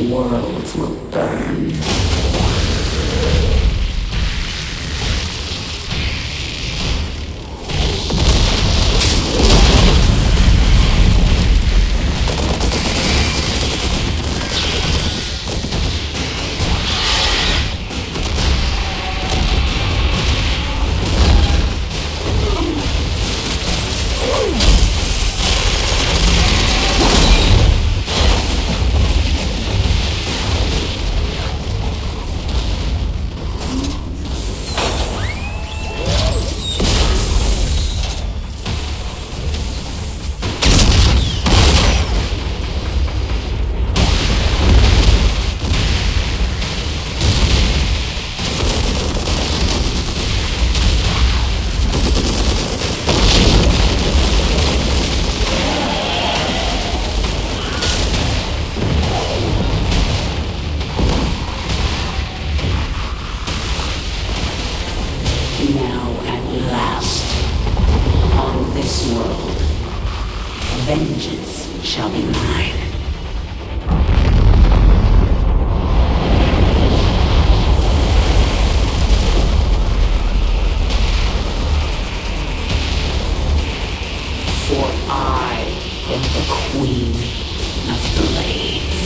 Worlds will burn. Now at last, on this world, vengeance shall be mine. For I am the Queen of Blades.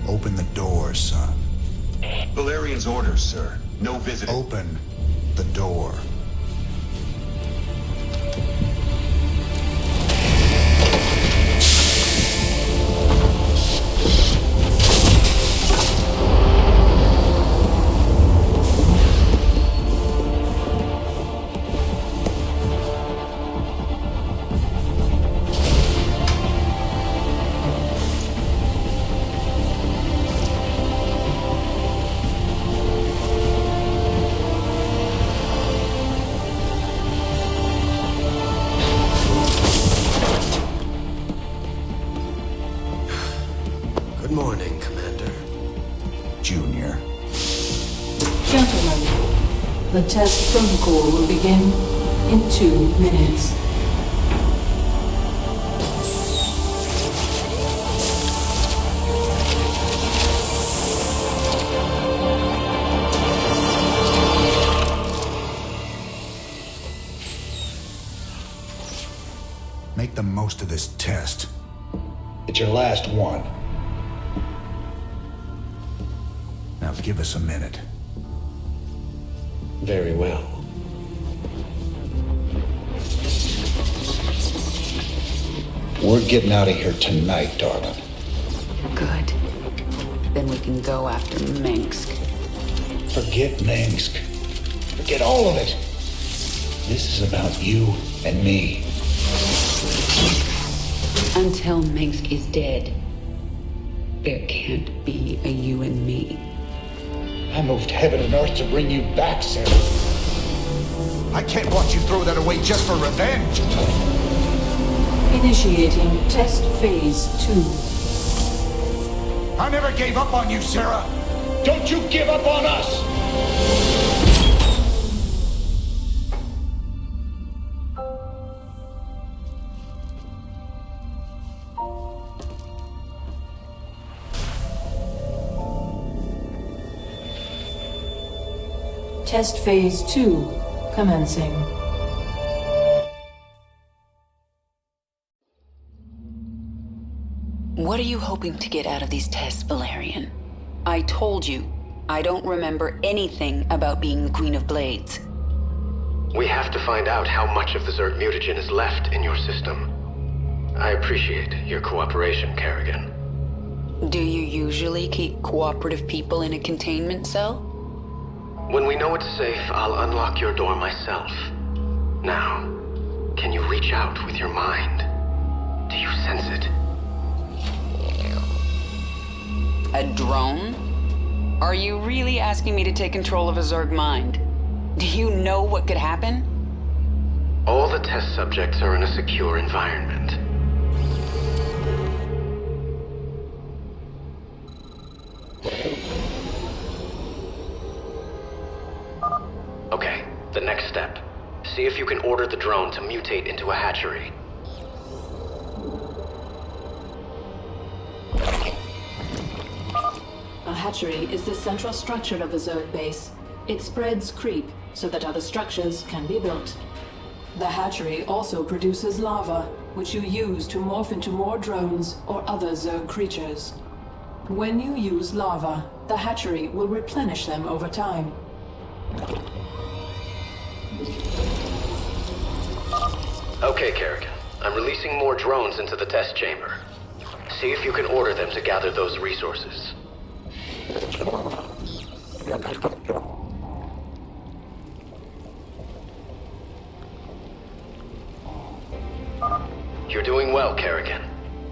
Open the door, son. Valerian's orders, sir. No visitor. Open the door. Good morning, Commander. Junior. Gentlemen, the test protocol will begin in 2 minutes. Make the most of this test. It's your last one. Now give us a minute. Very well. We're getting out of here tonight, darling. Good. Then we can go after Minsk. Forget Minsk. Forget all of it. This is about you and me. Until Minsk is dead, there can't be a you and me. I moved heaven and earth to bring you back, Sarah. I can't watch you throw that away just for revenge. Initiating test phase 2. I never gave up on you, Sarah. Don't you give up on us! Test phase 2 commencing. What are you hoping to get out of these tests, Valerian? I told you, I don't remember anything about being the Queen of Blades. We have to find out how much of the Zerg mutagen is left in your system. I appreciate your cooperation, Kerrigan. Do you usually keep cooperative people in a containment cell? When we know it's safe, I'll unlock your door myself. Now, can you reach out with your mind? Do you sense it? A drone? Are you really asking me to take control of a Zerg mind? Do you know what could happen? All the test subjects are in a secure environment. Okay, the next step. See if you can order the drone to mutate into a hatchery. A hatchery is the central structure of a Zerg base. It spreads creep so that other structures can be built. The hatchery also produces lava, which you use to morph into more drones or other Zerg creatures. When you use lava, the hatchery will replenish them over time. Okay, Kerrigan. I'm releasing more drones into the test chamber. See if you can order them to gather those resources. You're doing well, Kerrigan.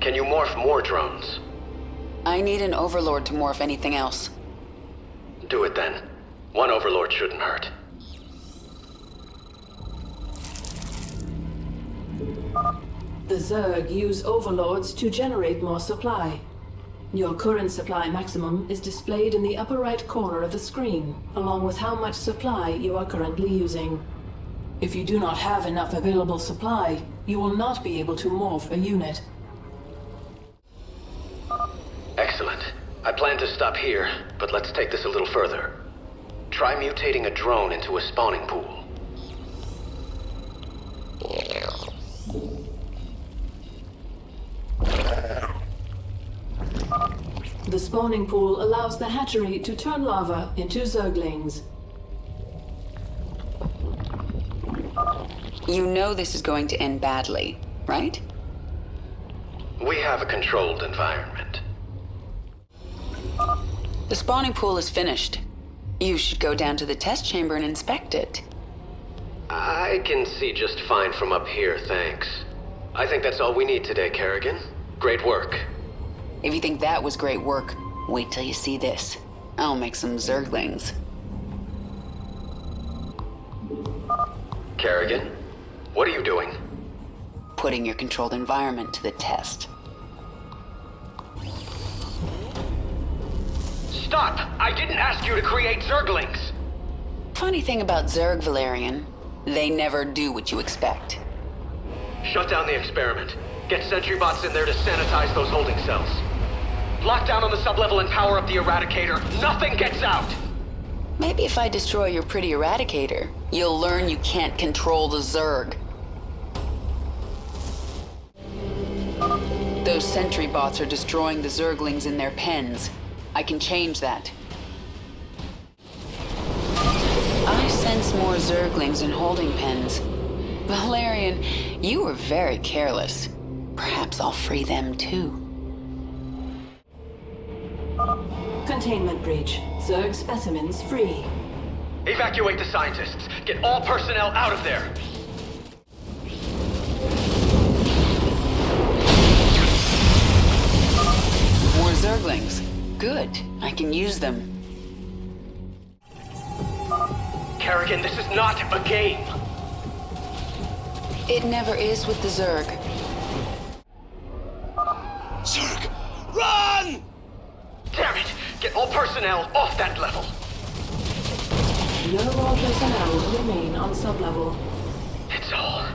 Can you morph more drones? I need an overlord to morph anything else. Do it then. One overlord shouldn't hurt. The Zerg use overlords to generate more supply. Your current supply maximum is displayed in the upper right corner of the screen, along with how much supply you are currently using. If you do not have enough available supply, you will not be able to morph a unit. Excellent. I plan to stop here, but let's take this a little further. Try mutating a drone into a spawning pool. The spawning pool allows the hatchery to turn lava into Zerglings. You know this is going to end badly, right? We have a controlled environment. The spawning pool is finished. You should go down to the test chamber and inspect it. I can see just fine from up here, thanks. I think that's all we need today, Kerrigan. Great work. If you think that was great work, wait till you see this. I'll make some Zerglings. Kerrigan, what are you doing? Putting your controlled environment to the test. Stop! I didn't ask you to create Zerglings! Funny thing about Zerg, Valerian, they never do what you expect. Shut down the experiment. Get sentry bots in there to sanitize those holding cells. Lock down on the sublevel and power up the Eradicator. Nothing gets out! Maybe if I destroy your pretty Eradicator, you'll learn you can't control the Zerg. Those sentry bots are destroying the Zerglings in their pens. I can change that. I sense more Zerglings in holding pens. Valerian, you were very careless. Perhaps I'll free them too. Containment breach. Zerg specimens free. Evacuate the scientists. Get all personnel out of there. More Zerglings. Good. I can use them. Kerrigan, this is not a game. It never is with the Zerg. Zerg, run! Damn it! Get all personnel off that level. No more personnel remain on sublevel. It's all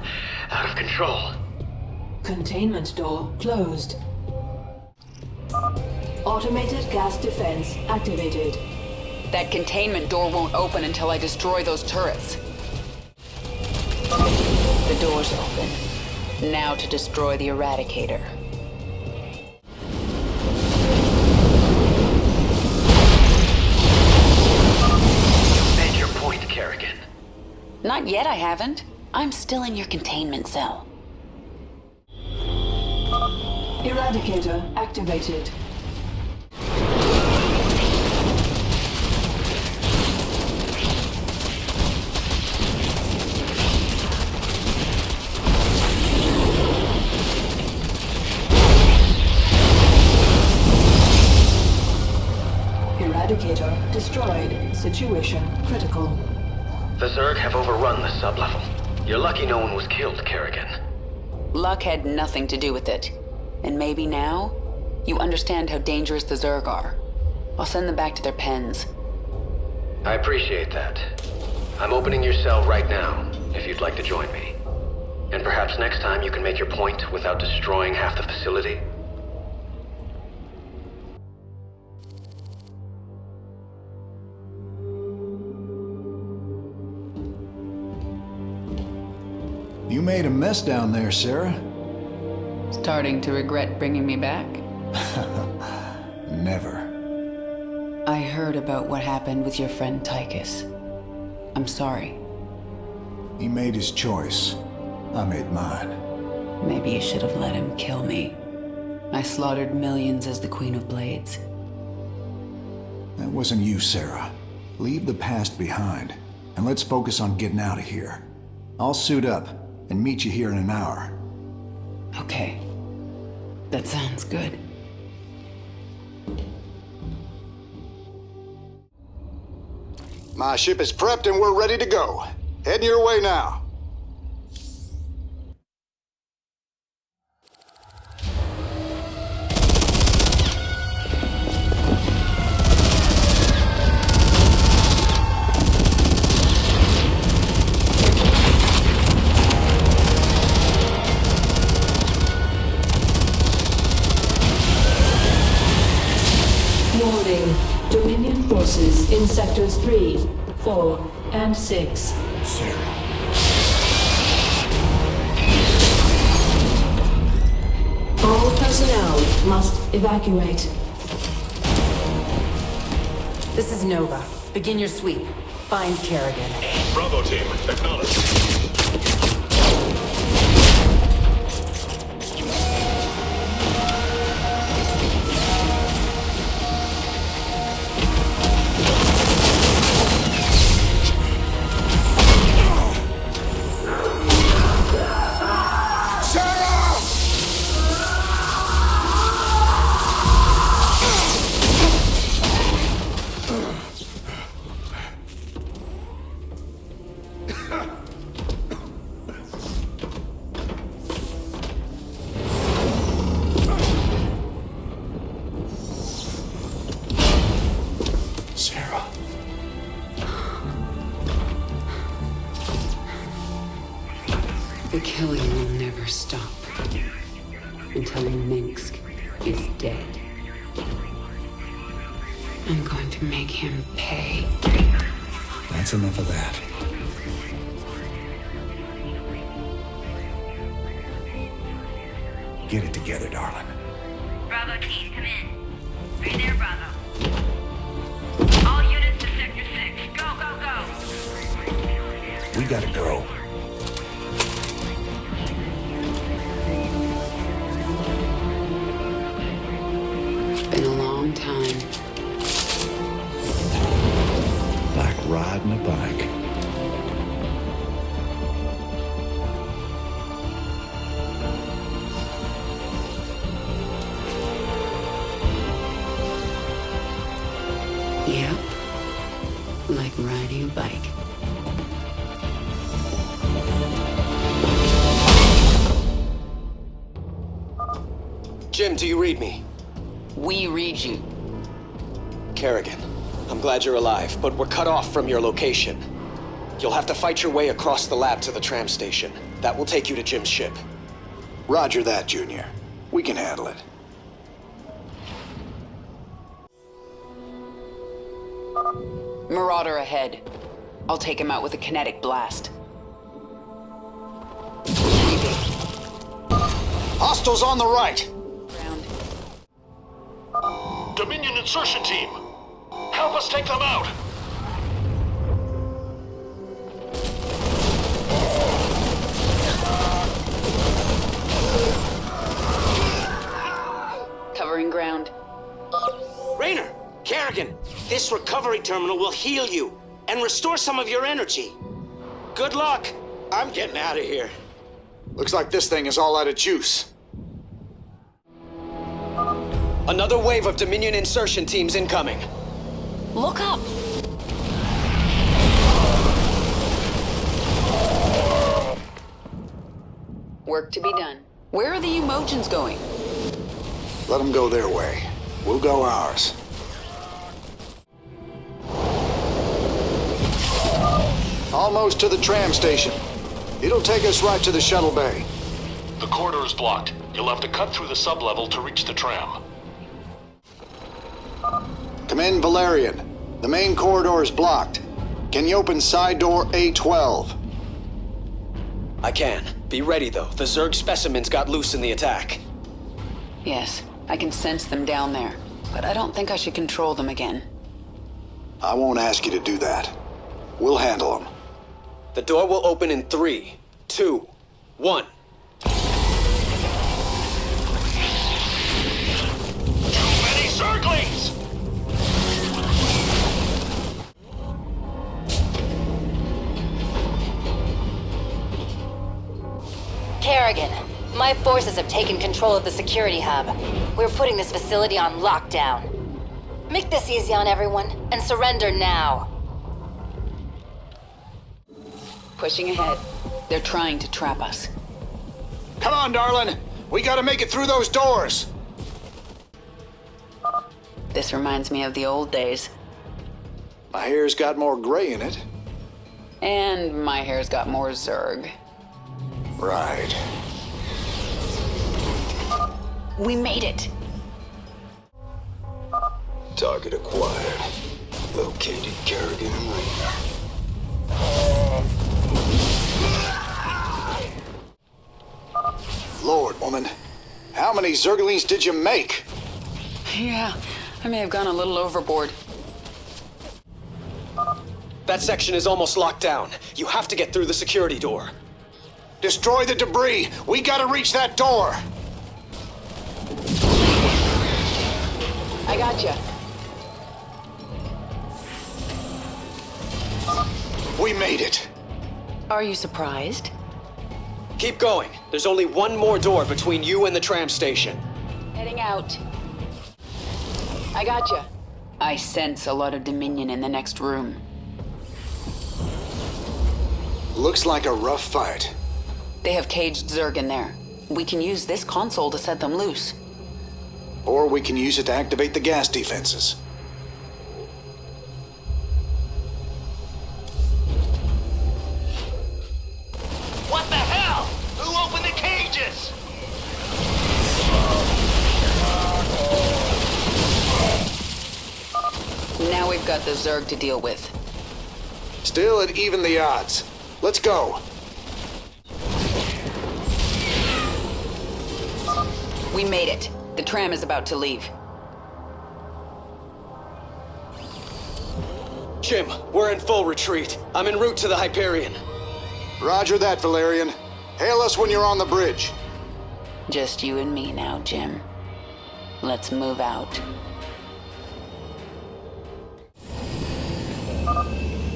out of control. Containment door closed. Automated gas defense activated. That containment door won't open until I destroy those turrets. The door's open. Now to destroy the Eradicator. Not yet, I haven't. I'm still in your containment cell. Eradicator activated. Eradicator destroyed. Situation critical. The Zerg have overrun the sublevel. You're lucky no one was killed, Kerrigan. Luck had nothing to do with it. And maybe now, you understand how dangerous the Zerg are. I'll send them back to their pens. I appreciate that. I'm opening your cell right now, if you'd like to join me. And perhaps next time you can make your point without destroying half the facility? You made a mess down there, Sarah. Starting to regret bringing me back? Never. I heard about what happened with your friend Tychus. I'm sorry. He made his choice. I made mine. Maybe you should have let him kill me. I slaughtered millions as the Queen of Blades. That wasn't you, Sarah. Leave the past behind, and let's focus on getting out of here. I'll suit up and meet you here in an hour. Okay. That sounds good. My ship is prepped and we're ready to go. Heading your way now. Warning. Dominion forces in sectors 3, 4, and 6. Sarah. All personnel must evacuate. This is Nova. Begin your sweep. Find Kerrigan. Bravo team, acknowledge. Sarah. The killing will never stop until Minsk is dead. I'm going to make him pay. That's enough of that. Get it together, darling. Bravo team, come in. Right there, Bravo. All units to Sector 6. Go, go, go! We gotta go. It's been a long time. Like riding a bike. Yep. Like riding a bike. Jim, do you read me? We read you. Kerrigan, I'm glad you're alive, but we're cut off from your location. You'll have to fight your way across the lab to the tram station. That will take you to Jim's ship. Roger that, Junior. We can handle it. Marauder ahead. I'll take him out with a kinetic blast. Hostiles on the right. Ground. Dominion insertion team, help us take them out. Covering ground. Raynor, Kerrigan, this recovery terminal will heal you and restore some of your energy. Good luck. I'm getting out of here. Looks like this thing is all out of juice. Another wave of Dominion insertion teams incoming. Look up! Work to be done. Where are the emojins going? Let them go their way. We'll go ours. Almost to the tram station. It'll take us right to the shuttle bay. The corridor is blocked. You'll have to cut through the sublevel to reach the tram. Come in, Valerian. The main corridor is blocked. Can you open side door A12? I can. Be ready, though. The Zerg specimens got loose in the attack. Yes, I can sense them down there, but I don't think I should control them again. I won't ask you to do that. We'll handle them. The door will open in 3, 2, 1. Many Zerglings! Kerrigan, my forces have taken control of the security hub. We're putting this facility on lockdown. Make this easy on everyone, and surrender now. Pushing ahead. They're trying to trap us. Come on, darling. We gotta make it through those doors. This reminds me of the old days. My hair's got more gray in it. And my hair's got more Zerg. Right. We made it! Target acquired. Located Kerrigan and Raynor. Lord, woman. How many Zerglings did you make? Yeah, I may have gone a little overboard. That section is almost locked down. You have to get through the security door. Destroy the debris. We gotta reach that door. I gotcha. We made it. Are you surprised? Keep going. There's only one more door between you and the tram station. Heading out. I gotcha. I sense a lot of Dominion in the next room. Looks like a rough fight. They have caged Zerg in there. We can use this console to set them loose. Or we can use it to activate the gas defenses. What the hell? Who opened the cages? Now we've got the Zerg to deal with. Still at even the odds. Let's go. We made it. The tram is about to leave. Jim, we're in full retreat. I'm en route to the Hyperion. Roger that, Valerian. Hail us when you're on the bridge. Just you and me now, Jim. Let's move out.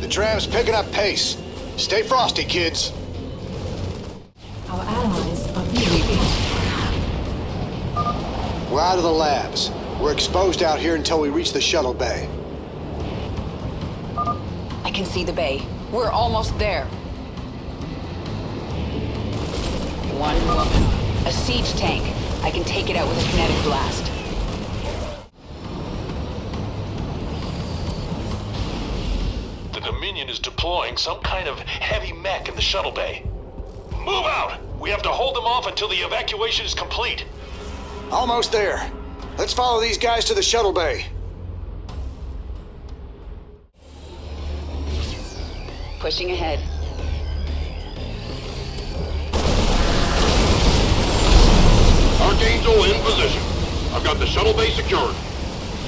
The tram's picking up pace. Stay frosty, kids. Our allies are being We're out of the labs. We're exposed out here until we reach the shuttle bay. I can see the bay. We're almost there. One woman. A siege tank. I can take it out with a kinetic blast. The Dominion is deploying some kind of heavy mech in the shuttle bay. Move out! We have to hold them off until the evacuation is complete. Almost there. Let's follow these guys to the shuttle bay. Pushing ahead. Archangel in position. I've got the shuttle bay secured.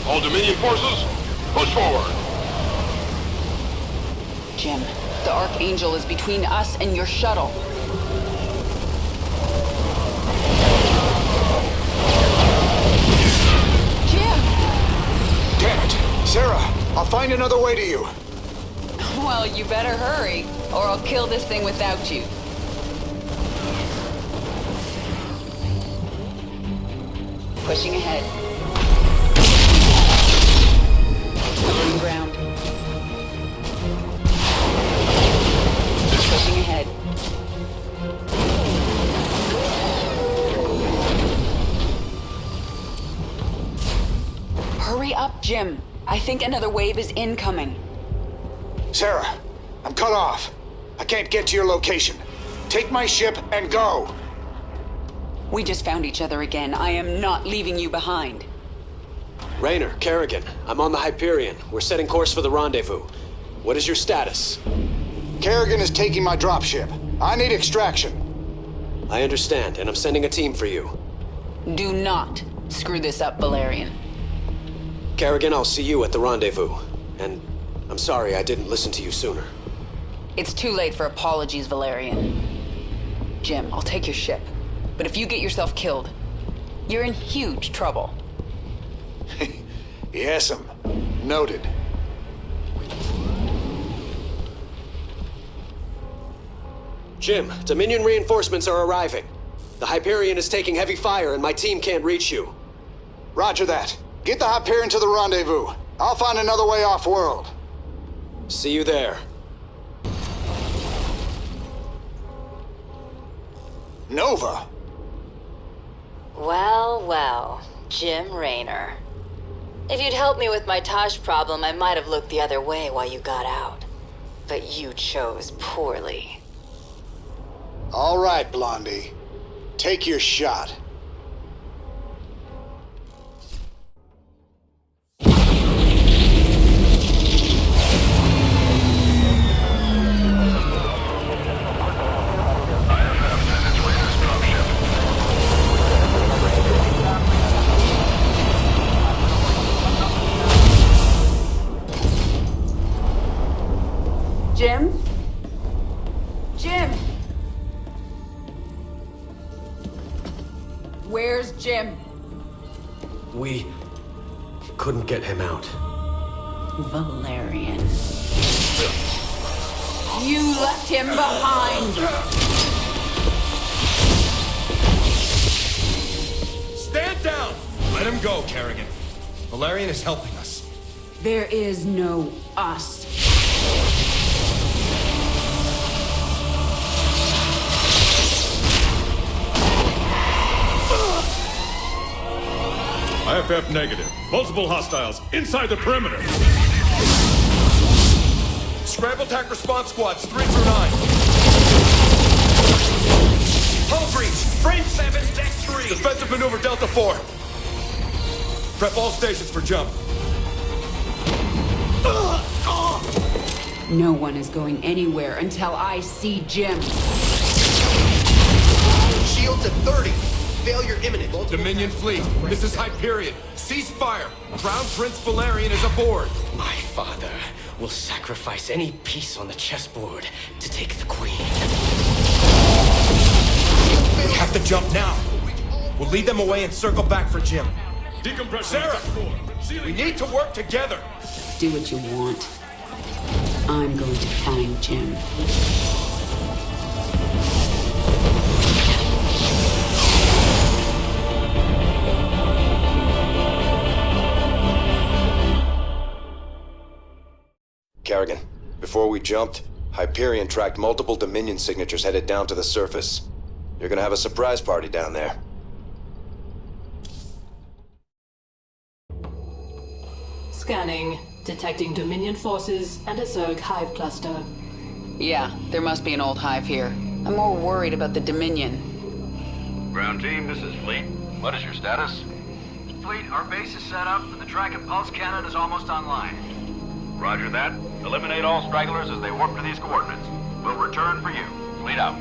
All Dominion forces, push forward. Jim, the Archangel is between us and your shuttle. find another way to you. Well, you better hurry, or I'll kill this thing without you. Pushing ahead. Covering ground. Pushing ahead. Hurry up, Jim. I think another wave is incoming. Sarah, I'm cut off. I can't get to your location. Take my ship and go. We just found each other again. I am not leaving you behind. Raynor, Kerrigan, I'm on the Hyperion. We're setting course for the rendezvous. What is your status? Kerrigan is taking my dropship. I need extraction. I understand, and I'm sending a team for you. Do not screw this up, Valerian. Kerrigan, I'll see you at the rendezvous. And I'm sorry I didn't listen to you sooner. It's too late for apologies, Valerian. Jim, I'll take your ship. But if you get yourself killed, you're in huge trouble. Yes'm. Noted. Jim, Dominion reinforcements are arriving. The Hyperion is taking heavy fire and my team can't reach you. Roger that. Get the Hyperion to the rendezvous. I'll find another way off-world. See you there. Nova? Well, well, Jim Raynor. If you'd helped me with my Tosh problem, I might have looked the other way while you got out. But you chose poorly. All right, Blondie. Take your shot. Jim? Jim! Where's Jim? We couldn't get him out. Valerian. You left him behind! Stand down! Let him go, Kerrigan. Valerian is helping us. There is no us. IFF negative. Multiple hostiles inside the perimeter. Scramble attack response squads 3 through 9. Hull breach. Frame 7, deck 3. Defensive maneuver Delta 4. Prep all stations for jump. No one is going anywhere until I see Jim. Shields at 30. Failure imminent. Dominion fleet, this is Hyperion. Cease fire. Crown Prince Valerian is aboard. My father will sacrifice any piece on the chessboard to take the queen. We have to jump now. We'll lead them away and circle back for Jim. Decompression. Sarah, we need to work together. Do what you want. I'm going to find Jim. Kerrigan, before we jumped, Hyperion tracked multiple Dominion signatures headed down to the surface. You're gonna have a surprise party down there. Scanning. Detecting Dominion forces and a Zerg hive cluster. Yeah, there must be an old hive here. I'm more worried about the Dominion. Ground team, this is Fleet. What is your status? Fleet, our base is set up and the track and pulse cannon is almost online. Roger that. Eliminate all stragglers as they warp to these coordinates. We'll return for you. Fleet out.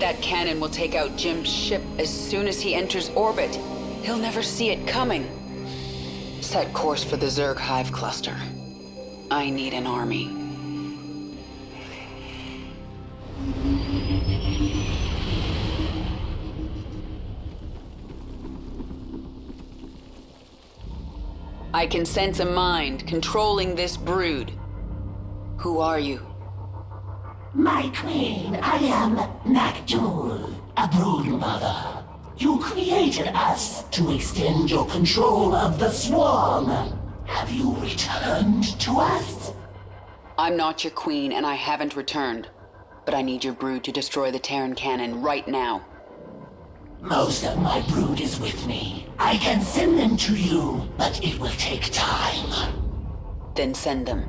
That cannon will take out Jim's ship as soon as he enters orbit. He'll never see it coming. Set course for the Zerg hive cluster. I need an army. I can sense a mind controlling this brood. Who are you? My queen, I am Nakdul, a brood mother. You created us to extend your control of the swarm. Have you returned to us? I'm not your queen, and I haven't returned. But I need your brood to destroy the Terran cannon right now. Most of my brood is with me. I can send them to you, but it will take time. Then send them.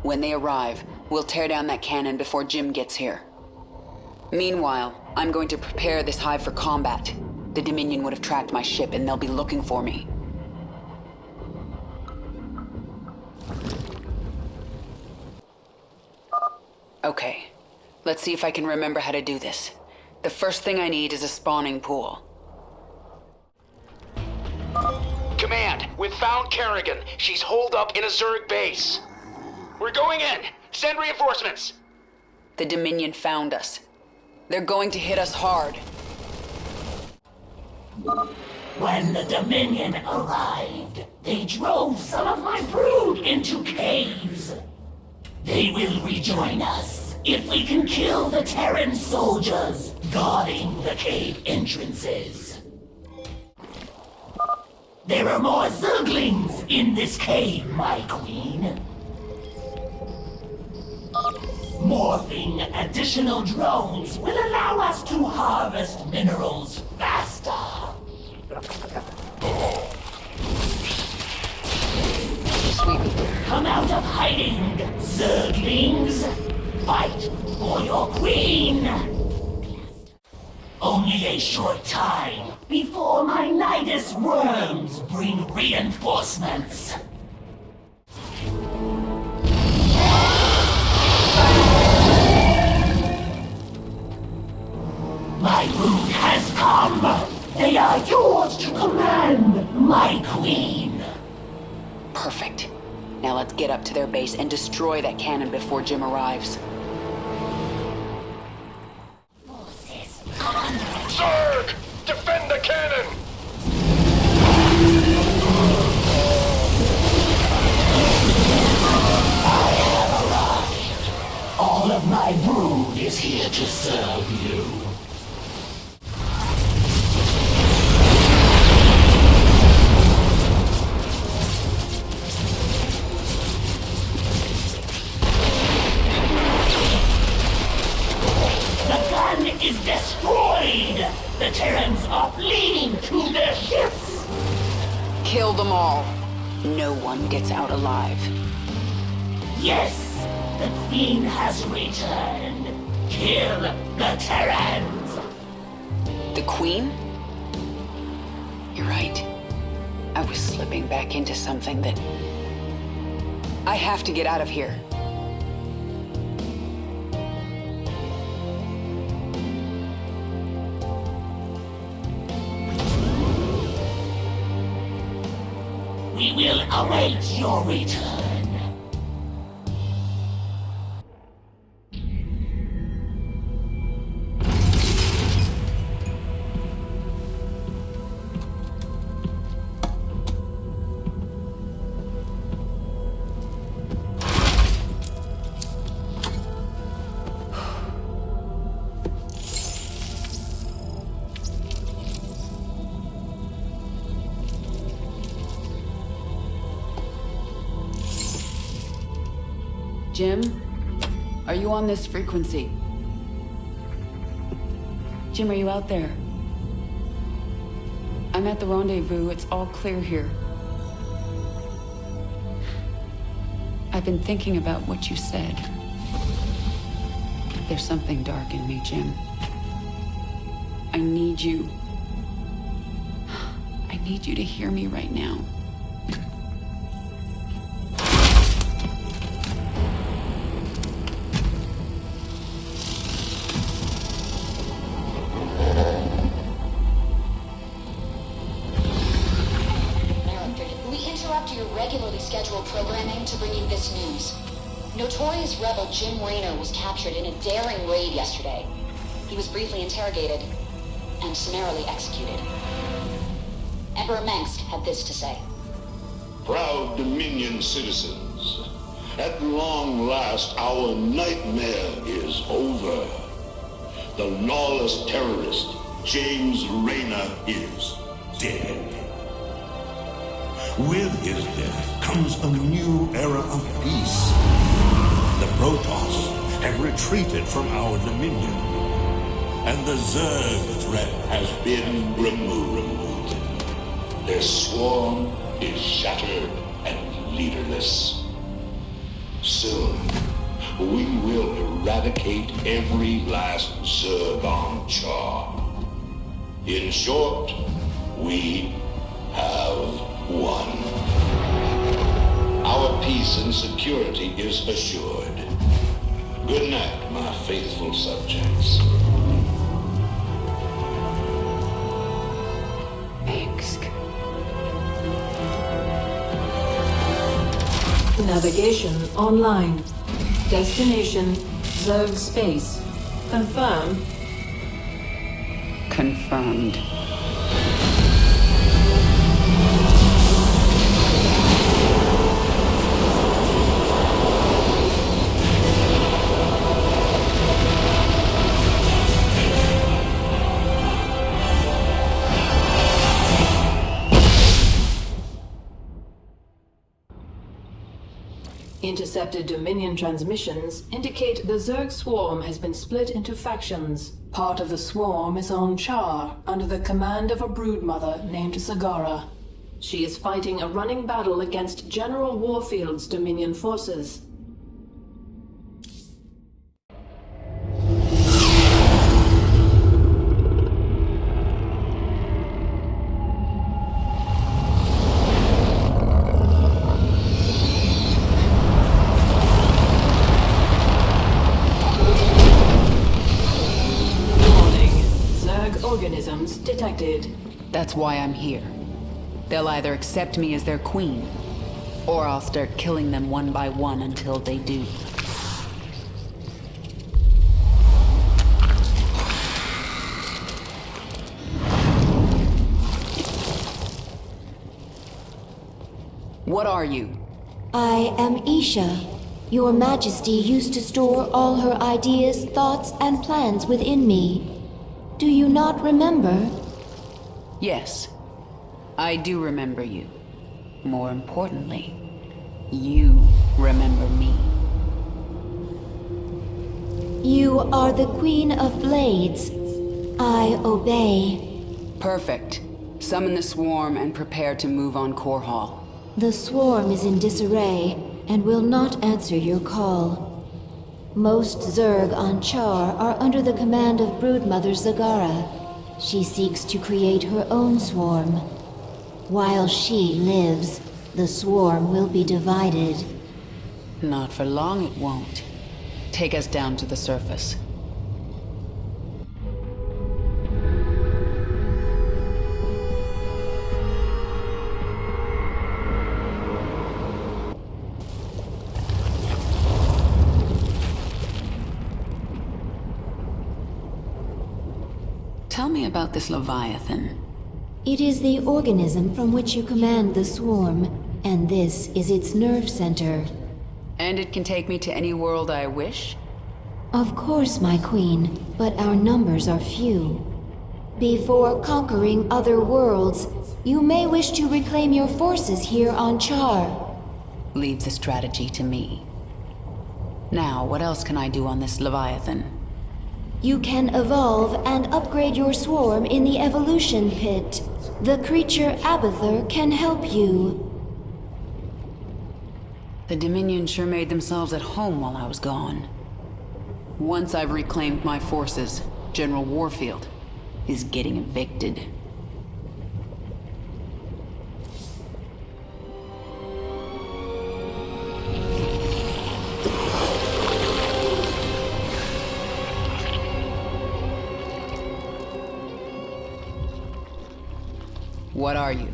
When they arrive, we'll tear down that cannon before Jim gets here. Meanwhile, I'm going to prepare this hive for combat. The Dominion would have tracked my ship, and they'll be looking for me. Okay, let's see if I can remember how to do this. The first thing I need is a spawning pool. Command, we've found Kerrigan. She's holed up in a Zerg base. We're going in. Send reinforcements. The Dominion found us. They're going to hit us hard. When the Dominion arrived, they drove some of my brood into caves. They will rejoin us if we can kill the Terran soldiers guarding the cave entrances. There are more Zerglings in this cave, my queen. Morphing additional drones will allow us to harvest minerals faster. Come out of hiding, Zerglings! Fight for your queen! Only a short time before my Nidus worms bring reinforcements. My brood has come! They are yours to command, my queen! Perfect. Now let's get up to their base and destroy that cannon before Jim arrives. Zerg! Defend the cannon! All of my brood is here to serve you. The gun is destroyed! The Terrans are fleeing to their ships! Kill them all. No one gets out alive. Yes! The Queen has returned. Kill the Terrans! The Queen? You're right. I was slipping back into something that... I have to get out of here. We will await your return. Jim? Are you on this frequency? Jim, are you out there? I'm at the rendezvous. It's all clear here. I've been thinking about what you said. There's something dark in me, Jim. I need you. I need you to hear me right now. Programming to bring you this news. Notorious rebel Jim Raynor was captured in a daring raid yesterday. He was briefly interrogated and summarily executed. Emperor Mengsk had this to say. Proud Dominion citizens, at long last our nightmare is over. The lawless terrorist, James Rayner, is dead. With his death comes a new era of peace. The Protoss have retreated from our dominion, and the Zerg threat has been removed. Their swarm is shattered and leaderless. Soon, we will eradicate every last Zerg on Char. In short, we have won. Our peace and security is assured. Good night, my faithful subjects. Navigation online. Destination Zerg space. Confirm. Confirmed. Intercepted Dominion transmissions indicate the Zerg swarm has been split into factions. Part of the swarm is on Char, under the command of a broodmother named Sagara. She is fighting a running battle against General Warfield's Dominion forces. Organisms detected. That's why I'm here. They'll either accept me as their queen, or I'll start killing them one by one until they do. What are you? I am Isha. Your Majesty used to store all her ideas, thoughts, and plans within me. Do you not remember? Yes, I do remember you. More importantly, you remember me. You are the Queen of Blades. I obey. Perfect. Summon the swarm and prepare to move on Core Hall. The swarm is in disarray and will not answer your call. Most Zerg on Char are under the command of Broodmother Zagara. She seeks to create her own swarm. While she lives, the swarm will be divided. Not for long it won't. Take us down to the surface. Tell me about this Leviathan. It is the organism from which you command the swarm, and this is its nerve center. And it can take me to any world I wish? Of course, my queen, but our numbers are few. Before conquering other worlds, you may wish to reclaim your forces here on Char. Leave the strategy to me. Now, what else can I do on this Leviathan? You can evolve and upgrade your swarm in the evolution pit. The creature Abathur can help you. The Dominion sure made themselves at home while I was gone. Once I've reclaimed my forces, General Warfield is getting evicted. What are you?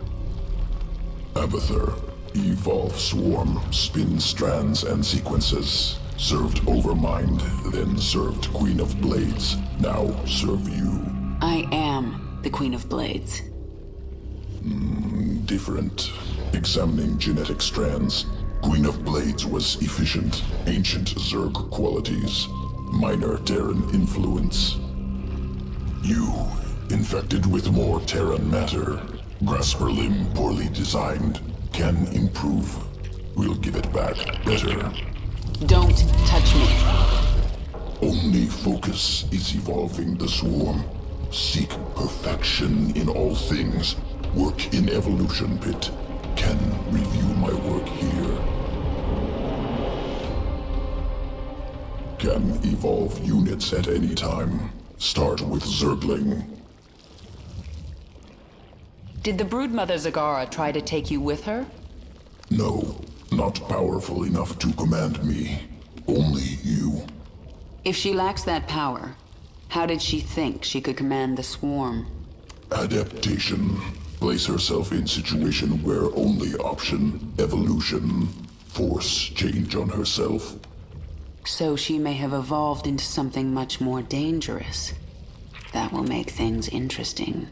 Abathur. Evolve swarm, spin strands and sequences. Served Overmind, then served Queen of Blades. Now serve you. I am the Queen of Blades. Different. Examining genetic strands, Queen of Blades was efficient, ancient Zerg qualities, minor Terran influence. You, infected with more Terran matter, grasper limb poorly designed, can improve. We'll give it back better. Don't touch me. Only focus is evolving the swarm. Seek perfection in all things. Work in evolution pit. Can review my work here. Can evolve units at any time. Start with Zergling. Did the broodmother Zagara try to take you with her? No, not powerful enough to command me. Only you. If she lacks that power, how did she think she could command the swarm? Adaptation. Place herself in situation where only option, evolution, force change on herself. So she may have evolved into something much more dangerous. That will make things interesting.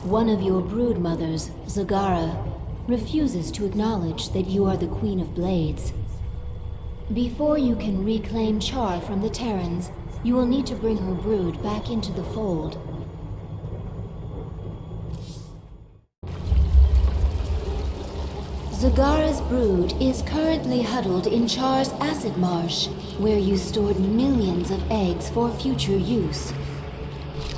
One of your brood mothers, Zagara, refuses to acknowledge that you are the Queen of Blades. Before you can reclaim Char from the Terrans, you will need to bring her brood back into the fold. Zagara's brood is currently huddled in Char's acid marsh, where you stored millions of eggs for future use.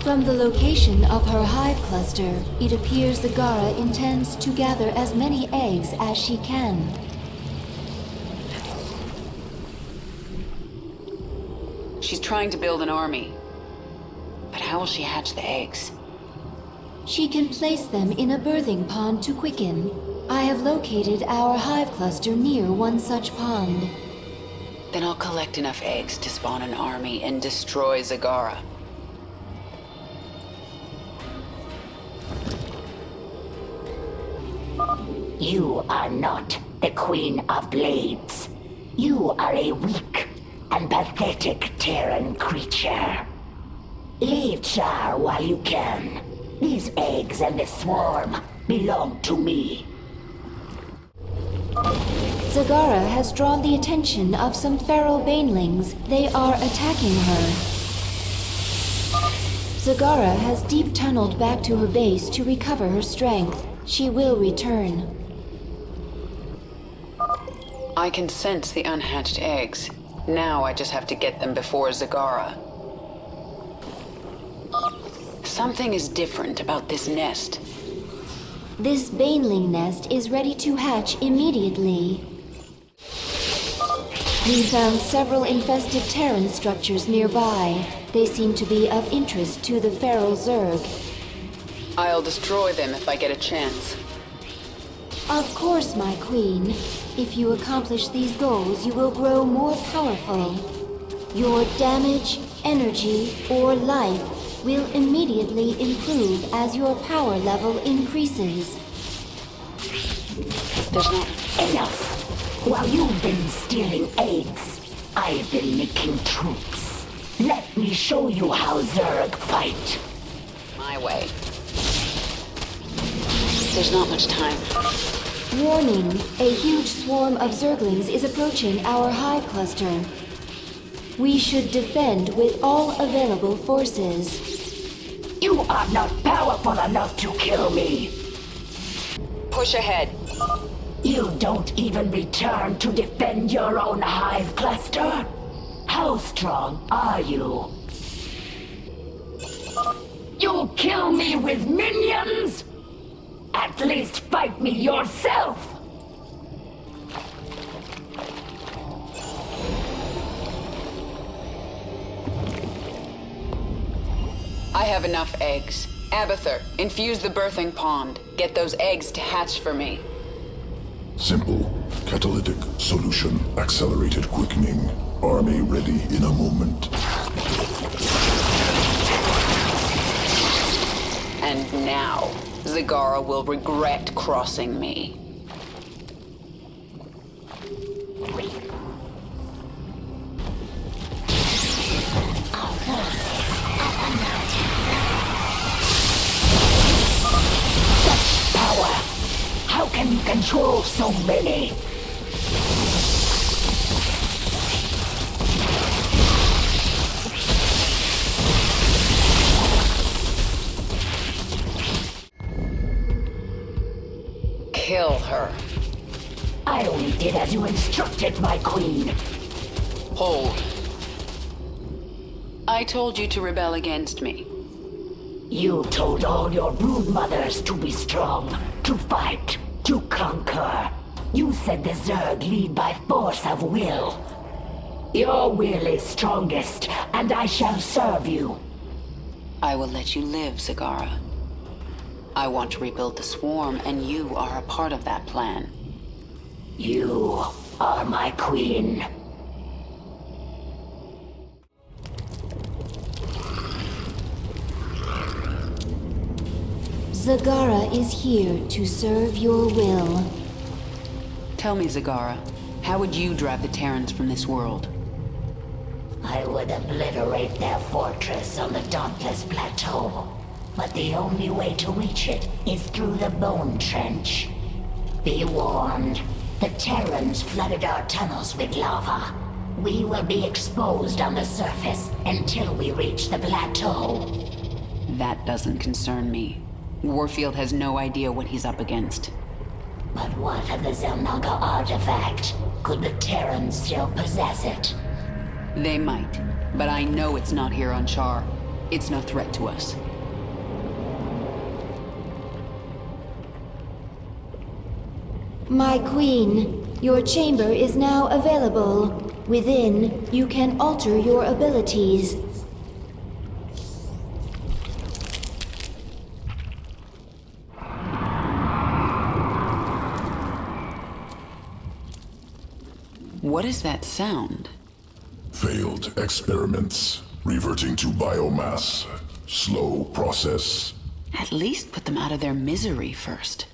From the location of her hive cluster, it appears Zagara intends to gather as many eggs as she can. She's trying to build an army. But how will she hatch the eggs? She can place them in a birthing pond to quicken. I have located our hive cluster near one such pond. Then I'll collect enough eggs to spawn an army and destroy Zagara. You are not the Queen of Blades. You are a weak and pathetic Terran creature. Leave Char while you can. These eggs and the swarm belong to me. Zagara has drawn the attention of some feral banelings. They are attacking her. Zagara has deep tunneled back to her base to recover her strength. She will return. I can sense the unhatched eggs. Now I just have to get them before Zagara. Something is different about this nest. This baneling nest is ready to hatch immediately. We found several infested Terran structures nearby. They seem to be of interest to the feral Zerg. I'll destroy them if I get a chance. Of course, my queen. If you accomplish these goals, you will grow more powerful. Your damage, energy, or life will immediately improve as your power level increases. There's no... Enough! While you've been stealing eggs, I've been making troops. Let me show you how Zerg fight. My way. There's not much time. Warning, a huge swarm of Zerglings is approaching our hive cluster. We should defend with all available forces. You are not powerful enough to kill me. Push ahead. You don't even return to defend your own hive cluster? How strong are you? You'll kill me with minions? At least fight me yourself! I have enough eggs. Abathur, infuse the birthing pond. Get those eggs to hatch for me. Simple. Catalytic solution. Accelerated quickening. Army ready in a moment. And now, Zagara will regret crossing me. control so many? Kill her. I only did as you instructed, my queen. Hold. I told you to rebel against me. You told all your brood mothers to be strong, to fight, to conquer. You said the Zerg lead by force of will. Your will is strongest, and I shall serve you. I will let you live, Zagara. I want to rebuild the swarm, and you are a part of that plan. You are my queen. Zagara is here to serve your will. Tell me, Zagara, how would you drive the Terrans from this world? I would obliterate their fortress on the Dauntless Plateau. But the only way to reach it is through the Bone Trench. Be warned, the Terrans flooded our tunnels with lava. We will be exposed on the surface until we reach the plateau. That doesn't concern me. Warfield has no idea what he's up against. But what of the Zelnaga artifact? Could the Terrans still possess it? They might, but I know it's not here on Char. It's no threat to us. My queen, your chamber is now available. Within, you can alter your abilities. What is that sound? Failed experiments. Reverting to biomass. Slow process. At least put them out of their misery first.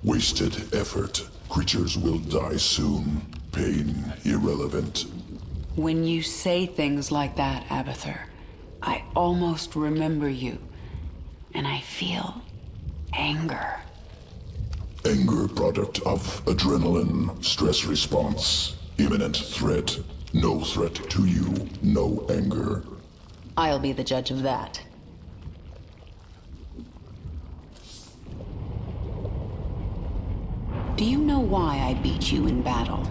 Wasted effort. Creatures will die soon. Pain irrelevant. When you say things like that, Abathur, I almost remember you. And I feel anger. Anger product of adrenaline. Stress response. Imminent threat. No threat to you. No anger. I'll be the judge of that. Do you know why I beat you in battle?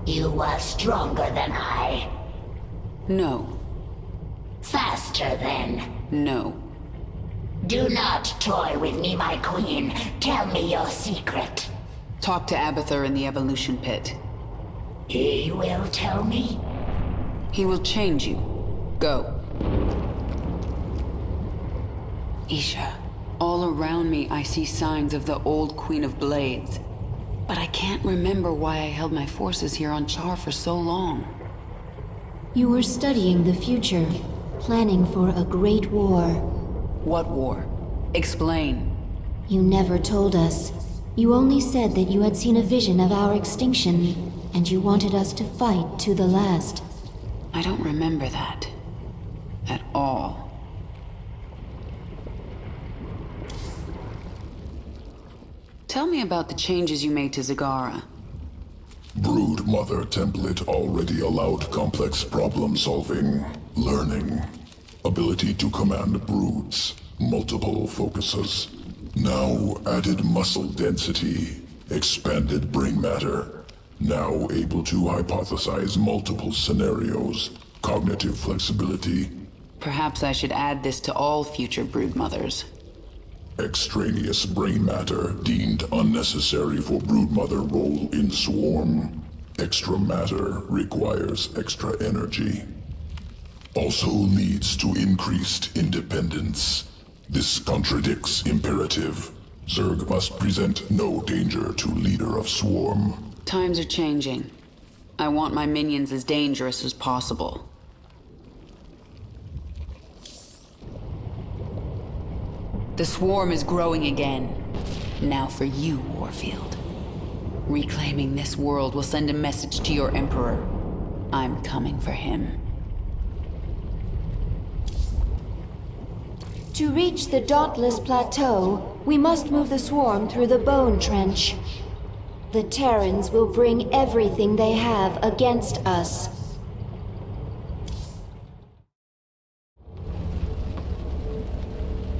You were stronger than I. No. Faster then. No. Do not toy with me, my queen. Tell me your secret. Talk to Abathur in the evolution pit. He will tell me? He will change you. Go. Isha, all around me I see signs of the old Queen of Blades. But I can't remember why I held my forces here on Char for so long. You were studying the future, planning for a great war. What war? Explain. You never told us. You only said that you had seen a vision of our extinction, and you wanted us to fight to the last. I don't remember that. At all. Tell me about the changes you made to Zagara. Brood Mother template already allowed complex problem solving, learning, ability to command broods, multiple focuses. Now added muscle density, expanded brain matter. Now able to hypothesize multiple scenarios, cognitive flexibility. Perhaps I should add this to all future brood mothers. Extraneous brain matter deemed unnecessary for broodmother role in swarm. Extra matter requires extra energy. Also leads to increased independence. This contradicts imperative. Zerg must present no danger to leader of swarm. Times are changing. I want my minions as dangerous as possible. The swarm is growing again. Now for you, Warfield. Reclaiming this world will send a message to your Emperor. I'm coming for him. To reach the Dauntless Plateau, we must move the swarm through the Bone Trench. The Terrans will bring everything they have against us.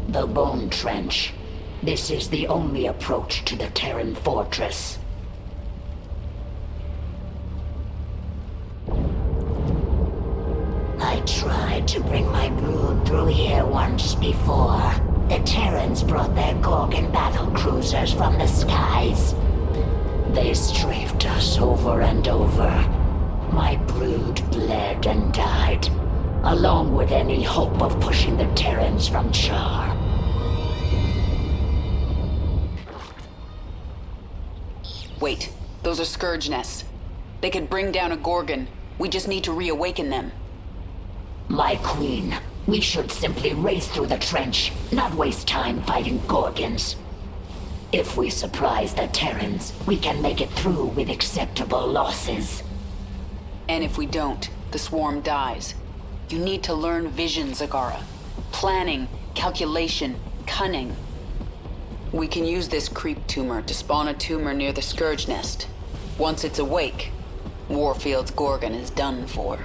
The Bone Trench. This is the only approach to the Terran fortress. I tried to bring my brood through here once before. The Terrans brought their Gorgon battle cruisers from the skies. They strafed us over and over. My brood bled and died, along with any hope of pushing the Terrans from Char. Wait, those are Scourge nests. They could bring down a Gorgon. We just need to reawaken them. My queen, we should simply race through the trench, not waste time fighting Gorgons. If we surprise the Terrans, we can make it through with acceptable losses. And if we don't, the swarm dies. You need to learn vision, Zagara. Planning, calculation, cunning. We can use this creep tumor to spawn a tumor near the Scourge nest. Once it's awake, Warfield's Gorgon is done for.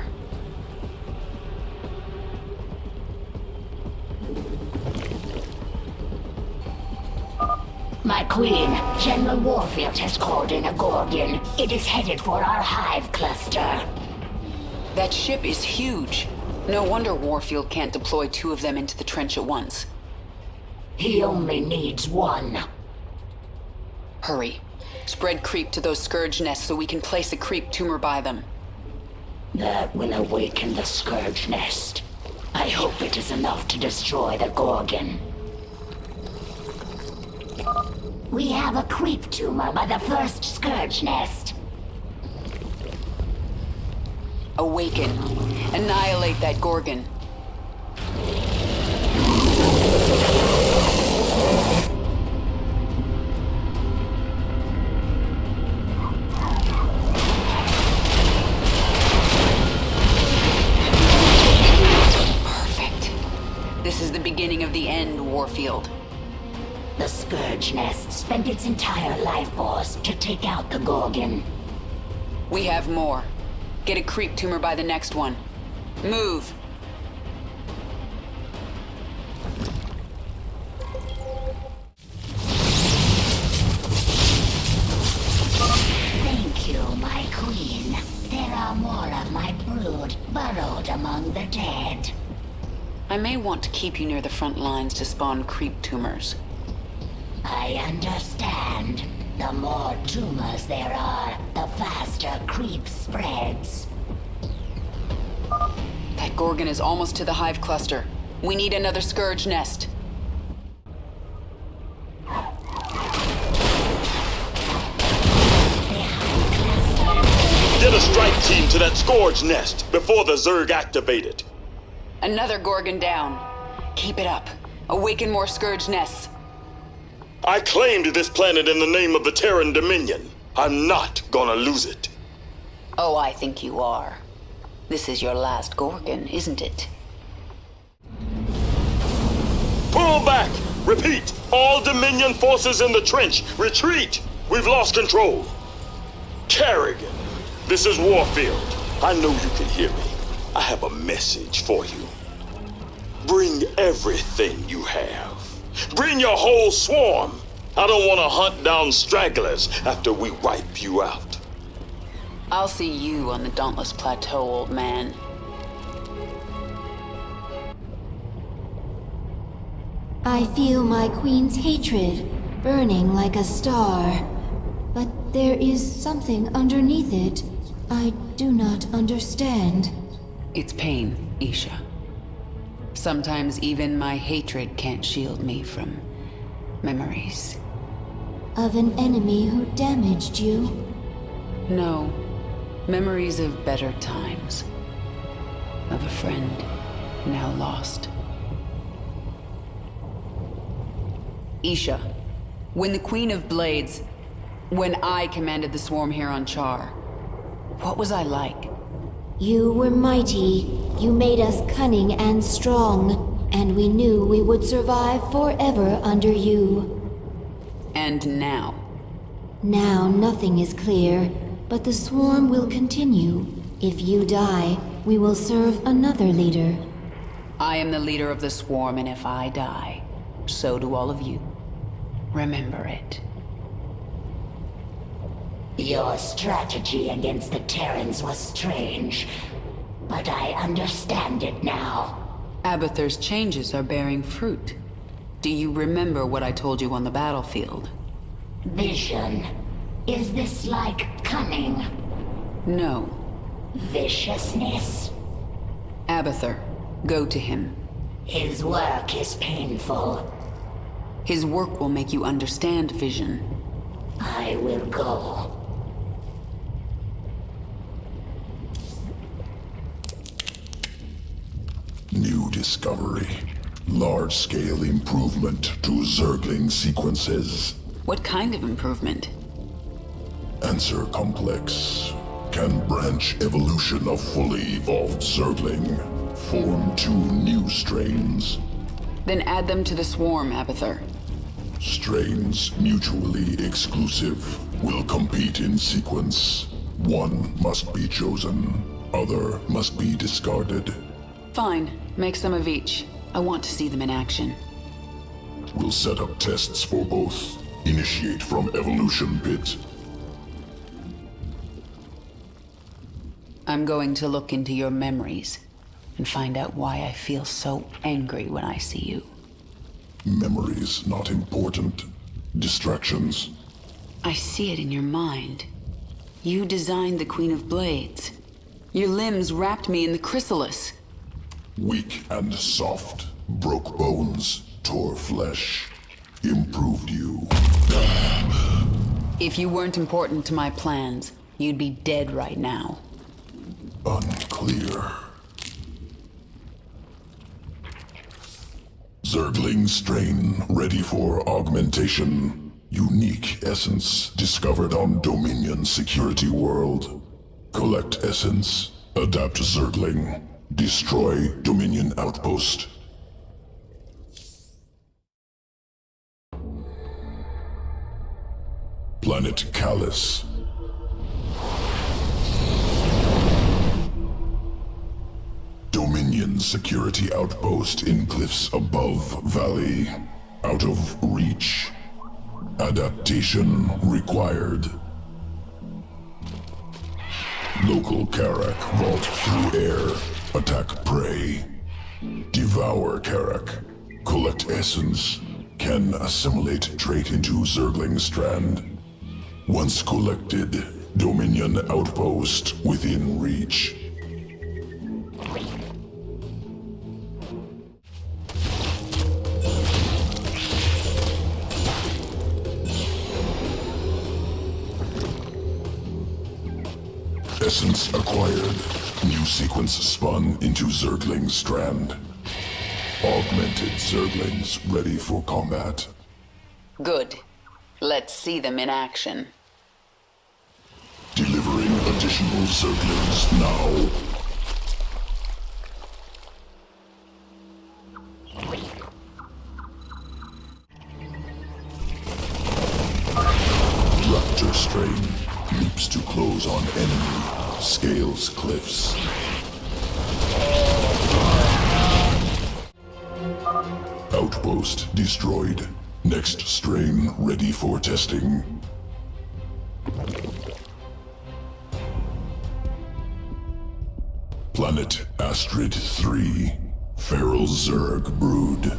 My queen, General Warfield has called in a Gorgon. It is headed for our hive cluster. That ship is huge. No wonder Warfield can't deploy 2 of them into the trench at once. He only needs 1. Hurry. Spread creep to those Scourge nests so we can place a creep tumor by them. That will awaken the Scourge nest. I hope it is enough to destroy the Gorgon. We have a creep tumor by the first Scourge nest. Awaken. Annihilate that Gorgon. Perfect. This is the beginning of the end, Warfield. The Scourge nest spent its entire life force to take out the Gorgon. We have more. Get a creep tumor by the next one. Move. Thank you, my queen. There are more of my brood burrowed among the dead. I may want to keep you near the front lines to spawn creep tumors. I understand. The more tumors there are, the faster creep spreads. That Gorgon is almost to the hive cluster. We need another Scourge nest. Get a strike team to that Scourge nest before the Zerg activate it. Another Gorgon down. Keep it up. Awaken more Scourge nests. I claimed this planet in the name of the Terran Dominion. I'm not gonna lose it. Oh, I think you are. This is your last Gorgon, isn't it? Pull back! Repeat! All Dominion forces in the trench! Retreat! We've lost control! Kerrigan, this is Warfield. I know you can hear me. I have a message for you. Bring everything you have. Bring your whole swarm. I don't want to hunt down stragglers after we wipe you out. I'll see you on the Dauntless Plateau, old man. I feel my queen's hatred burning like a star. But there is something underneath it I do not understand. It's pain, Isha. Sometimes even my hatred can't shield me from memories. Of an enemy who damaged you? No. Memories of better times. Of a friend now lost. Isha, when the Queen of Blades... When I commanded the swarm here on Char, what was I like? You were mighty. You made us cunning and strong. And we knew we would survive forever under you. And now? Now nothing is clear, but the swarm will continue. If you die, we will serve another leader. I am the leader of the swarm, and if I die, so do all of you. Remember it. Your strategy against the Terrans was strange, but I understand it now. Abathur's changes are bearing fruit. Do you remember what I told you on the battlefield? Vision. Is this like cunning? No. Viciousness? Abathur, go to him. His work is painful. His work will make you understand vision. I will go. New discovery. Large-scale improvement to Zergling sequences. What kind of improvement? Answer complex. Can branch evolution of fully evolved Zergling. Form 2 new strains. Then add them to the swarm, Abathur. Strains mutually exclusive will compete in sequence. One must be chosen. Other must be discarded. Fine. Make some of each. I want to see them in action. We'll set up tests for both. Initiate from evolution pit. I'm going to look into your memories and find out why I feel so angry when I see you. Memories not important. Distractions. I see it in your mind. You designed the Queen of Blades. Your limbs wrapped me in the chrysalis. Weak and soft. Broke bones. Tore flesh. Improved you. If you weren't important to my plans, you'd be dead right now. Unclear. Zergling strain ready for augmentation. Unique essence discovered on Dominion security world. Collect essence. Adapt Zergling. Destroy Dominion outpost. Planet Callus. Dominion security outpost in cliffs above valley. Out of reach. Adaptation required. Local Karak vault through air. Attack prey. Devour Karak. Collect essence. Can assimilate trait into Zergling strand. Once collected, Dominion outpost within reach. Essence acquired. New sequence spun into Zergling strand. Augmented Zerglings ready for combat. Good. Let's see them in action. Delivering additional Zerglings now. Raptor strain leaps to close on enemy. Scales cliffs. Outpost destroyed. Next strain ready for testing. Planet Astrid 3. Feral Zerg brood.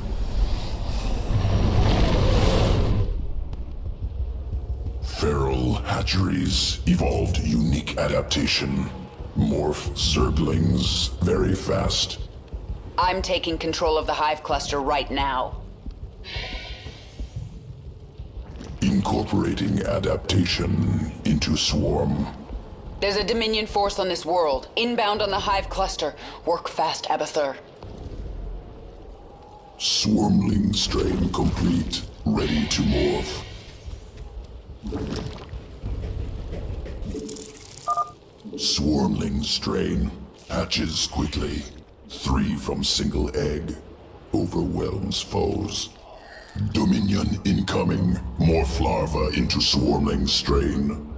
Feral hatcheries evolved unique adaptation. Morph Zerglings very fast. I'm taking control of the hive cluster right now. Incorporating adaptation into swarm. There's a Dominion force on this world, inbound on the hive cluster. Work fast, Abathur. Swarmling strain complete. Ready to morph. Swarmling strain hatches quickly. 3 from single egg. overwhelms foes. Dominion incoming. Morph larva into swarmling strain.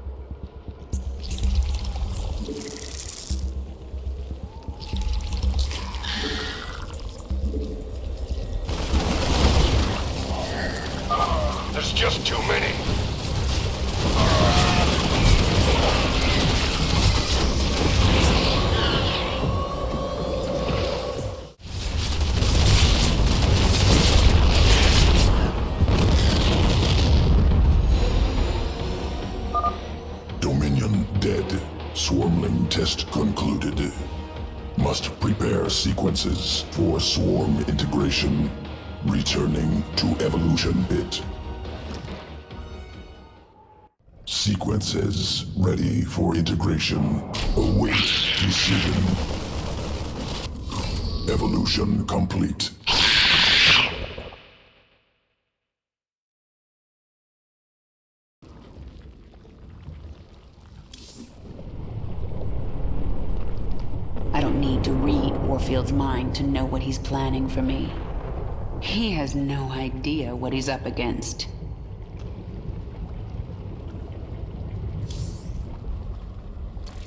There's just too many. Dominion dead. Swarmling test concluded. Must prepare sequences for swarm integration. Returning to evolution bit. Sequences ready for integration. Await decision. Evolution complete. I don't need to read Warfield's mind to know what he's planning for me. He has no idea what he's up against.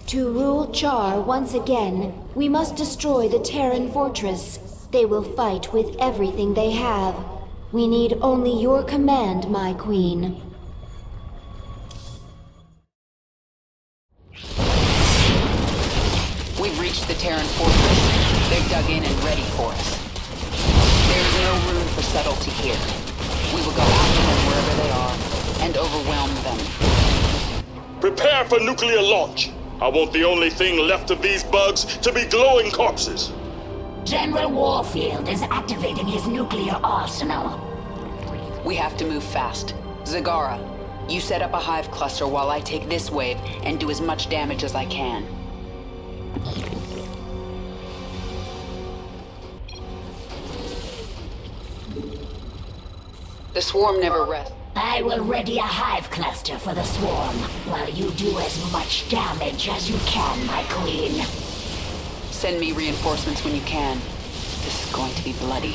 To rule Char once again, we must destroy the Terran fortress. They will fight with everything they have. We need only your command, my queen. We've reached the Terran fortress. They've dug in and ready for us. There's no room for subtlety here. We will go after them wherever they are and overwhelm them. Prepare for nuclear launch. I want the only thing left of these bugs to be glowing corpses. General Warfield is activating his nuclear arsenal. We have to move fast. Zagara, you set up a hive cluster while I take this wave and do as much damage as I can. The swarm never rests. I will ready a hive cluster for the swarm, while you do as much damage as you can, my queen. Send me reinforcements when you can. This is going to be bloody.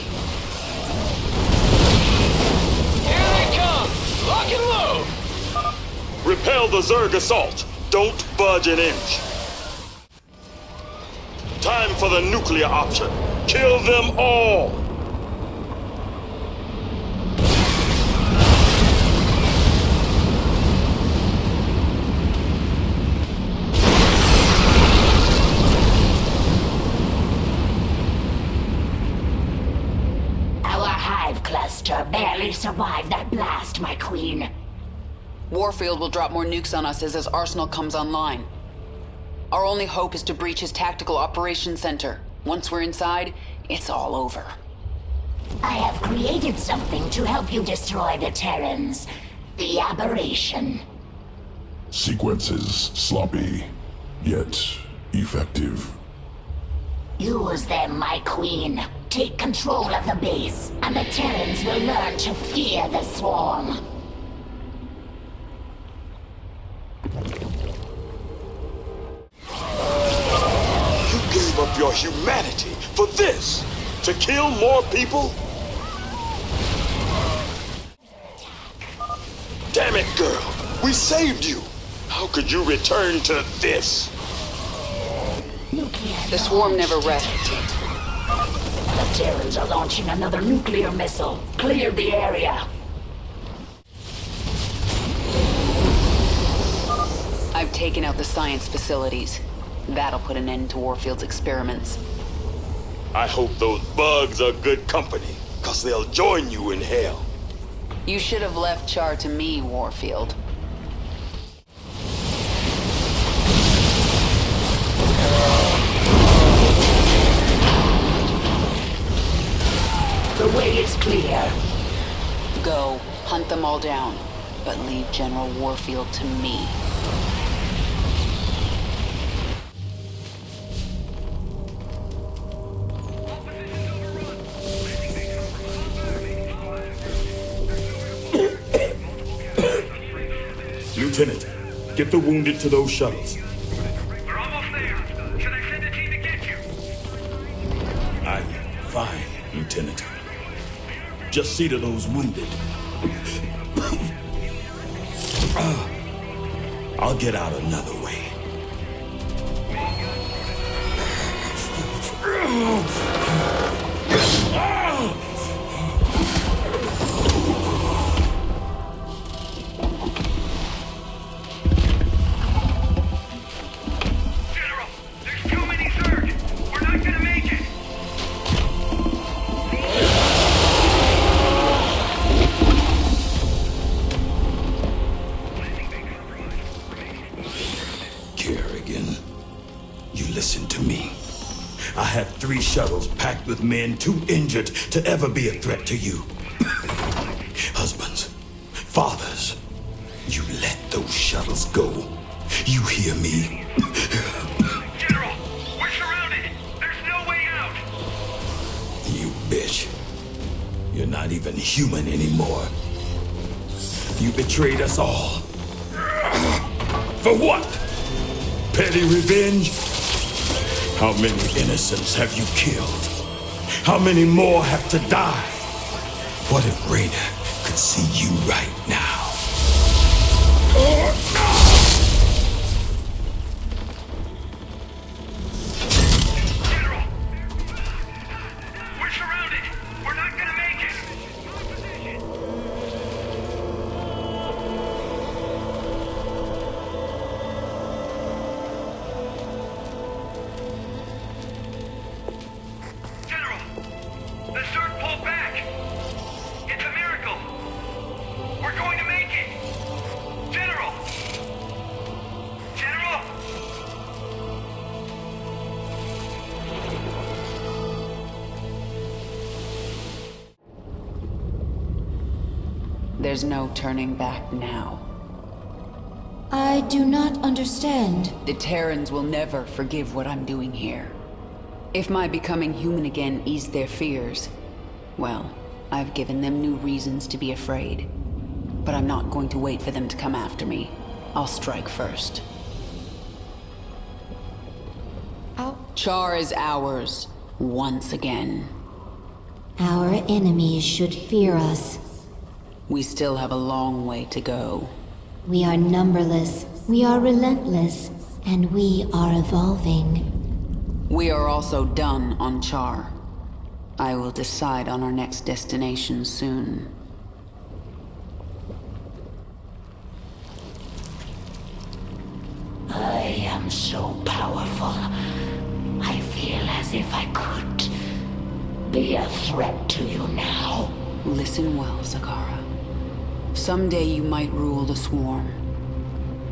Here they come! Lock and load! Repel the Zerg assault. Don't budge an inch. Time for the nuclear option. Kill them all! Barely survived that blast, my queen. Warfield will drop more nukes on us as his arsenal comes online. Our only hope is to breach his tactical operations center. Once we're inside, it's all over. I have created something to help you destroy the Terrans. The aberration. Sequences sloppy, yet effective. Use them, my queen. Take control of the base, and the Terrans will learn to fear the swarm. You gave up your humanity for this? To kill more people? Damn it, girl! We saved you! How could you return to this? The swarm never rests. The Terrans are launching another nuclear missile. Clear the area. I've taken out the science facilities. That'll put an end to Warfield's experiments. I hope those bugs are good company, 'cause they'll join you in hell. You should have left Char to me, Warfield. The way is clear. Go, hunt them all down, but leave General Warfield to me. Lieutenant, get the wounded to those shuttles. We're almost there. Should I send a team to get you? Fine, Lieutenant. Just see to those wounded. I'll get out another way. General, there's too many Zerg. We're not gonna make it. Kerrigan, you listen to me. I have 3 shuttles packed with men too injured to ever be a threat to you. Husbands, fathers, you let those shuttles go. You hear me? General, we're surrounded. There's no way out. You bitch. You're not even human anymore. You betrayed us all. For what? Petty revenge? How many innocents have you killed? How many more have to die? What if Raynor could see you right now? General, we're surrounded. We're not gonna make it. General, the Zerg pulled back. It's a miracle. We're going to make it. General! General! There's no turning back now. I do not understand. The Terrans will never forgive what I'm doing here. If my becoming human again eased their fears, well, I've given them new reasons to be afraid. But I'm not going to wait for them to come after me. I'll strike first. Char is ours, once again. Our enemies should fear us. We still have a long way to go. We are numberless, we are relentless, and we are evolving. We are also done on Char. I will decide on our next destination soon. I am so powerful. I feel as if I could be a threat to you now. Listen well, Zakara. Someday you might rule the swarm.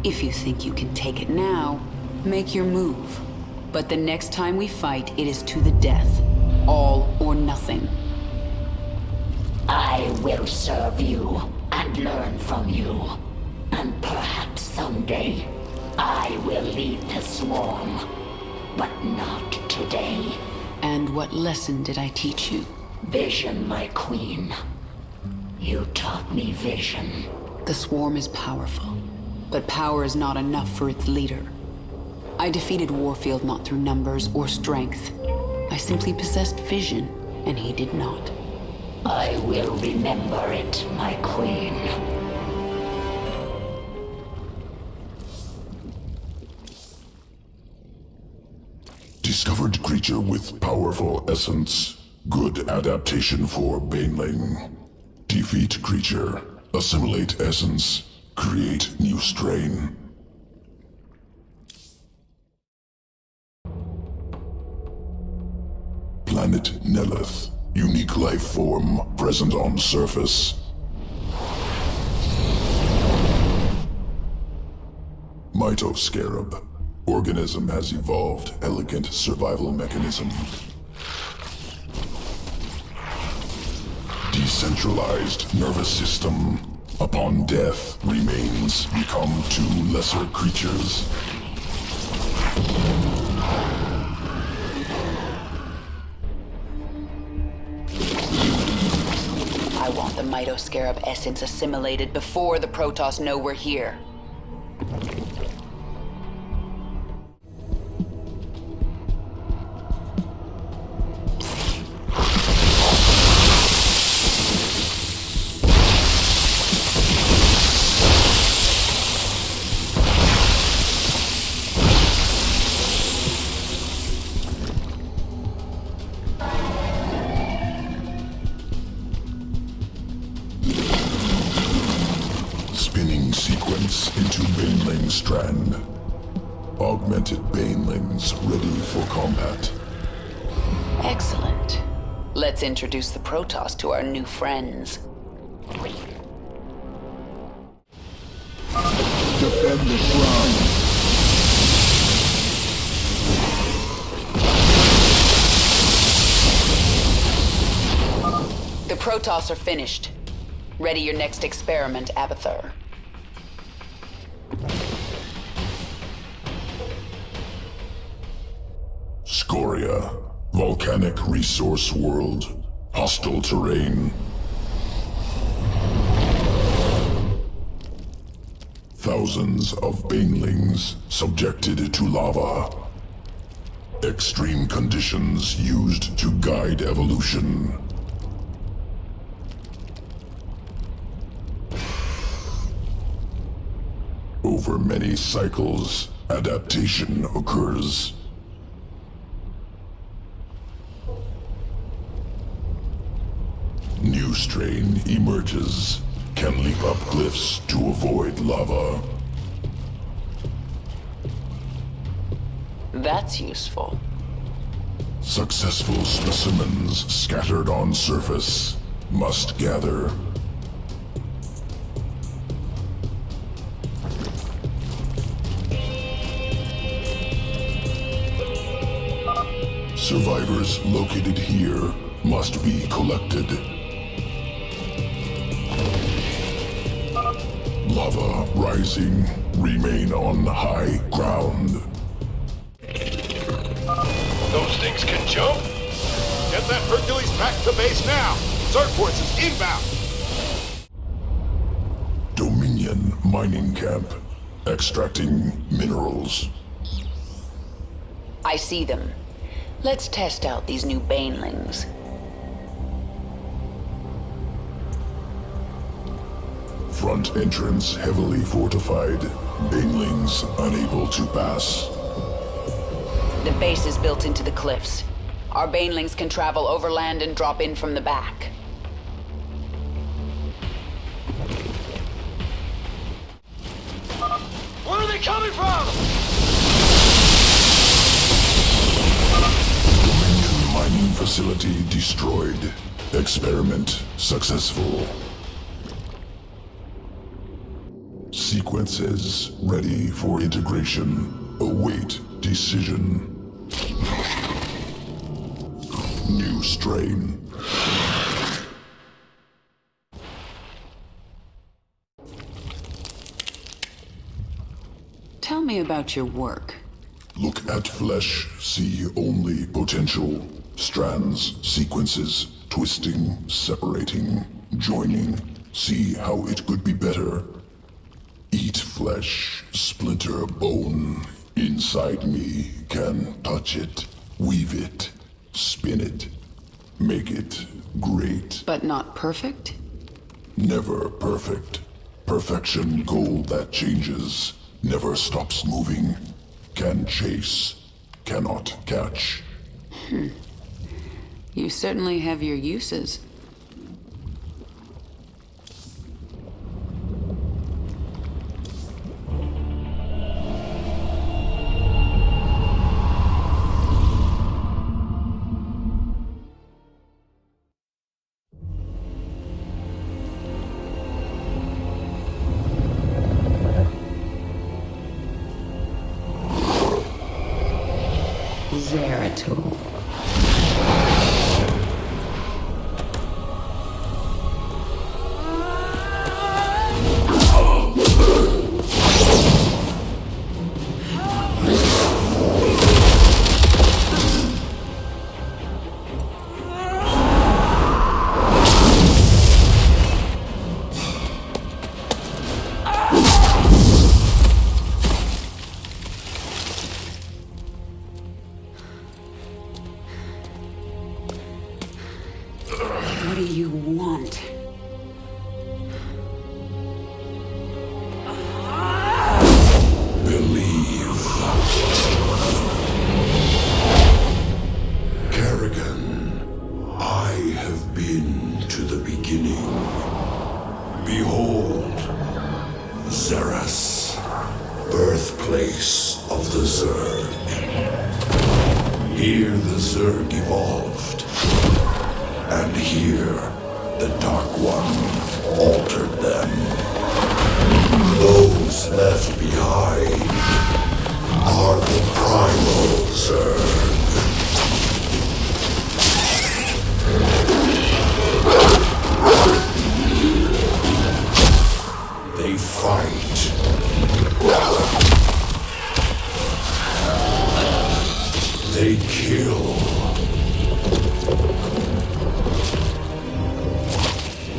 If you think you can take it now, make your move. But the next time we fight, it is to the death. All or nothing. I will serve you and learn from you. And perhaps someday, I will lead the swarm. But not today. And what lesson did I teach you? Vision, my queen. You taught me vision. The swarm is powerful, but power is not enough for its leader. I defeated Warfield not through numbers or strength. I simply possessed vision, and he did not. I will remember it, my queen. Discovered creature with powerful essence. Good adaptation for Baneling. Defeat creature. Assimilate essence. Create new strain. Planet Nelith. Unique life form present on surface. Mitoscarab. Organism has evolved elegant survival mechanism. Decentralized nervous system. Upon death, remains become 2 lesser creatures. I want the Mitoscarab essence assimilated before the Protoss know we're here. into Baneling Strand. Augmented Banelings ready for combat. Excellent. Let's introduce the Protoss to our new friends. Defend the shrine. The Protoss are finished. Ready your next experiment, Abathur. Scoria. Volcanic resource world. Hostile terrain. Thousands of banelings subjected to lava. Extreme conditions used to guide evolution. Over many cycles, adaptation occurs. New strain emerges, can leap up cliffs to avoid lava. That's useful. Successful specimens scattered on surface must gather. Survivors located here must be collected. Lava rising. Remain on high ground. Those things can jump? Get that Hercules back to base now! Zerg forces inbound! Dominion mining camp. Extracting minerals. I see them. Let's test out these new banelings. Front entrance heavily fortified. Banelings unable to pass. The base is built into the cliffs. Our banelings can travel overland and drop in from the back. Where are they coming from? Dominion mining facility destroyed. Experiment successful. Sequences ready for integration. Await decision. New strain. Tell me about your work. Look at flesh, see only potential. Strands, sequences, twisting, separating, joining. See how it could be better. Eat flesh, splinter bone. Inside me can touch it, weave it, spin it, make it great. But not perfect? Never perfect. Perfection goal that changes, never stops moving. Can chase, cannot catch. You certainly have your uses. Zeratul. What do you want? Believe. Kerrigan, I have been to the beginning. Behold, Xeras. place of the Zerg. Here the Zerg evolved. And here, the Dark One altered them. Those left behind are the Primal Zerg. They fight. They kill.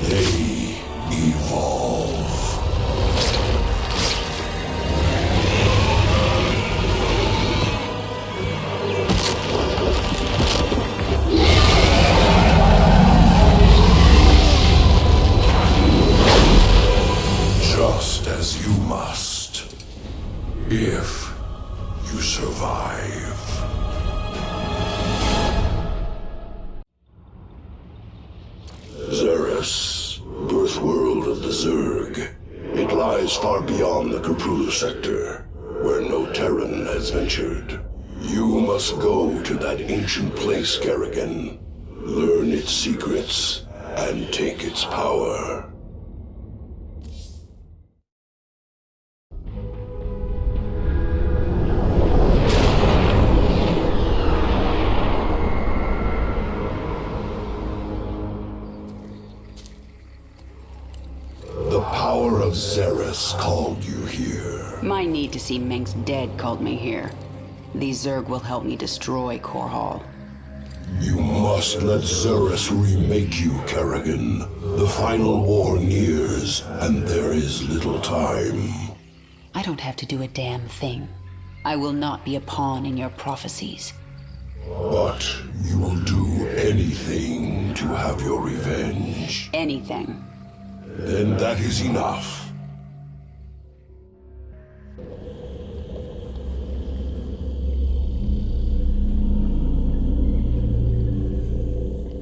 They evolve. Just as you must, if you survive. Xeris, birth world of the Zerg. It lies far beyond the Caprulu sector, where no Terran has ventured. You must go to that ancient place, Kerrigan. Learn its secrets, and take its power. The power of Xeris called you here. My need to see Meng's dead called me here. These Zerg will help me destroy Core Hall. You must let Xeris remake you, Kerrigan. The final war nears, and there is little time. I don't have to do a damn thing. I will not be a pawn in your prophecies. But you will do anything to have your revenge. Anything. Then that is enough.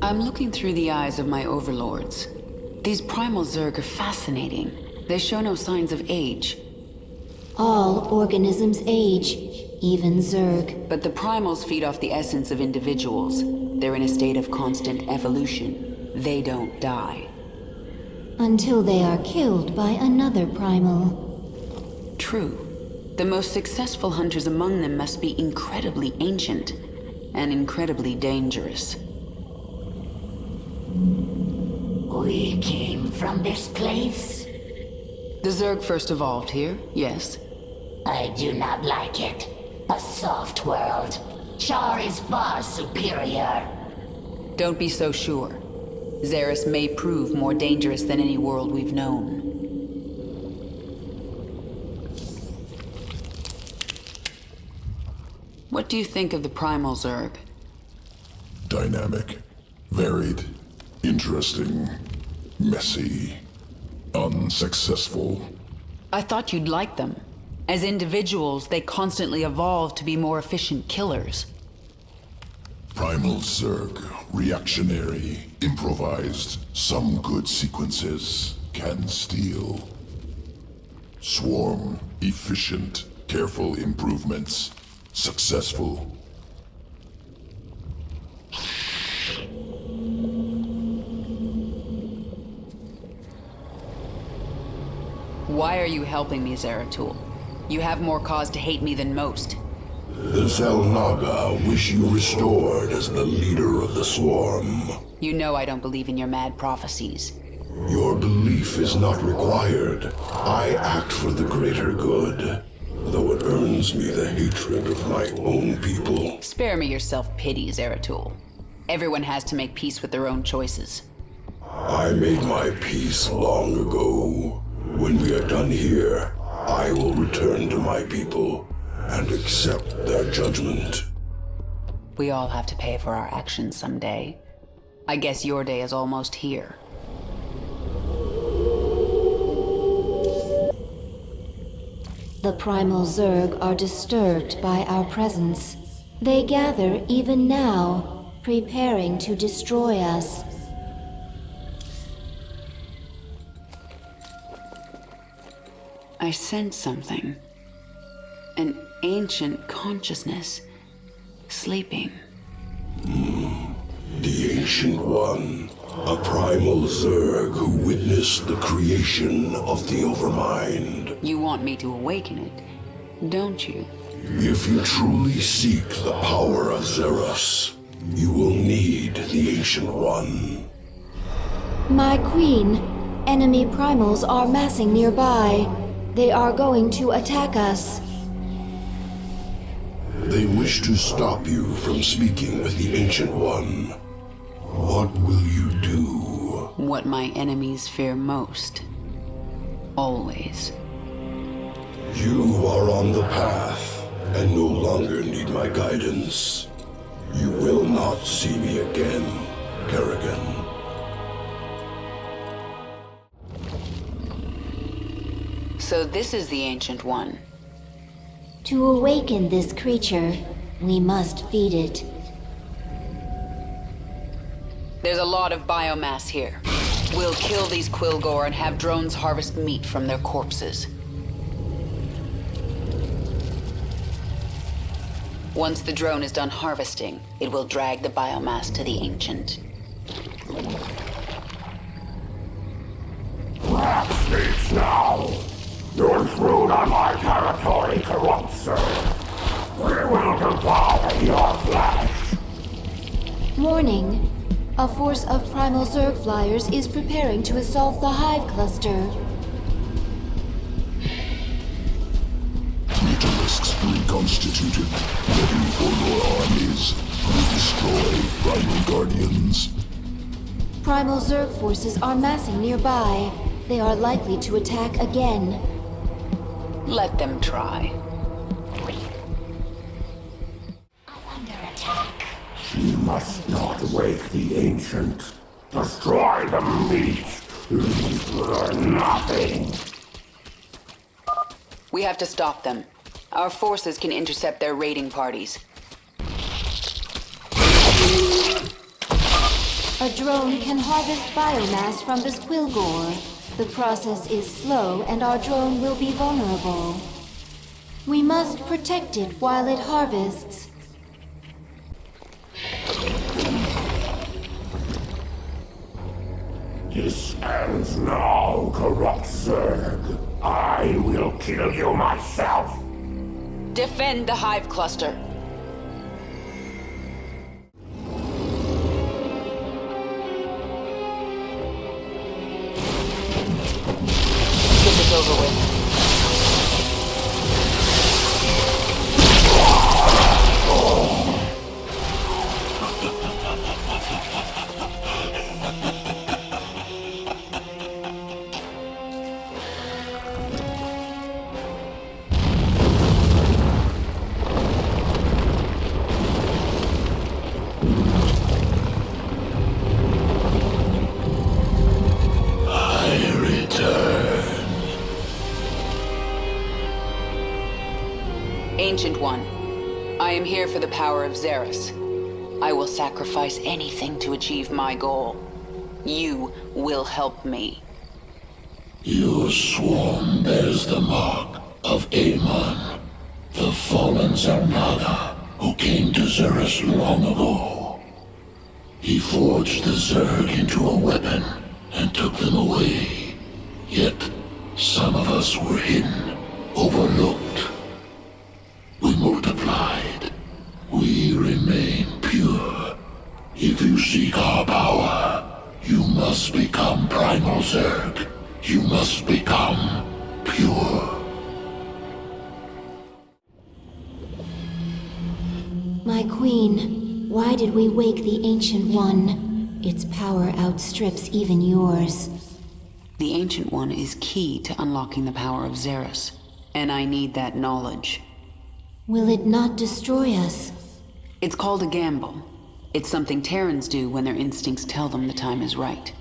I'm looking through the eyes of my overlords. These primal Zerg are fascinating. They show no signs of age. All organisms age, even Zerg. But the primals feed off the essence of individuals. They're in a state of constant evolution. They don't die. Until they are killed by another primal. True. The most successful hunters among them must be incredibly ancient and incredibly dangerous. We came from this place? The Zerg first evolved here, yes. I do not like it. A soft world. Char is far superior. Don't be so sure. Xeris may prove more dangerous than any world we've known. What do you think of the primal Zerg? Dynamic, varied, interesting, messy, unsuccessful. I thought you'd like them. As individuals, they constantly evolve to be more efficient killers. Primal Zerg, reactionary, improvised, some good sequences can steal. Swarm, efficient, careful improvements, successful. Why are you helping me, Zeratul? You have more cause to hate me than most. The Xel'Naga wish you restored as the leader of the swarm. You know I don't believe in your mad prophecies. Your belief is not required. I act for the greater good, though it earns me the hatred of my own people. Spare me your self-pity, Zeratul. Everyone has to make peace with their own choices. I made my peace long ago. When we are done here, I will return to my people and accept their judgment. We all have to pay for our actions someday. I guess your day is almost here. The primal Zerg are disturbed by our presence. They gather even now, preparing to destroy us. I sense something. An ancient consciousness. Sleeping. The Ancient One. A primal Zerg who witnessed the creation of the Overmind. You want me to awaken it, don't you? If you truly seek the power of Xeros, you will need the Ancient One. My queen, enemy primals are massing nearby. They are going to attack us. They wish to stop you from speaking with the Ancient One. What will you do? What my enemies fear most. Always. You are on the path, and no longer need my guidance. You will not see me again, Kerrigan. So this is the Ancient One. To awaken this creature, we must feed it. There's a lot of biomass here. We'll kill these Quilgore and have drones harvest meat from their corpses. Once the drone is done harvesting, it will drag the biomass to the Ancient. Rat speaks now! You intrude on my territory, corrupt sir. We will devour your flesh! Warning. A force of primal Zerg flyers is preparing to assault the Hive Cluster. Brutalisks reconstituted, ready for your armies. We destroy primal guardians. Primal Zerg forces are massing nearby. They are likely to attack again. Let them try. You must not wake the Ancient. Destroy the meat. Leave her nothing. We have to stop them. Our forces can intercept their raiding parties. A drone can harvest biomass from this Quilgore. The process is slow and our drone will be vulnerable. We must protect it while it harvests. This ends now, corrupt Zerg. I will kill you myself. Defend the Hive Cluster. Get this over with. Ancient One, I am here for the power of Xeros. I will sacrifice anything to achieve my goal. You will help me. Your swarm bears the mark of Amon, the fallen Zarnaga, who came to Xeros long ago. He forged the Zerg into a weapon and took them away. Yet, some of us were hidden, overlooked. We multiplied. We remain pure. If you seek our power, you must become Primal Zerg. You must become pure. My queen, why did we wake the Ancient One? Its power outstrips even yours. The Ancient One is key to unlocking the power of Xeros, and I need that knowledge. Will it not destroy us? It's called a gamble. It's something Terrans do when their instincts tell them the time is right.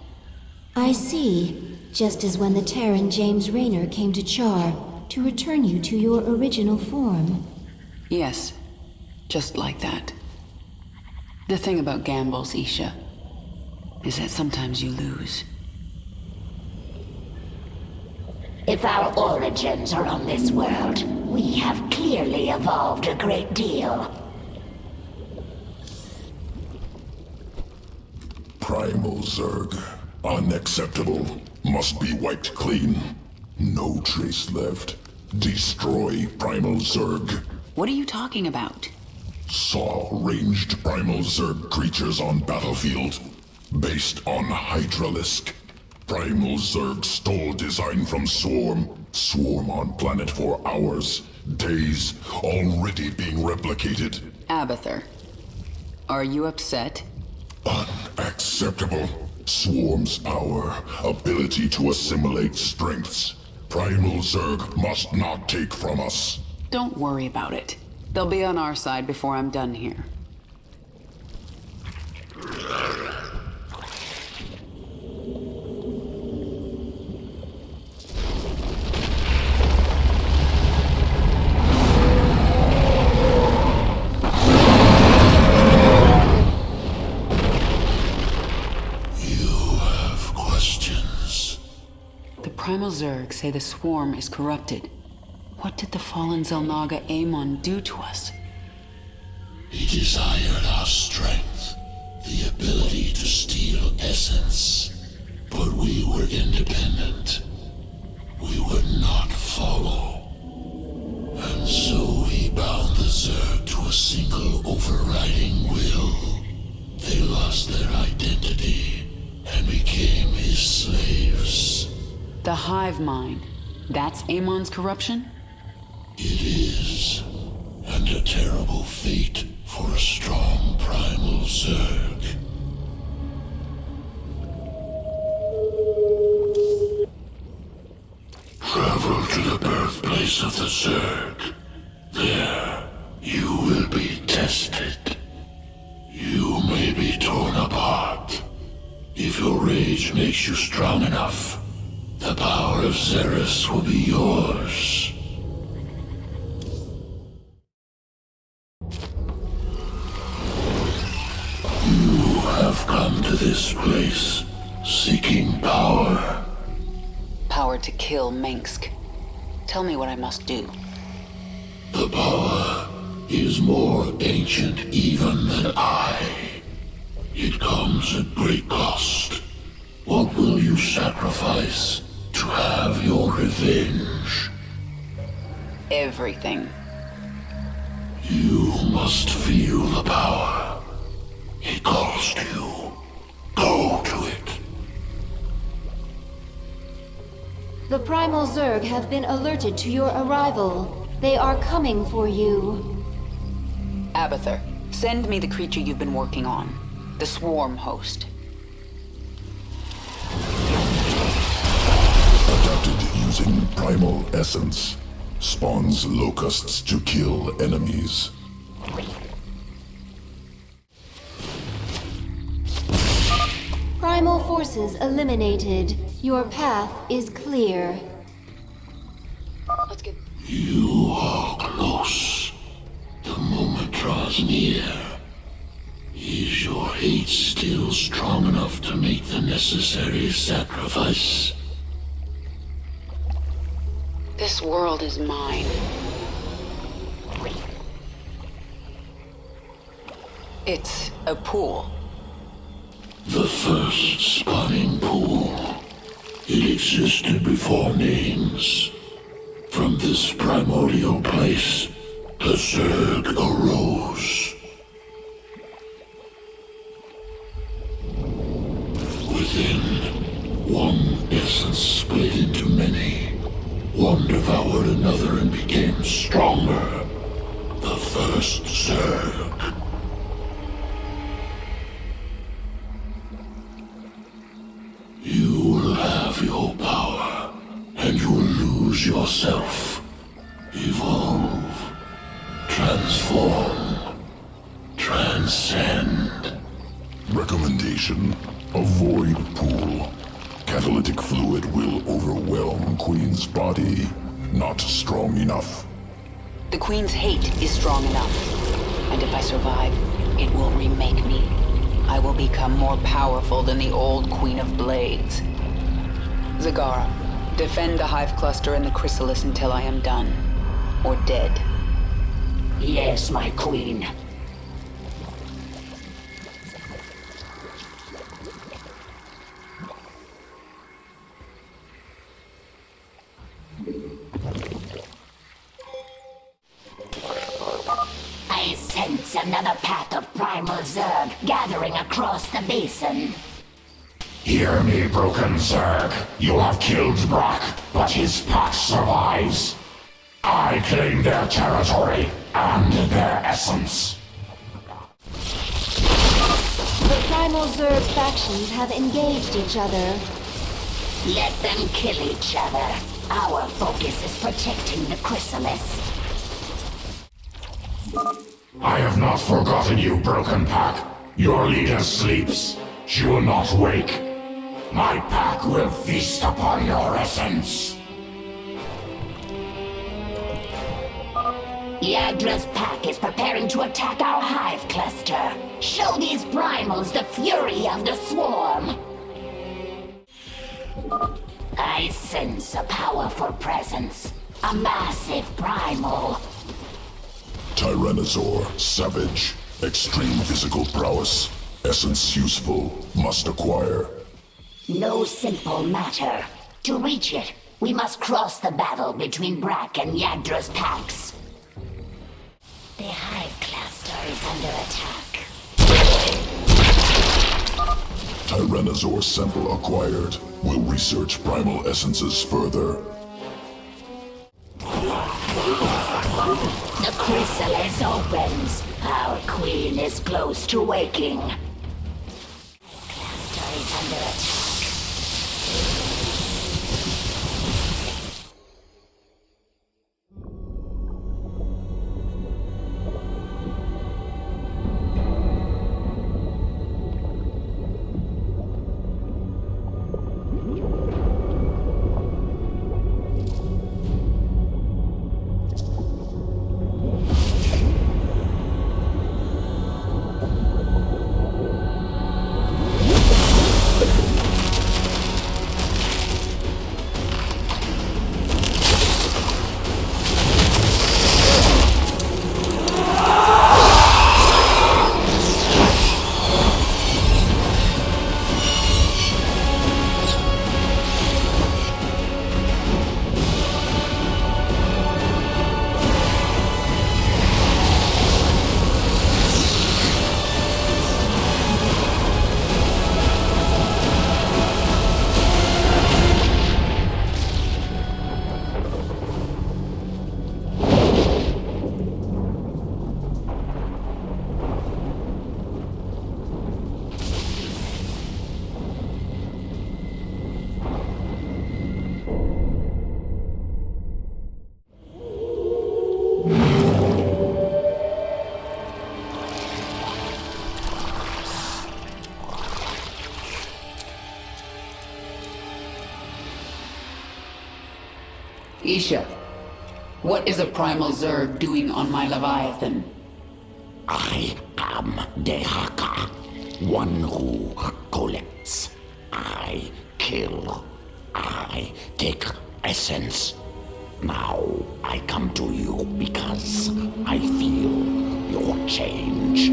I see. Just as when the Terran James Raynor came to Char to return you to your original form. Yes, just like that. The thing about gambles, Isha, is that sometimes you lose. If our origins are on this world, we have clearly evolved a great deal. Primal Zerg. Unacceptable. Must be wiped clean. No trace left. Destroy Primal Zerg. What are you talking about? Saw ranged Primal Zerg creatures on battlefield. Based on Hydralisk. Primal Zerg stole design from Swarm. Swarm on planet for hours, days, already being replicated. Abathur, are you upset? Unacceptable. Swarm's power, ability to assimilate strengths. Primal Zerg must not take from us. Don't worry about it. They'll be on our side before I'm done here. Primal Zerg say the Swarm is corrupted. What did the fallen Xel'Naga Amon do to us? He desired our strength, the ability to steal essence. But we were independent. We would not follow. And so he bound the Zerg to a single overriding will. They lost their identity and became his slaves. The hive mind. That's Amon's corruption? It is. And a terrible fate for a strong primal Zerg. Travel to the birthplace of the Zerg. There, you will be tested. You may be torn apart. If your rage makes you strong enough, the power of Xeris will be yours. You have come to this place, seeking power. Power to kill Mengsk. Tell me what I must do. The power is more ancient even than I. It comes at great cost. What will you sacrifice to have your revenge? Everything. You must feel the power. It calls to you. Go to it. The Primal Zerg have been alerted to your arrival. They are coming for you. Abathur, send me the creature you've been working on. The Swarm host. Adapted using primal essence. Spawns locusts to kill enemies. Primal forces eliminated. Your path is clear. Let's get... You are close. The moment draws near. Is your hate still strong enough to make the necessary sacrifice? This world is mine. It's a pool. The first spawning pool. It existed before names. From this primordial place, the Zerg arose. Within, one essence split into many. One devoured another and became stronger. The first Zerg. You will have your power, and you will lose yourself. Evolve. Transform. Transcend. Recommendation: avoid pool. Catalytic fluid will overwhelm Queen's body. Not strong enough. The Queen's hate is strong enough. And if I survive, it will remake me. I will become more powerful than the old Queen of Blades. Zagara, Defend the Hive Cluster and the Chrysalis until I am done. Or dead. Yes, my queen. I sense another pack of primal Zerg gathering across the basin. Hear me, broken Zerg. You have killed Brock, but his pack survives. I claim their territory and their essence. The primal Zerg factions have engaged each other. Let them kill each other. Our focus is protecting the Chrysalis. I have not forgotten you, broken pack. Your leader sleeps. She will not wake. My pack will feast upon your essence. Yadra's pack is preparing to attack our hive cluster. Show these primals the fury of the swarm. I sense a powerful presence. A massive primal. Tyrannosaur, savage, extreme physical prowess, essence useful, must acquire. No simple matter. To reach it, we must cross the battle between Brack and Yadra's packs. The hive cluster is under attack. Tyrannosaur sample acquired. Will research primal essences further. The chrysalis opens. Our queen is close to waking. Cluster is under attack. Isha, what is a primal Zerg doing on my Leviathan? I am Dehaka, one who collects. I kill. I take essence. Now I come to you because I feel your change.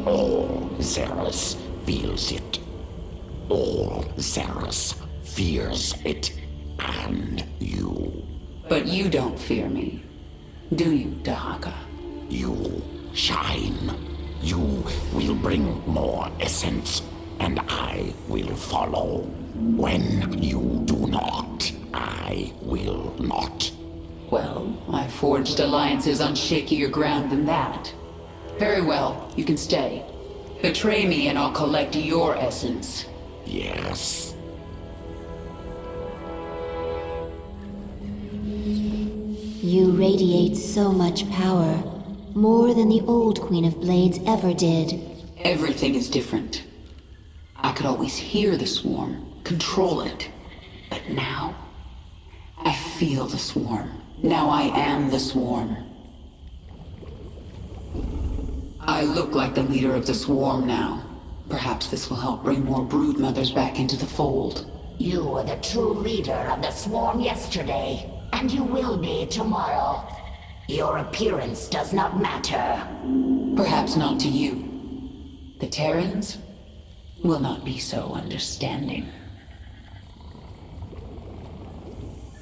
All Xeris feels it. All Xeris fears it. And you. But you don't fear me, do you, Dahaka? You shine. You will bring more essence, and I will follow. When you do not, I will not. Well, I forged alliances on shakier ground than that. Very well, you can stay. Betray me and I'll collect your essence. Yes. You radiate so much power, more than the old Queen of Blades ever did. Everything is different. I could always hear the swarm, control it. But now, I feel the swarm. Now I am the swarm. I look like the leader of the swarm now. Perhaps this will help bring more brood mothers back into the fold. You were the true leader of the swarm yesterday, and you will be tomorrow. Your appearance does not matter. Perhaps not to you. The Terrans will not be so understanding.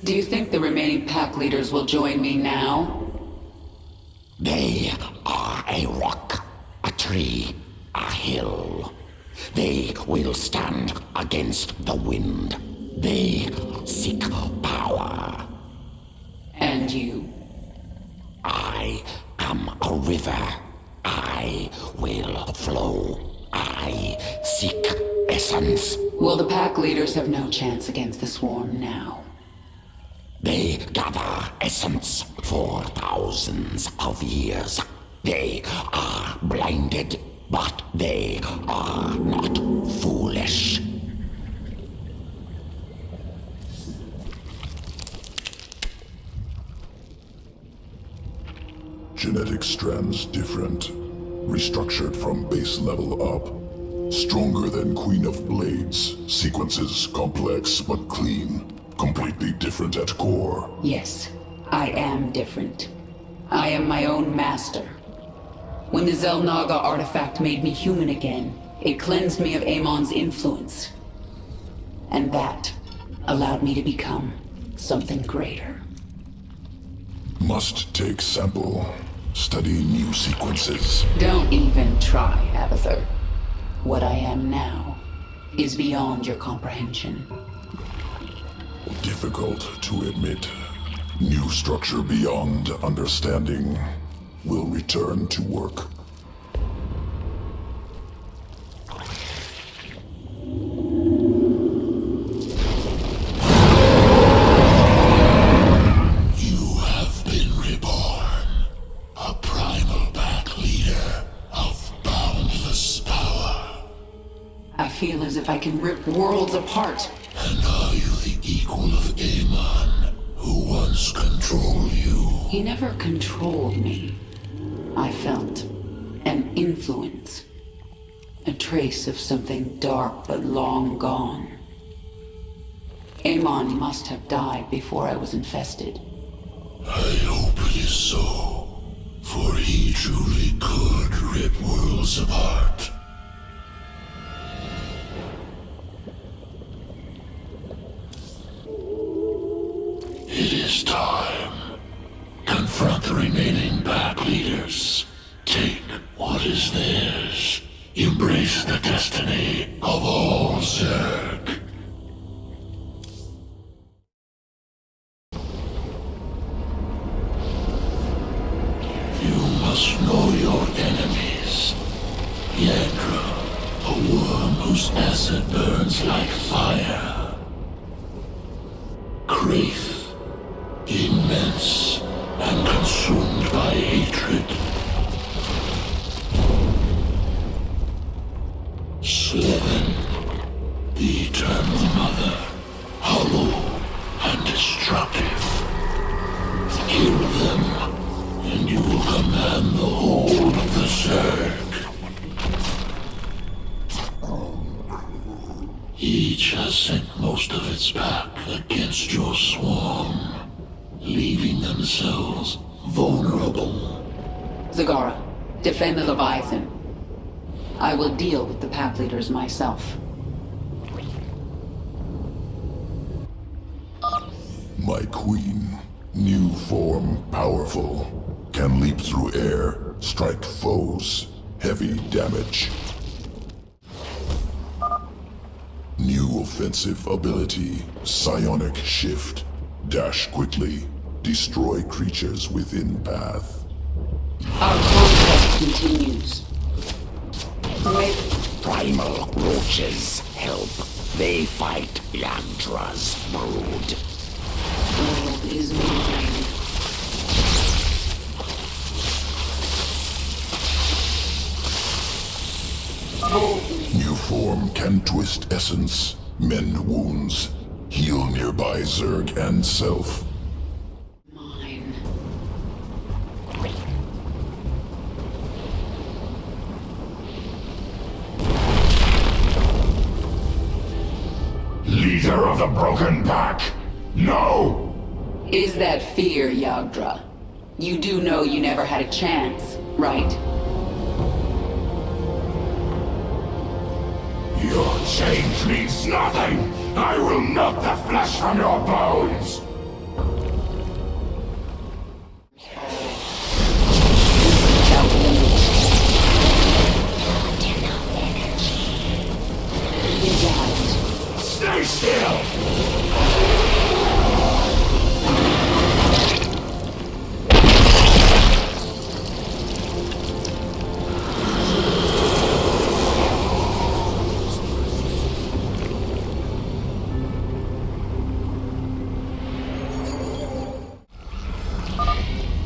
Do you think the remaining pack leaders will join me now? They are a rock, a tree, a hill. They will stand against the wind. They seek power. And you? I am a river. I will flow. I seek essence. Will the pack leaders have no chance against the swarm now? They gather essence for thousands of years. They are blinded, but they are not foolish. Genetic strands different. Restructured from base level up. Stronger than Queen of Blades. Sequences complex but clean. Completely different at core. Yes, I am different. I am my own master. When the Zelnaga artifact made me human again, it cleansed me of Amon's influence. And that allowed me to become something greater. Must take sample. Study new sequences. Don't even try, Abathur. What I am now is beyond your comprehension. Difficult to admit. New structure beyond understanding. Will return to work. You have been reborn. A primal pack leader of boundless power. I feel as if I can rip worlds apart. And are you the equal of Amon, who once controlled you? He never controlled me. I felt an influence. A trace of something dark but long gone. Amon must have died before I was infested. I hope it is so, for he truly could rip worlds apart. It is time. Confront the remaining pack leaders. Take what is theirs. Embrace the destiny of all Zerg. You must know your enemies. Yadra, a worm whose acid burns like fire. Kraith, immense and consumed by hatred. Slithen, the Eternal Mother, hollow and destructive. Kill them, and you will command the whole of the Zerg. Each has sent most of its pack against your swarm, leaving themselves vulnerable. Zagara, defend the Leviathan. I will deal with the pack leaders myself. My queen. New form, powerful. Can leap through air, strike foes. Heavy damage. New offensive ability, psionic shift. Dash quickly. Destroy creatures within path. Our conquest continues. Primal roaches help. They fight Yadra's brood. The world is moving. New form can twist essence, mend wounds, heal nearby Zerg and self. Mine. Leader leader of the Broken Pack. No! Is that fear, Yagdra? You do know you never had a chance, right? Your change means nothing! I will knock the flesh from your bones! Stay still!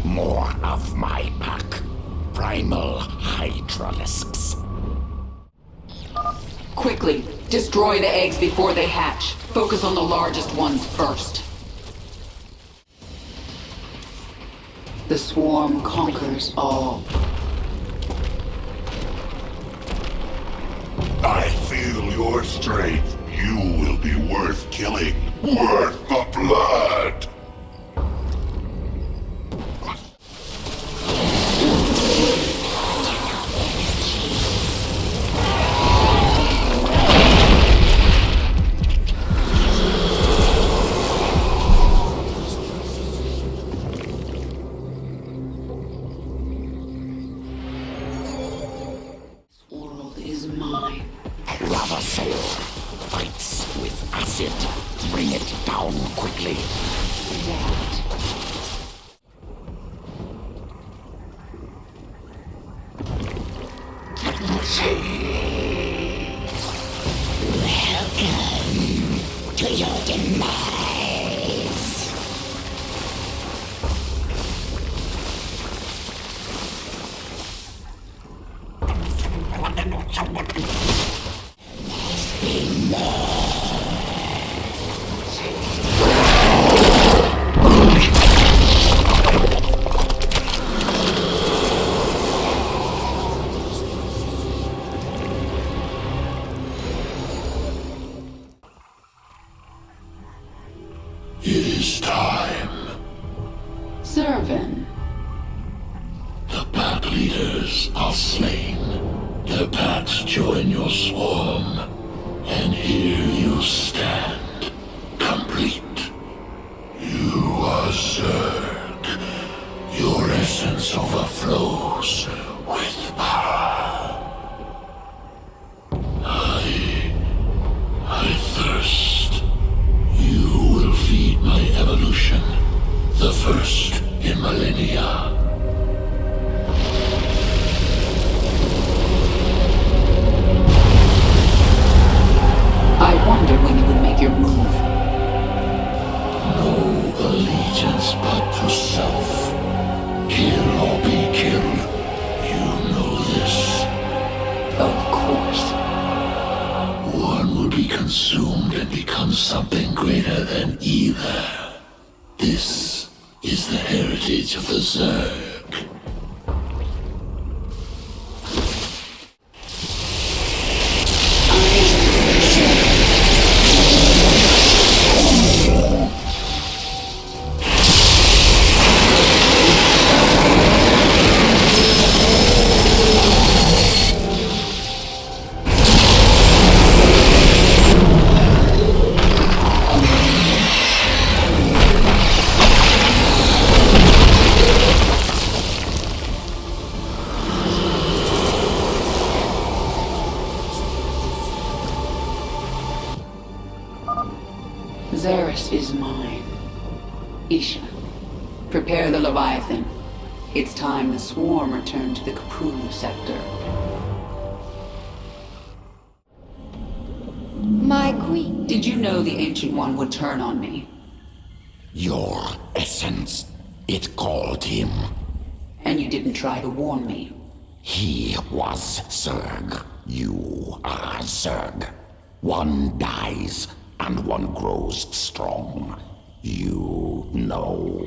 More of my pack. Primal Hydralisks. Quickly, destroy the eggs before they hatch. Focus on the largest ones first. The swarm conquers all. I feel your strength. You will be worth killing. Worth the blood! Lava Soul fights with acid. Bring it down quickly. Welcome to your demise. It is time. Servant. The pack leaders are slain. The packs join your swarm. And here you stand, complete. You are Zerg. Your essence overflows with power. I thirst. You will feed my evolution, the first in millennia. I wondered when you would make your move. No allegiance but to self. Kill or be killed. You know this. Of course. One will be consumed and become something greater than either. This is the heritage of the Zerg. Zaris is mine. Isha, prepare the Leviathan. It's time the swarm returned to the Kapulu sector. My queen. Did you know the Ancient One would turn on me? Your essence, it called him. And you didn't try to warn me. He was Zerg. You are Zerg. One dies, and one grows strong. You know.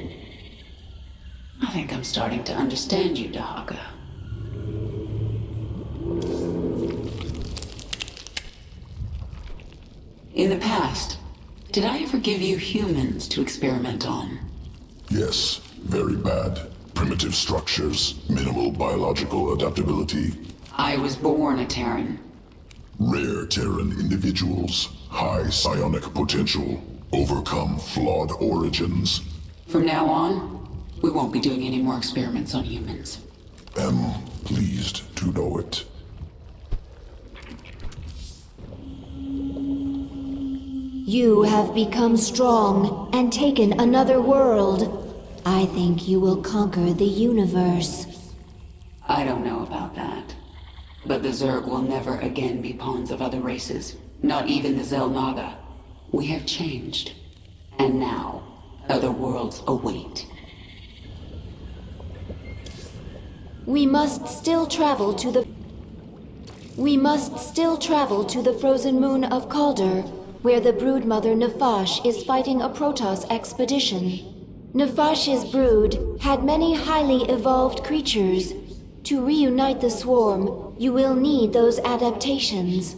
I think I'm starting to understand you, Dahaga. In the past, Did I ever give you humans to experiment on? Yes, very bad. Primitive structures, minimal biological adaptability. I was born a Terran. Rare Terran individuals, high psionic potential, overcome flawed origins. From now on, we won't be doing any more experiments on humans. Am pleased to know it. You have become strong and taken another world. I think you will conquer the universe. I don't know about that. But the Zerg will never again be pawns of other races. Not even the Xel'Naga. We have changed. And now, other worlds await. We must still travel to the frozen moon of Calder, where the broodmother Nefash is fighting a Protoss expedition. Nefash's brood had many highly evolved creatures. To reunite the swarm, you will need those adaptations.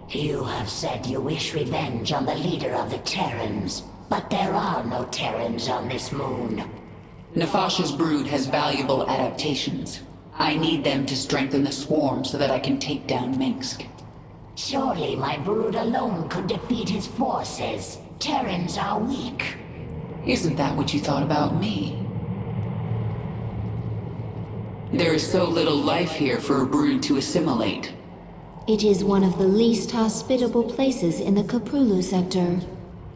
You have said you wish revenge on the leader of the Terrans, but there are no Terrans on this moon. Nefash's brood has valuable adaptations. I need them to strengthen the swarm so that I can take down Minsk. Surely my brood alone could defeat his forces. Terrans are weak. Isn't that what you thought about me? There is so little life here for a brood to assimilate. It is one of the least hospitable places in the Kapulu sector.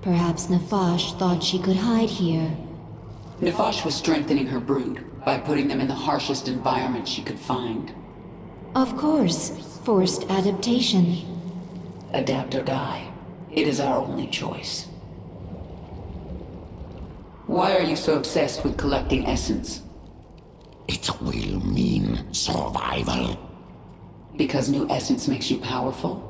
Perhaps Nefash thought she could hide here. Nefash was strengthening her brood by putting them in the harshest environment she could find. Of course, forced adaptation. Adapt or die. It is our only choice. Why are you so obsessed with collecting essence? It will mean survival. Because new essence makes you powerful?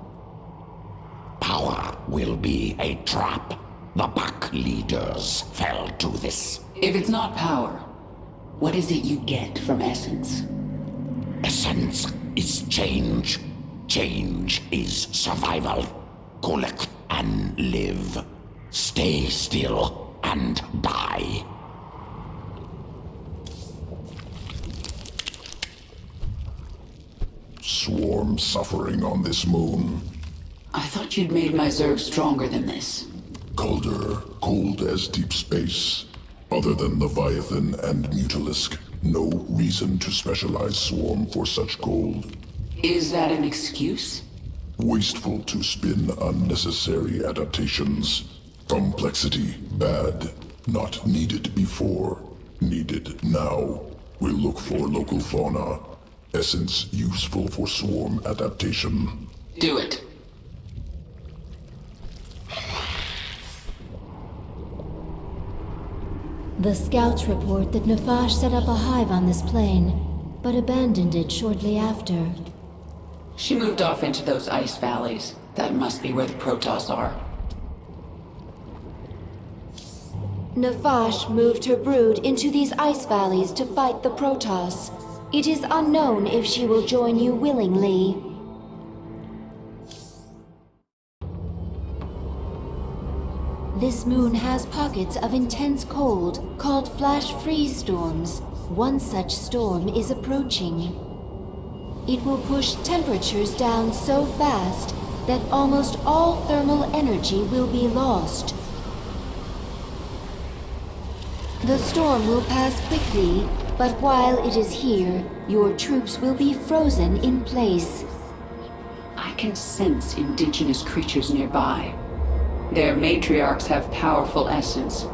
Power will be a trap. The pack leaders fell to this. If it's not power, what is it you get from essence? Essence is change. Change is survival. Collect and live. Stay still and die. Swarm suffering on this moon. I thought you'd made my Zerg stronger than this. Colder, cold as deep space. Other than Leviathan and Mutalisk, no reason to specialize Swarm for such cold. Is that an excuse? Wasteful to spin unnecessary adaptations. Complexity, bad. Not needed before. Needed now. We'll look for local fauna. Essence useful for swarm adaptation. Do it. The scouts report that Nefash set up a hive on this plane, but abandoned it shortly after. She moved off into those ice valleys. That must be where the Protoss are. Nefash moved her brood into these ice valleys to fight the Protoss. It is unknown if she will join you willingly. This moon has pockets of intense cold, called flash freeze storms. One such storm is approaching. It will push temperatures down so fast that almost all thermal energy will be lost. The storm will pass quickly, but while it is here, your troops will be frozen in place. I can sense indigenous creatures nearby. Their matriarchs have powerful essence,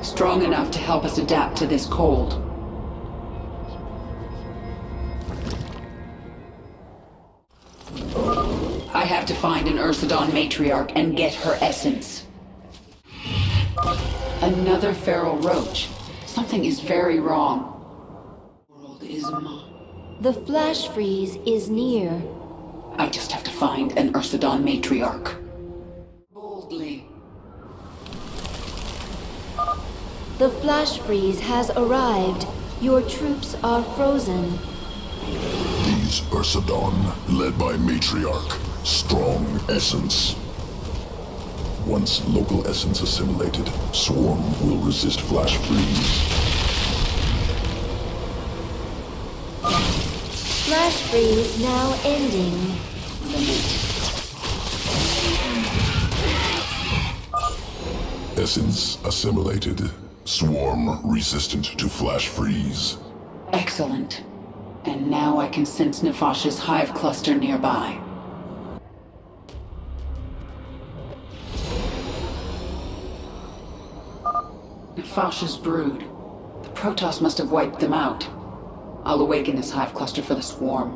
strong enough to help us adapt to this cold. I have to find an Ursidon matriarch and get her essence. Another feral roach. Something is very wrong. is mine. The flash freeze is near. I just have to find an Ursidon matriarch. Boldly. The flash freeze has arrived. Your troops are frozen. These Ursidon, led by Matriarch, strong essence. Once local essence assimilated, Swarm will resist flash freeze. Flash freeze now ending. Essence assimilated. Swarm resistant to flash freeze. Excellent. And now I can sense Nefash's hive cluster nearby. Nefash's brood. The Protoss must have wiped them out. I'll awaken this hive cluster for the swarm.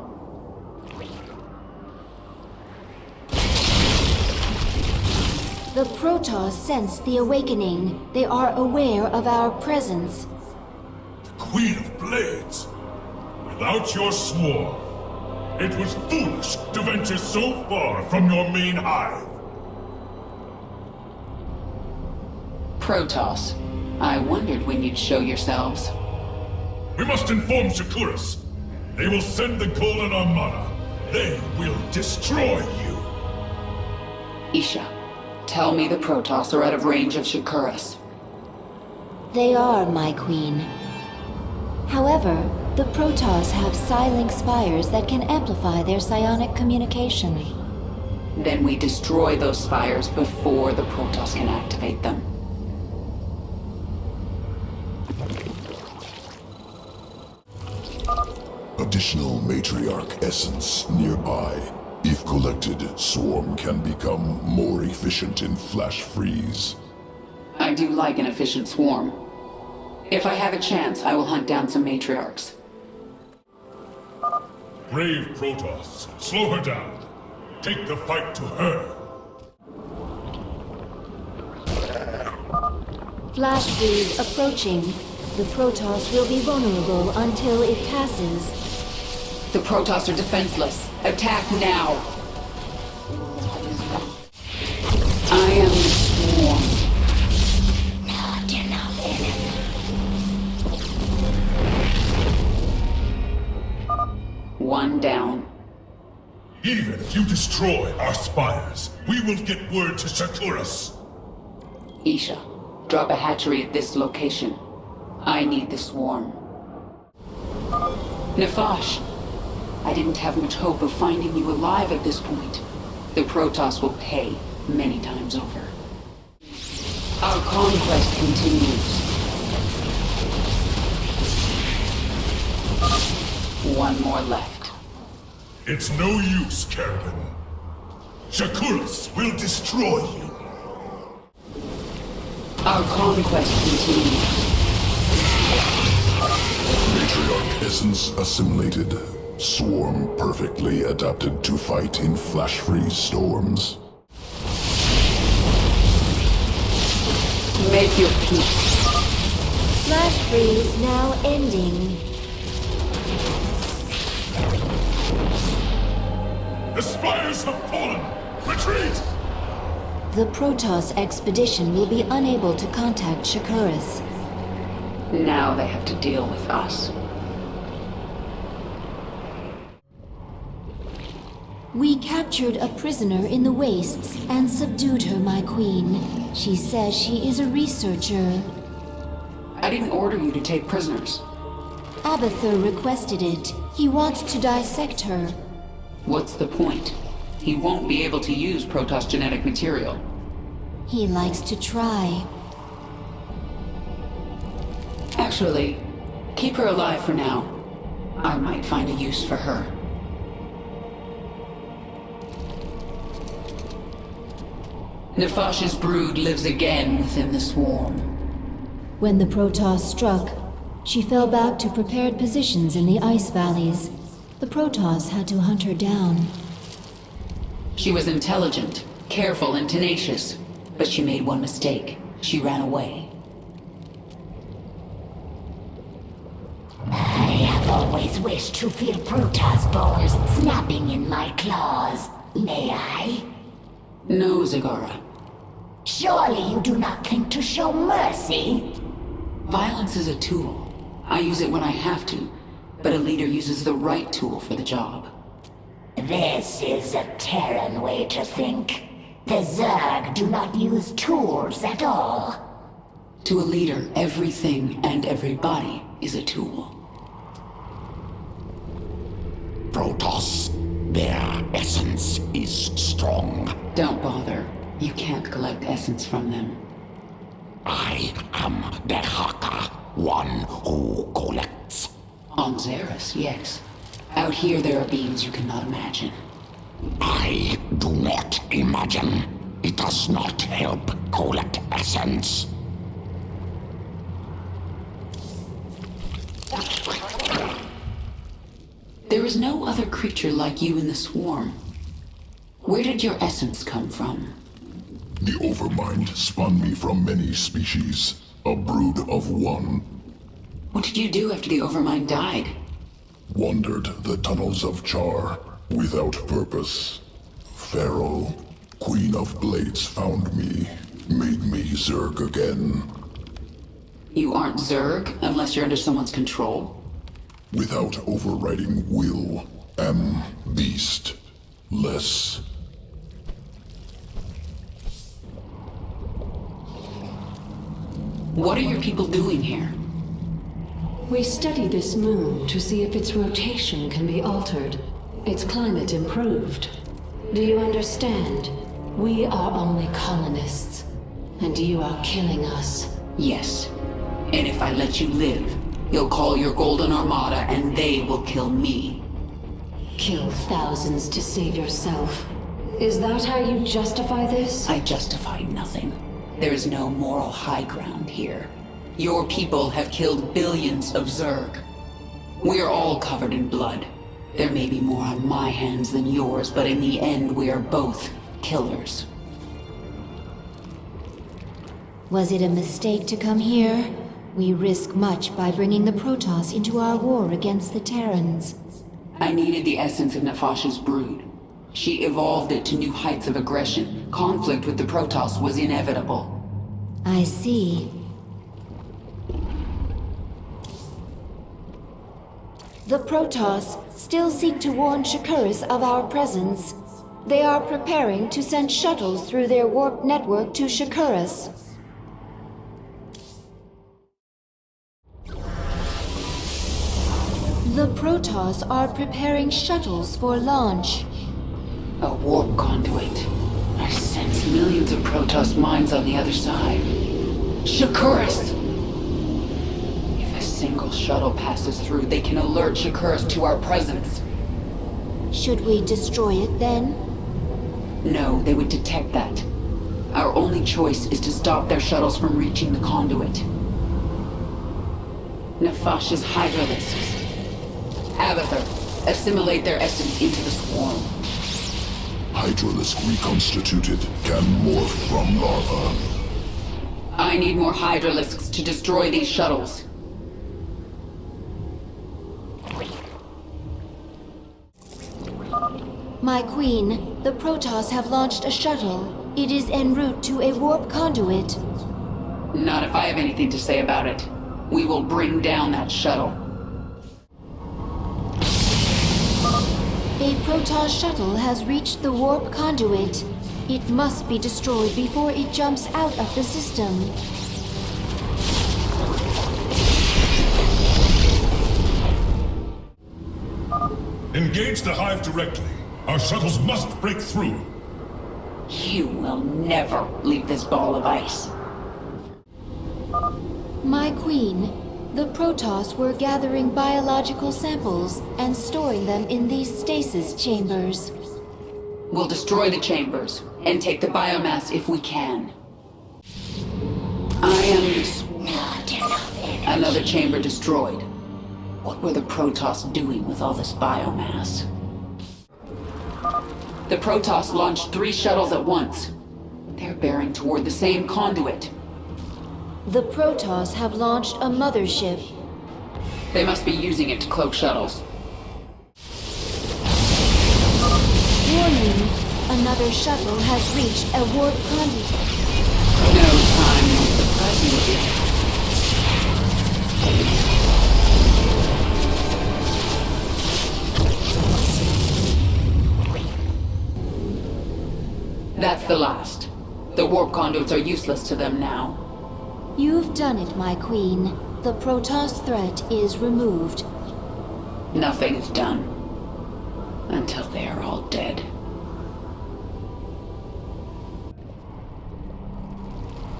The Protoss sense the awakening. They are aware of our presence. Queen of Blades! Without your swarm, it was foolish to venture so far from your main hive. Protoss, I wondered when you'd show yourselves. We must inform Shakuras. They will send the Golden Armada. They will destroy you. Isha, tell me the Protoss are out of range of Shakuras. They are, my queen. However, the Protoss have psi-link spires that can amplify their psionic communication. Then we destroy those spires before the Protoss can activate them. Additional matriarch essence nearby. If collected, Swarm can become more efficient in flash freeze. I do like an efficient swarm. If I have a chance, I will hunt down some matriarchs. Brave Protoss, slow her down. Take the fight to her. Flash freeze approaching. The Protoss will be vulnerable until it passes. The Protoss are defenseless. Attack now! I am the swarm. Not enough enemy. One down. Even if you destroy our spires, we will get word to Shakuras. Isha, drop a hatchery at this location. I need the swarm. Nefash, I didn't have much hope of finding you alive at this point. The Protoss will pay many times over. Our conquest continues. One more left. It's no use, Kerrigan. Shakuras will destroy you. Our conquest continues. Matriarch essence assimilated. Swarm perfectly adapted to fight in flash freeze storms. Make your peace. Flash freeze now ending. The spires have fallen! Retreat! The Protoss expedition will be unable to contact Shakuras. Now they have to deal with us. We captured a prisoner in the wastes and subdued her, my queen. She says she is a researcher. I didn't order you to take prisoners. Abathur requested it. He wants to dissect her. What's the point? He won't be able to use Protoss genetic material. He likes to try. Actually, keep her alive for now. I might find a use for her. Nefash's brood lives again within the swarm. When the Protoss struck, she fell back to prepared positions in the ice valleys. The Protoss had to hunt her down. She was intelligent, careful, and tenacious. But she made one mistake. She ran away. I have always wished to feel Protoss bones snapping in my claws. May I? No, Zagara. Surely you do not think to show mercy? Violence is a tool. I use it when I have to, but a leader uses the right tool for the job. This is a Terran way to think. The Zerg do not use tools at all. To a leader, everything and everybody is a tool. Protoss, their essence is strong. Don't bother. You can't collect essence from them. I am the Haka, one who collects. On Xeris, yes. Out here there are beings you cannot imagine. I do not imagine. It does not help collect essence. There is no other creature like you in the swarm. Where did your essence come from? The Overmind spun me from many species, a brood of one. What did you do after the Overmind died? Wandered the tunnels of Char, without purpose. Pharaoh, Queen of Blades, found me, made me Zerg again. You aren't Zerg unless you're under someone's control. Without overriding will, am beast. Less. What are your people doing here? We study this moon to see if its rotation can be altered, its climate improved. Do you understand? We are only colonists, and you are killing us. Yes. And if I let you live, you'll call your Golden Armada and they will kill me. Kill thousands to save yourself. Is that how you justify this? I justify nothing. There is no moral high ground here. Your people have killed billions of Zerg. We are all covered in blood. There may be more on my hands than yours, but in the end we are both killers. Was it a mistake to come here? We risk much by bringing the Protoss into our war against the Terrans. I needed the essence of Nefash's brood. She evolved it to new heights of aggression. Conflict with the Protoss was inevitable. I see. The Protoss still seek to warn Shakuras of our presence. They are preparing to send shuttles through their warp network to Shakuras. The Protoss are preparing shuttles for launch. A warp conduit. I sense millions of Protoss minds on the other side. Shakuras! If a single shuttle passes through, they can alert Shakuras to our presence. Should we destroy it then? No, they would detect that. Our only choice is to stop their shuttles from reaching the conduit. Nefash's Hydralisks. Abathur, assimilate their essence into the swarm. Hydralisk reconstituted, can morph from larva. I need more Hydralisks to destroy these shuttles. My queen, the Protoss have launched a shuttle. It is en route to a warp conduit. Not if I have anything to say about it. We will bring down that shuttle. A Protoss shuttle has reached the warp conduit. It must be destroyed before it jumps out of the system. Engage the Hive directly. Our shuttles must break through. You will never leave this ball of ice. My queen, the Protoss were gathering biological samples and storing them in these stasis chambers. We'll destroy the chambers and take the biomass if we can. I am Not enough energy. another chamber destroyed. What were the Protoss doing with all this biomass? The Protoss launched 3 shuttles at once. They're bearing toward the same conduit. The Protoss have launched a mothership. They must be using it to cloak shuttles. Warning. Another shuttle has reached a warp conduit. No time like the present. That's the last. The warp conduits are useless to them now. You've done it, my queen. The Protoss threat is removed. Nothing is done. Until they are all dead.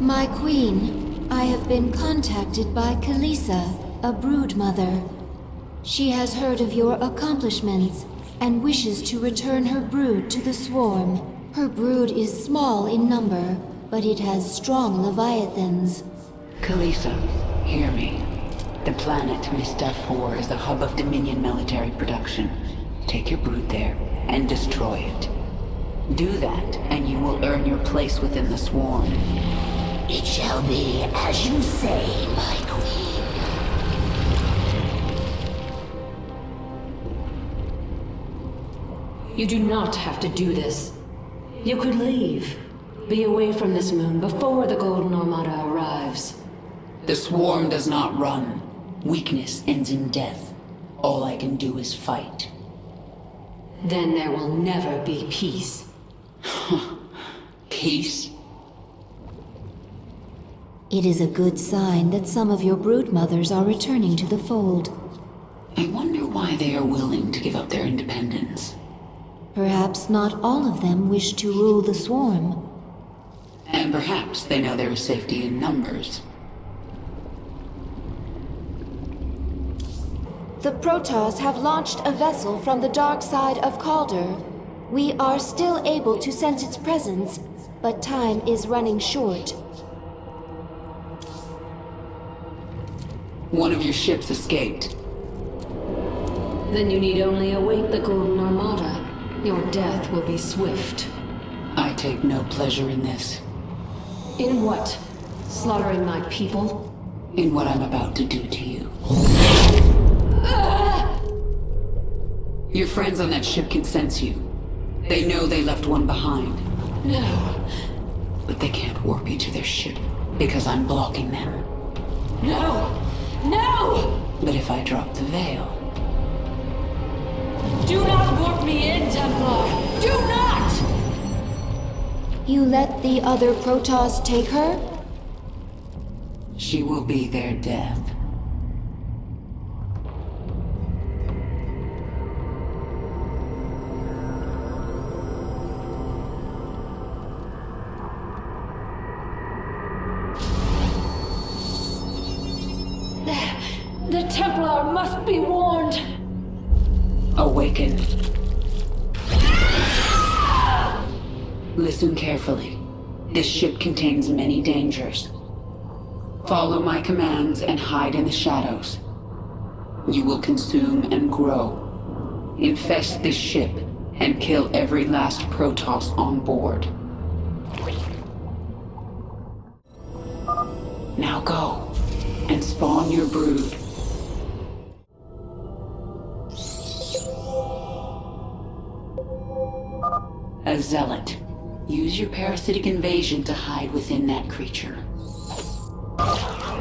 My queen, I have been contacted by Kalisa, a brood mother. She has heard of your accomplishments and wishes to return her brood to the swarm. Her brood is small in number, but it has strong leviathans. Kalisa, hear me. The planet Mista 4 is a hub of Dominion military production. Take your brood there and destroy it. Do that, and you will earn your place within the swarm. It shall be as you say, my queen. You do not have to do this. You could leave. Be away from this moon before the Golden Armada arrives. The swarm does not run. Weakness ends in death. All I can do is fight. Then there will never be peace. Peace? It is a good sign that some of your brood mothers are returning to the fold. I wonder why they are willing to give up their independence. Perhaps not all of them wish to rule the swarm. And perhaps they know there is safety in numbers. The Protoss have launched a vessel from the dark side of Calder. We are still able to sense its presence, but time is running short. One of your ships escaped. Then you need only await the Golden Armada. Your death will be swift. I take no pleasure in this. In what? Slaughtering my people? In what I'm about to do to you. Your friends on that ship can sense you. They know they left one behind. No. But they can't warp you to their ship, because I'm blocking them. No! No! But if I drop the veil... Do not warp me in, Templar! Do not! You let the other Protoss take her? She will be their death. The Templar must be warned! Awaken. Listen carefully. This ship contains many dangers. Follow my commands and hide in the shadows. You will consume and grow. Infest this ship and kill every last Protoss on board. Now go and spawn your brood. A zealot. Use your parasitic invasion to hide within that creature.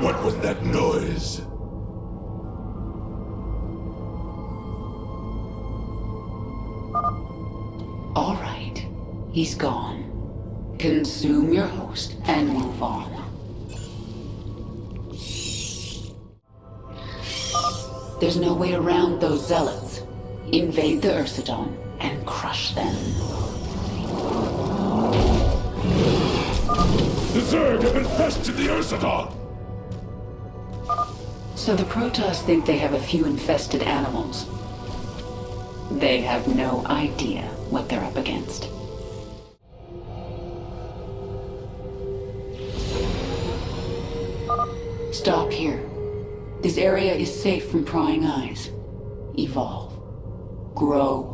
What was that noise? All right. He's gone. Consume your host and move on. There's no way around those zealots. Invade the Ursidon and crush them. The Zerg have infested the Ursidon! So the Protoss think they have a few infested animals. They have no idea what they're up against. Stop here. This area is safe from prying eyes. Evolve. Grow.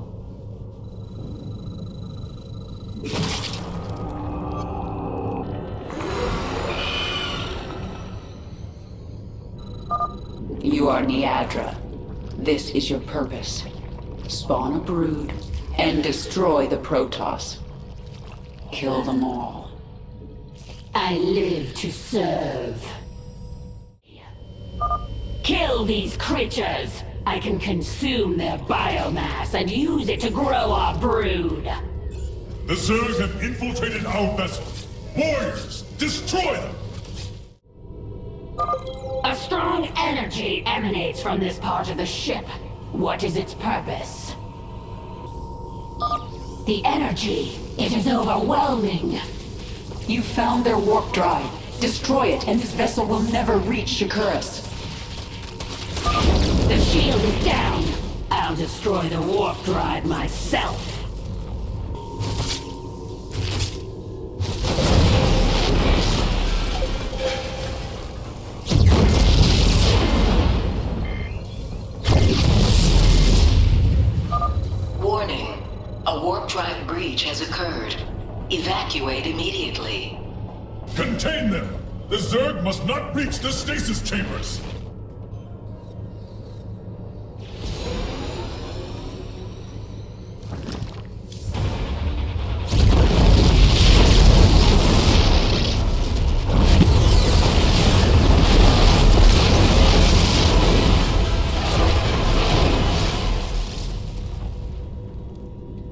You are Niadra. This is your purpose. Spawn a brood and destroy the Protoss. Kill them all. I live to serve. Kill these creatures! I can consume their biomass and use it to grow our brood. The Zerg have infiltrated our vessel. Warriors, destroy them! A strong energy emanates from this part of the ship. What is its purpose? The energy, it is overwhelming. You found their warp drive. Destroy it, and this vessel will never reach Shakuras. The shield is down. I'll destroy the warp drive myself. Warning. A warp drive breach has occurred. Evacuate immediately. Contain them! The Zerg must not reach the stasis chambers!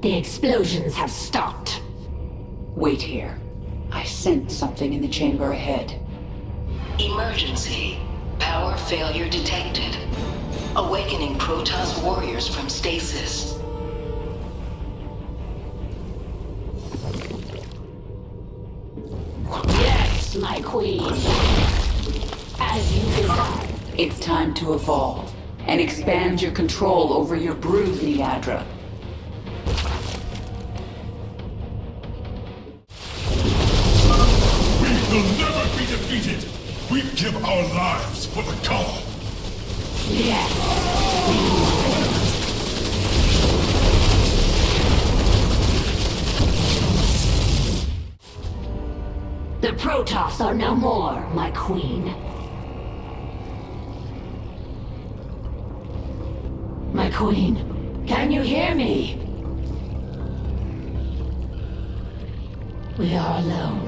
The explosions have stopped. Wait here. I sensed something in the chamber ahead. Emergency. Power failure detected. Awakening Protoss warriors from stasis. Yes, my queen. As you desire. It's time to evolve and expand your control over your brood, Niadra. We'll never be defeated! We give our lives for the call! Yes! The Protoss are no more, my queen. My queen, can you hear me? We are alone.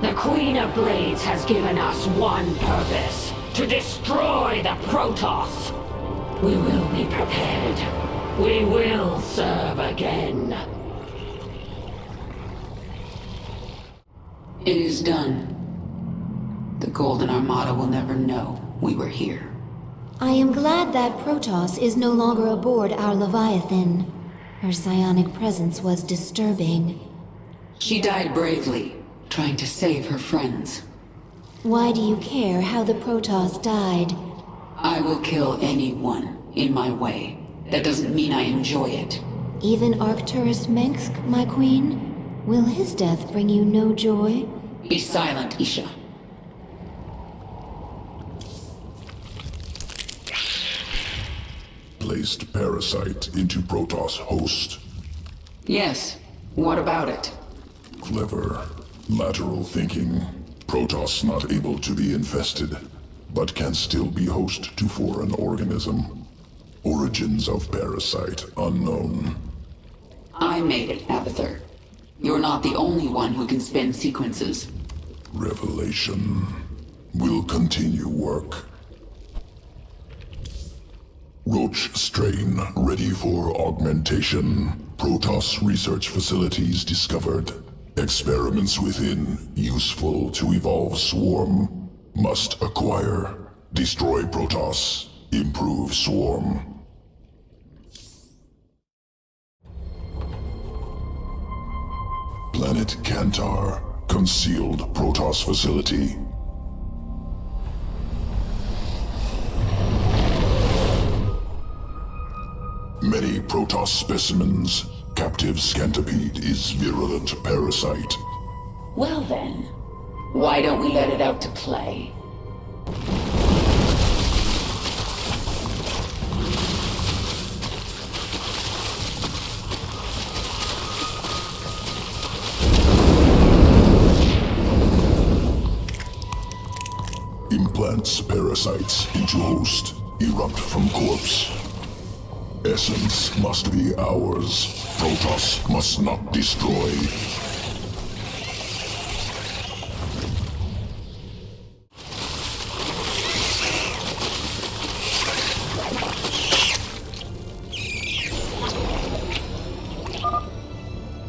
The Queen of Blades has given us one purpose: to destroy the Protoss. We will be prepared. We will serve again. It is done. The Golden Armada will never know we were here. I am glad that Protoss is no longer aboard our Leviathan. Her psionic presence was disturbing. She died bravely, trying to save her friends. Why do you care how the Protoss died? I will kill anyone in my way. That doesn't mean I enjoy it. Even Arcturus Mengsk, my queen? Will his death bring you no joy? Be silent, Isha. Placed parasite into Protoss host. Yes. What about it? Clever. Lateral thinking. Protoss not able to be infested, but can still be host to foreign organism. Origins of parasite unknown. I made it, Abathur. You're not the only one who can spin sequences. Revelation. Will continue work. Roach strain ready for augmentation. Protoss research facilities discovered. Experiments within useful to evolve swarm. Must acquire. Destroy Protoss. Improve swarm. Planet Kantar. Concealed Protoss facility. Many Protoss specimens. Captive Scantipede is virulent parasite. Well then, why don't we let it out to play? Implants parasites into host. Erupt from corpse. Essence must be ours. Protoss must not destroy.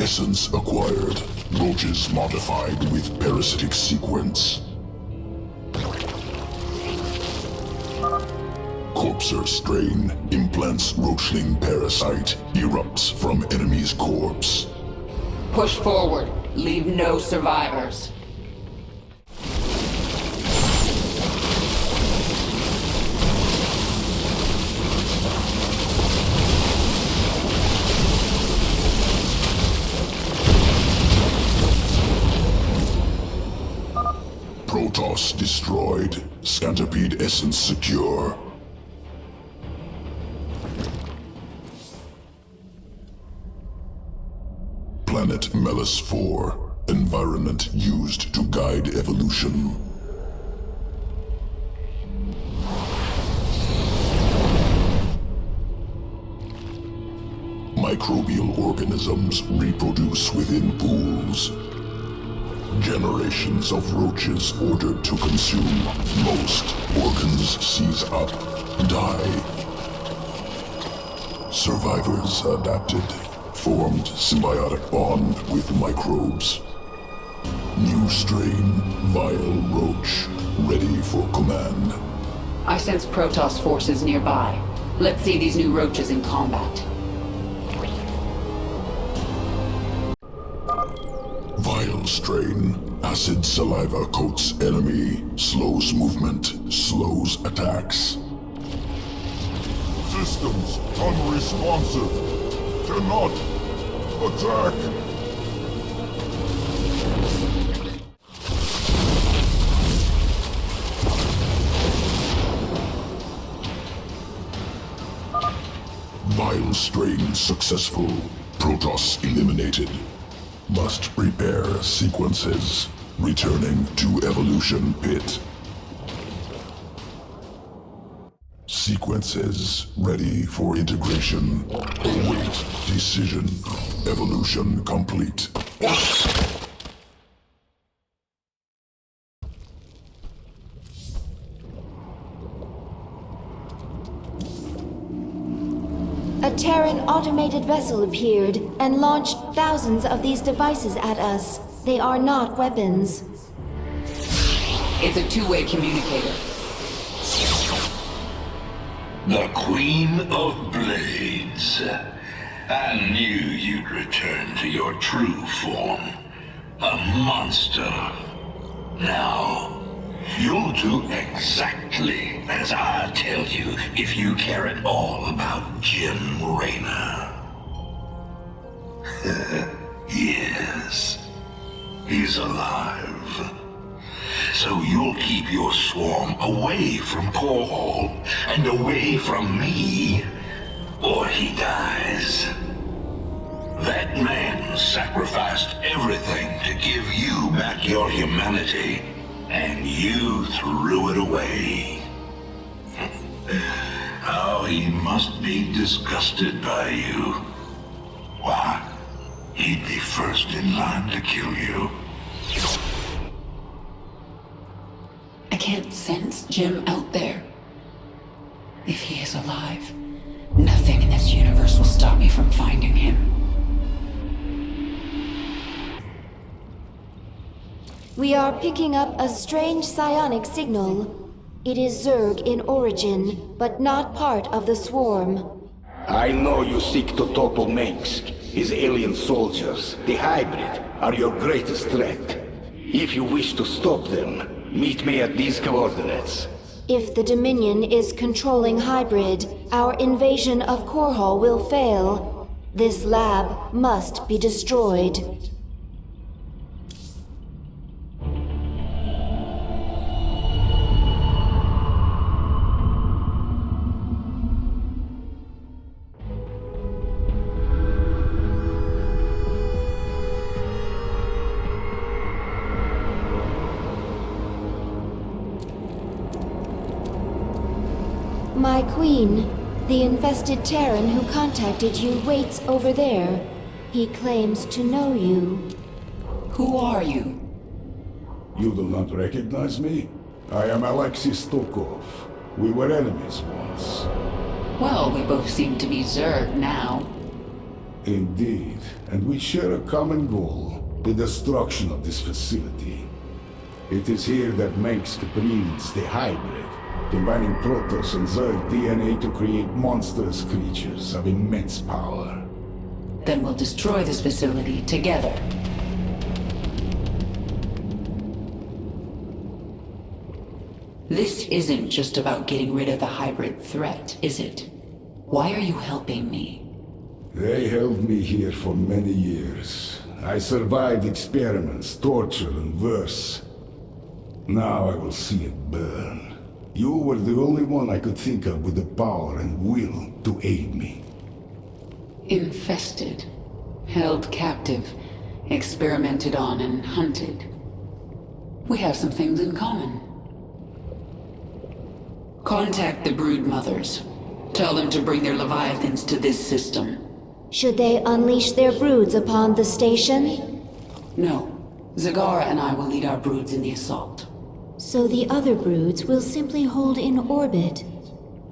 Essence acquired. Roaches modified with parasitic sequence. Corpser strain. Implants roachling parasite. Erupts from enemy's corpse. Push forward. Leave no survivors. Protoss destroyed. Scantipede essence secure. Planet Melis 4. Environment used to guide evolution. Microbial organisms reproduce within pools. Generations of roaches ordered to consume. Most organs seize up, die. Survivors adapted. Formed symbiotic bond with microbes. New strain, vile roach, ready for command. I sense Protoss forces nearby. Let's see these new roaches in combat. Vile strain, acid saliva coats enemy, slows movement, slows attacks. Systems unresponsive. Cannot attack. Vile strain successful. Protoss eliminated. Must repair sequences. Returning to evolution pit. Sequences ready for integration. Await decision. Evolution complete. A Terran automated vessel appeared and launched thousands of these devices at us. They are not weapons. It's a two-way communicator. The Queen of Blades. I knew you'd return to your true form. A monster. Now, you'll do exactly as I tell you if you care at all about Jim Raynor. Yes, he's alive. So you'll keep your swarm away from Core Hall and away from me, or he dies. That man sacrificed everything to give you back your humanity, and you threw it away. Oh, he must be disgusted by you. Why, he'd be first in line to kill you. I can't sense Jim out there. If he is alive, nothing in this universe will stop me from finding him. We are picking up a strange psionic signal. It is Zerg in origin, but not part of the swarm. I know you seek to topple Mengsk. His alien soldiers, the hybrid, are your greatest threat. If you wish to stop them, meet me at these coordinates. If the Dominion is controlling hybrid, our invasion of Core Hall will fail. This lab must be destroyed. My queen, the infested Terran who contacted you waits over there. He claims to know you. Who are you? You do not recognize me? I am Alexei Stokov. We were enemies once. Well, we both seem to be Zerg now. Indeed, and we share a common goal, the destruction of this facility. It is here that Mengsk breeds the hybrid, combining Protoss and Zerg DNA to create monstrous creatures of immense power. Then we'll destroy this facility together. This isn't just about getting rid of the hybrid threat, is it? Why are you helping me? They held me here for many years. I survived experiments, torture, and worse. Now I will see it burn. You were the only one I could think of with the power and will to aid me. Infested. Held captive. Experimented on and hunted. We have some things in common. Contact the Brood Mothers. Tell them to bring their Leviathans to this system. Should they unleash their broods upon the station? No. Zagara and I will lead our broods in the assault. So the other broods will simply hold in orbit.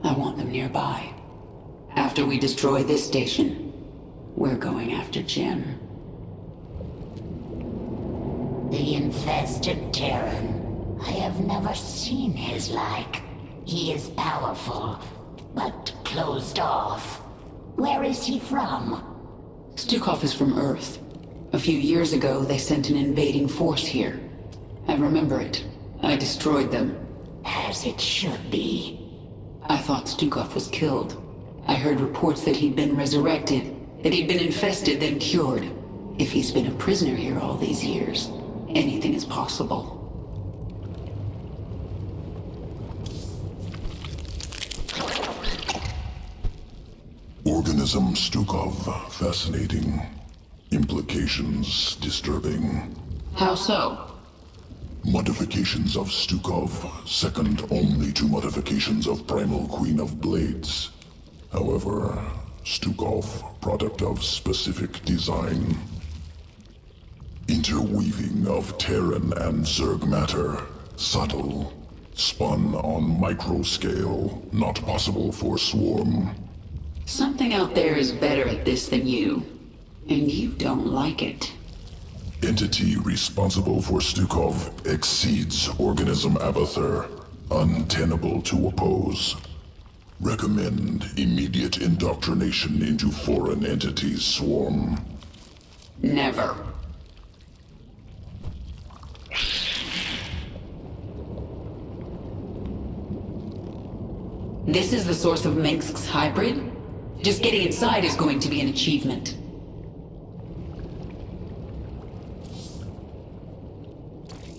I want them nearby. After we destroy this station, we're going after Jim. The infested Terran. I have never seen his like. He is powerful, but closed off. Where is he from? Stukov is from Earth. A few years ago, they sent an invading force here. I remember it. I destroyed them. As it should be. I thought Stukov was killed. I heard reports that he'd been resurrected, that he'd been infested, then cured. If he's been a prisoner here all these years, anything is possible. Organism Stukov, fascinating. Implications disturbing. How so? Modifications of Stukov, second only to modifications of Primal Queen of Blades. However, Stukov, product of specific design. Interweaving of Terran and Zerg matter. Subtle. Spun on micro scale. Not possible for Swarm. Something out there is better at this than you. And you don't like it. Entity responsible for Stukov exceeds Organism Abathur. Untenable to oppose. Recommend immediate indoctrination into foreign entities, Swarm. Never. This is the source of Mengsk's hybrid? Just getting inside is going to be an achievement.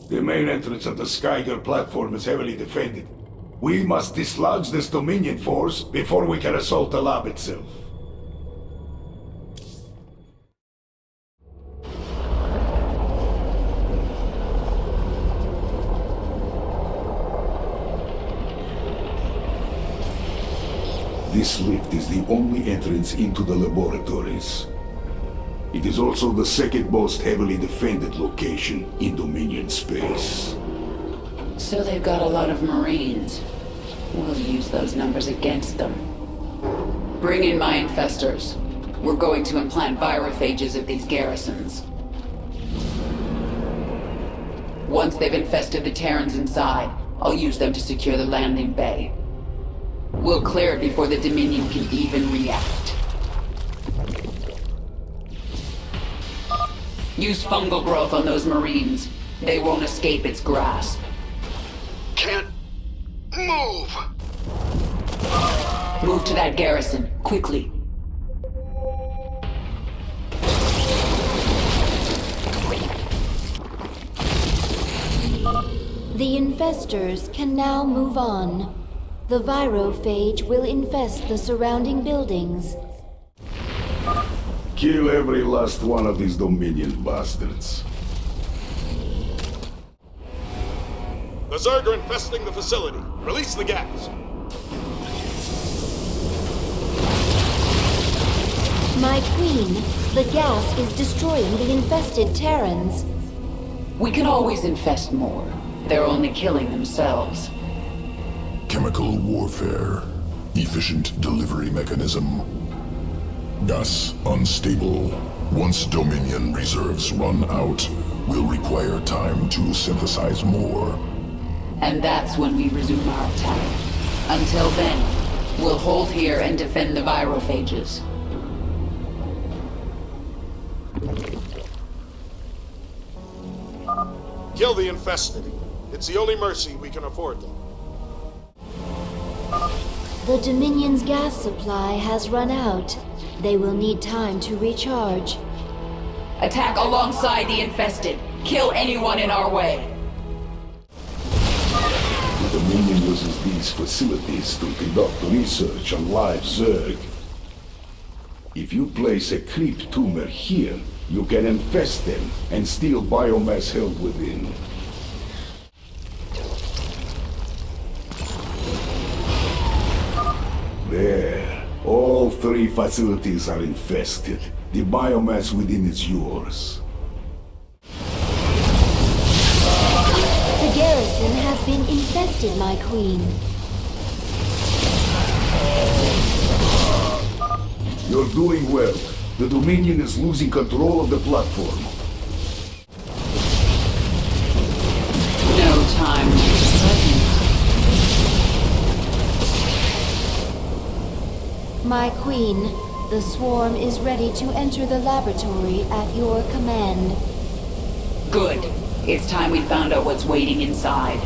The main entrance of the Skyger platform is heavily defended. We must dislodge this Dominion force before we can assault the lab itself. This lift is the only entrance into the laboratories. It is also the second most heavily defended location in Dominion space. So they've got a lot of Marines. We'll use those numbers against them. Bring in my infestors. We're going to implant virophages at these garrisons. Once they've infested the Terrans inside, I'll use them to secure the landing bay. We'll clear it before the Dominion can even react. Use fungal growth on those Marines. They won't escape its grasp. Can't move! Move to that garrison, quickly. The infestors can now move on. The virophage will infest the surrounding buildings. Kill every last one of these Dominion bastards. The Zerg are infesting the facility. Release the gas. My queen, the gas is destroying the infested Terrans. We can always infest more. They're only killing themselves. Chemical warfare. Efficient delivery mechanism. Gas unstable. Once Dominion reserves run out, we'll require time to synthesize more. And that's when we resume our attack. Until then, we'll hold here and defend the virophages. Kill the infested. It's the only mercy we can afford them. The Dominion's gas supply has run out. They will need time to recharge. Attack alongside the infested. Kill anyone in our way. The Dominion uses these facilities to conduct research on live Zerg. If you place a creep tumor here, you can infest them and steal biomass held within. There. All 3 facilities are infested. The biomass within is yours. The garrison has been infested, my queen. You're doing well. The Dominion is losing control of the platform. No time like the present. My queen, the swarm is ready to enter the laboratory at your command. Good. It's time we found out what's waiting inside.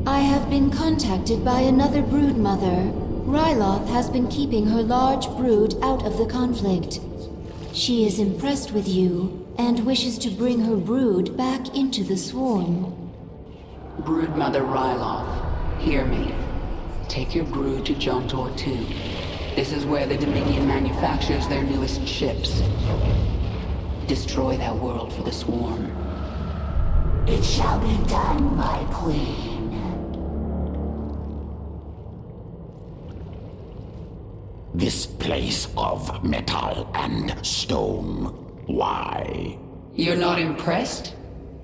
I have been contacted by another brood mother. Ryloth has been keeping her large brood out of the conflict. She is impressed with you and wishes to bring her brood back into the swarm. Broodmother Ryloth, hear me. Take your brood to Jontor 2. This is where the Dominion manufactures their newest ships. Destroy that world for the swarm. It shall be done, my queen. This place of metal and stone. Why? You're not impressed?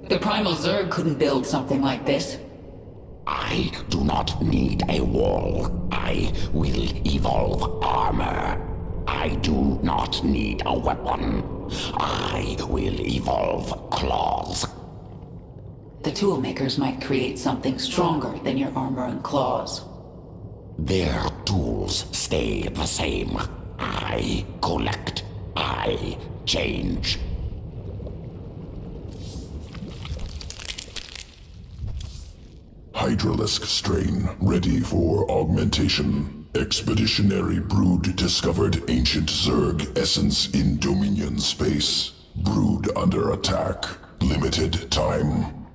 The Primal Zerg couldn't build something like this. I do not need a wall. I will evolve armor. I do not need a weapon. I will evolve claws. The toolmakers might create something stronger than your armor and claws. Their tools stay the same. I collect. I change. Hydralisk strain ready for augmentation. Expeditionary brood discovered ancient Zerg essence in Dominion space. Brood under attack. Limited time.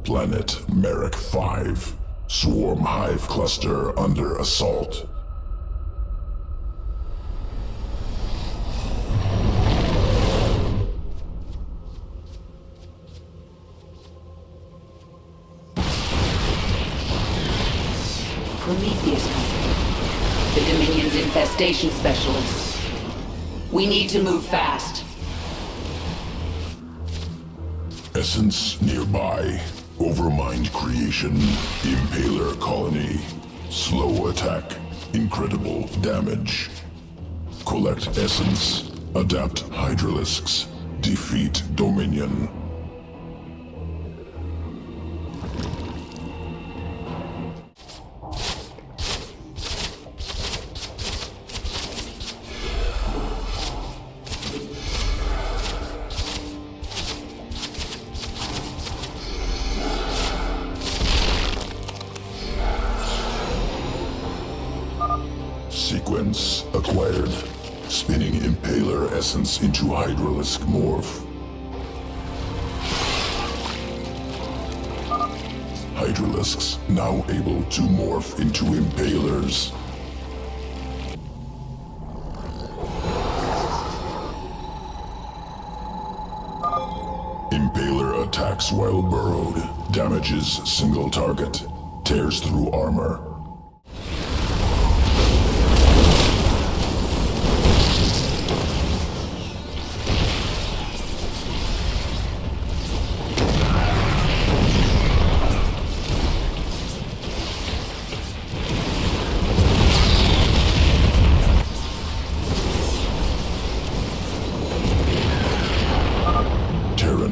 Planet Merrick 5. Swarm hive cluster under assault. Prometheus Company. The Dominion's infestation specialists. We need to move fast. Essence nearby. Overmind creation. Impaler colony. Slow attack. Incredible damage. Collect essence. Adapt hydralisks. Defeat Dominion. Sequence acquired. Spinning Impaler essence into Hydralisk morph. Hydralisks now able to morph into Impalers. Impaler attack. Attacks while burrowed. Damages single target. Tears through armor.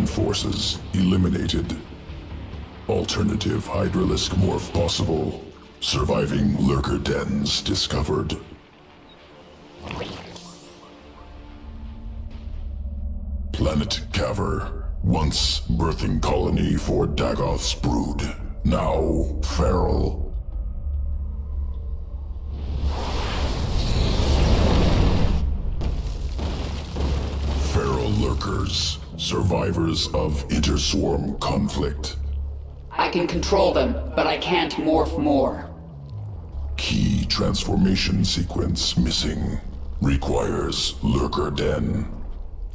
Forces eliminated. Alternative Hydralisk morph possible. Surviving lurker dens discovered. Planet Caver. Once birthing colony for Dagoth's brood. Now feral. Feral lurkers. Survivors of interswarm conflict. I can control them, but I can't morph more. Key transformation sequence missing. Requires lurker den.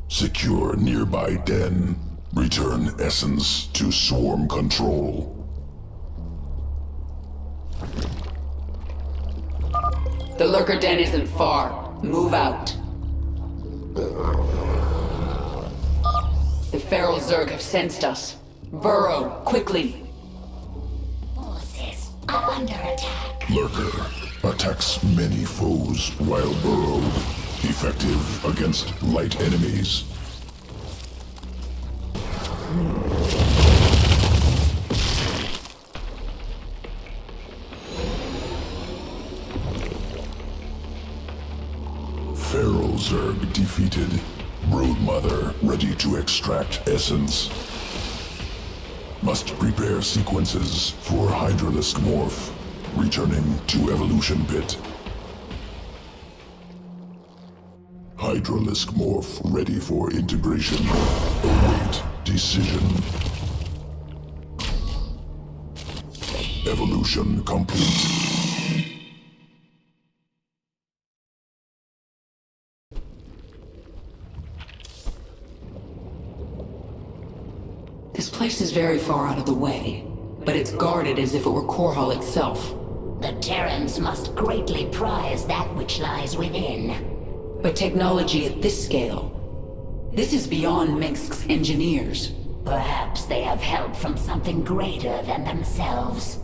Secure nearby den. Return essence to swarm control. The lurker den isn't far. Move out. The feral Zerg have sensed us. Burrow, quickly. Forces are under attack. Lurker attacks many foes while burrowed. Effective against light enemies. Feral Zerg defeated. Broodmother ready to extract essence. Must prepare sequences for Hydralisk morph. Returning to evolution pit. Hydralisk morph ready for integration. Await decision. Evolution complete. This place is very far out of the way, but it's guarded as if it were Korhal itself. The Terrans must greatly prize that which lies within. But technology at this scale, this is beyond Minsk's engineers. Perhaps they have help from something greater than themselves.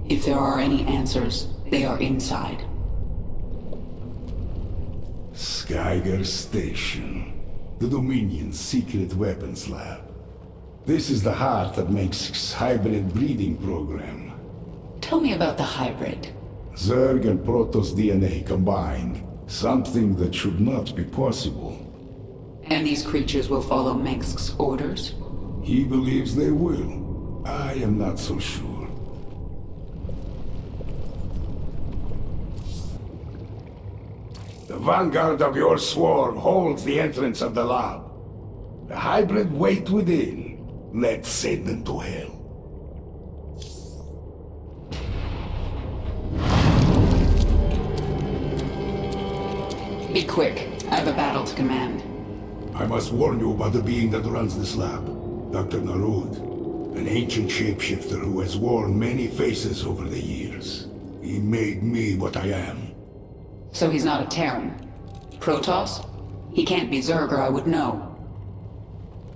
If there are any answers, they are inside. Skyger Station. The Dominion's secret weapons lab. This is the heart of Minsk's hybrid breeding program. Tell me about the hybrid. Zerg and Protoss DNA combined. Something that should not be possible. And these creatures will follow Minsk's orders? He believes they will. I am not so sure. The vanguard of your swarm holds the entrance of the lab. The hybrid wait within. Let's send them to hell. Be quick. I have a battle to command. I must warn you about the being that runs this lab. Dr. Narud. An ancient shapeshifter who has worn many faces over the years. He made me what I am. So he's not a Terran? Protoss? He can't be Zerg or I would know.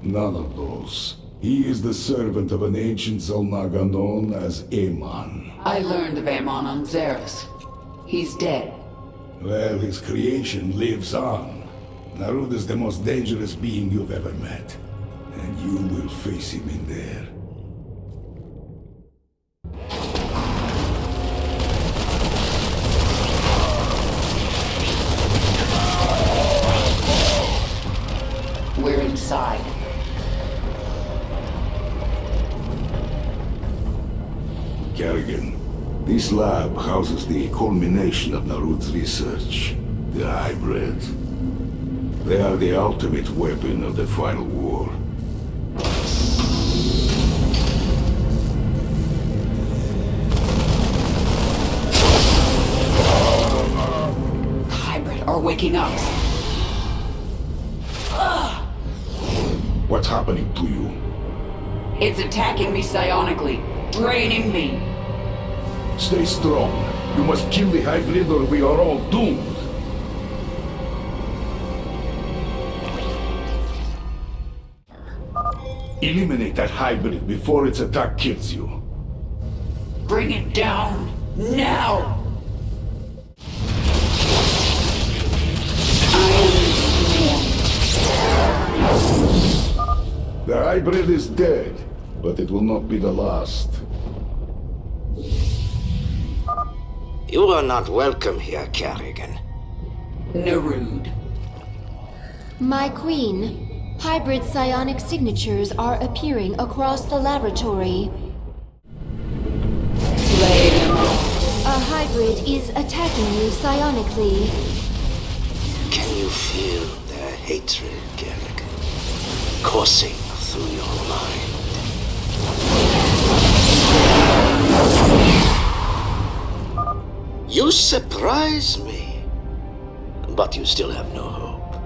None of those. He is the servant of an ancient Zolnaga known as Amon. I learned of Amon on Xeris. He's dead. Well, his creation lives on. Narud is the most dangerous being you've ever met. And you will face him in there. We're inside. Kerrigan, this lab houses the culmination of Narud's research. The hybrid. They are the ultimate weapon of the final war. The hybrid are waking up. What's happening to you? It's attacking me psionically, draining me. Stay strong. You must kill the hybrid or we are all doomed. Eliminate that hybrid before its attack kills you. Bring it down, now! The hybrid is dead, but it will not be the last. You are not welcome here, Kerrigan. Narud. My queen, hybrid psionic signatures are appearing across the laboratory. Slay them. A hybrid is attacking you psionically. Can you feel their hatred, Kerrigan, coursing through your mind? You surprise me, but you still have no hope.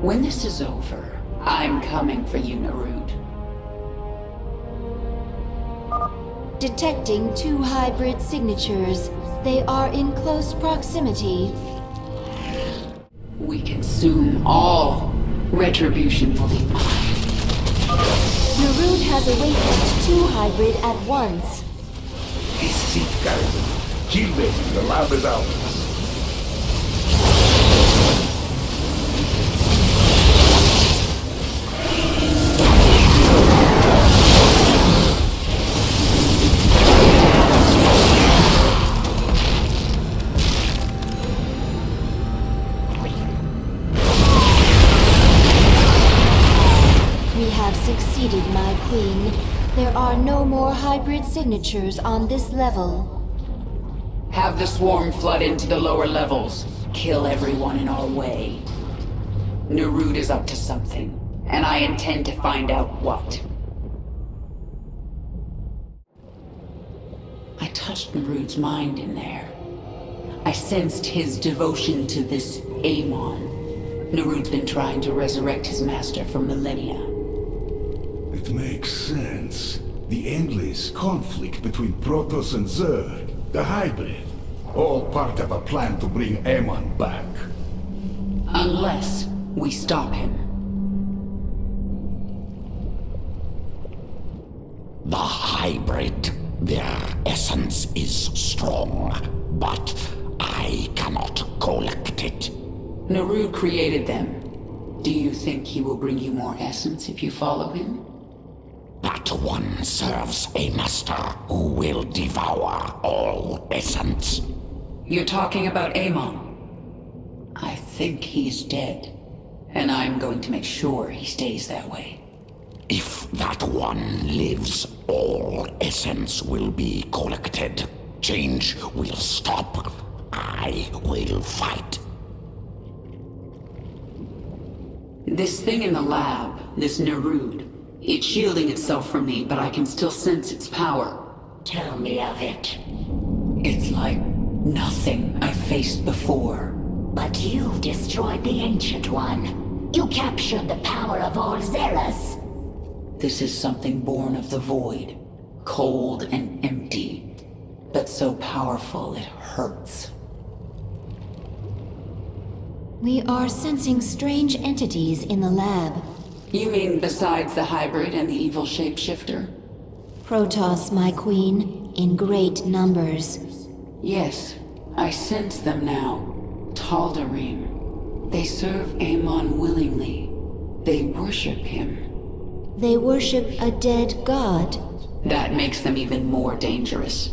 When this is over, I'm coming for you, Narud. Detecting 2 hybrid signatures. They are in close proximity. We consume all. Retribution will be mine. Narud has awakened 2 hybrid at once. This is it, Kerrigan. Kill them. The lab is ours. Succeeded, my queen. There are no more hybrid signatures on this level. Have the swarm flood into the lower levels. Kill everyone in our way. Narud is up to something, and I intend to find out what. I touched Narud's mind in there. I sensed his devotion to this Amon. Narud's been trying to resurrect his master for millennia. It makes sense. The endless conflict between Protoss and Zerg, the hybrid, all part of a plan to bring Amon back. Unless we stop him. The hybrid, their essence is strong, but I cannot collect it. Narud created them. Do you think he will bring you more essence if you follow him? That one serves a master who will devour all essence. You're talking about Amon. I think he's dead, and I'm going to make sure he stays that way. If that one lives, all essence will be collected. Change will stop. I will fight. This thing in the lab, this Narud, it's shielding itself from me, but I can still sense its power. Tell me of it. It's like nothing I've faced before. But you destroyed the Ancient One. You captured the power of all Zeras. This is something born of the void. Cold and empty. But so powerful it hurts. We are sensing strange entities in the lab. You mean besides the hybrid and the evil shapeshifter? Protoss, my queen, in great numbers. Yes, I sense them now. Tal'Darim. They serve Amon willingly. They worship him. They worship a dead god. That makes them even more dangerous.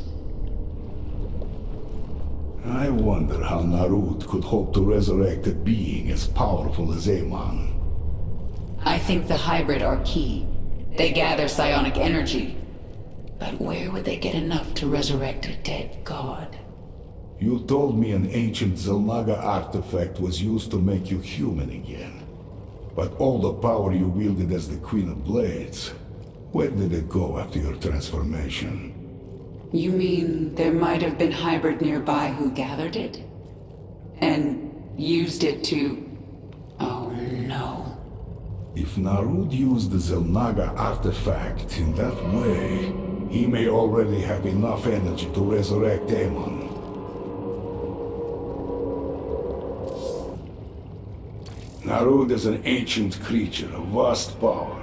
I wonder how Narud could hope to resurrect a being as powerful as Amon. I think the hybrid are key. They gather psionic energy. But where would they get enough to resurrect a dead god? You told me an ancient Zelnaga artifact was used to make you human again. But all the power you wielded as the Queen of Blades, where did it go after your transformation? You mean there might have been hybrid nearby who gathered it? And used it to... Oh no. If Narud used the Zelnaga artifact in that way, he may already have enough energy to resurrect Aemon. Narud is an ancient creature of vast power.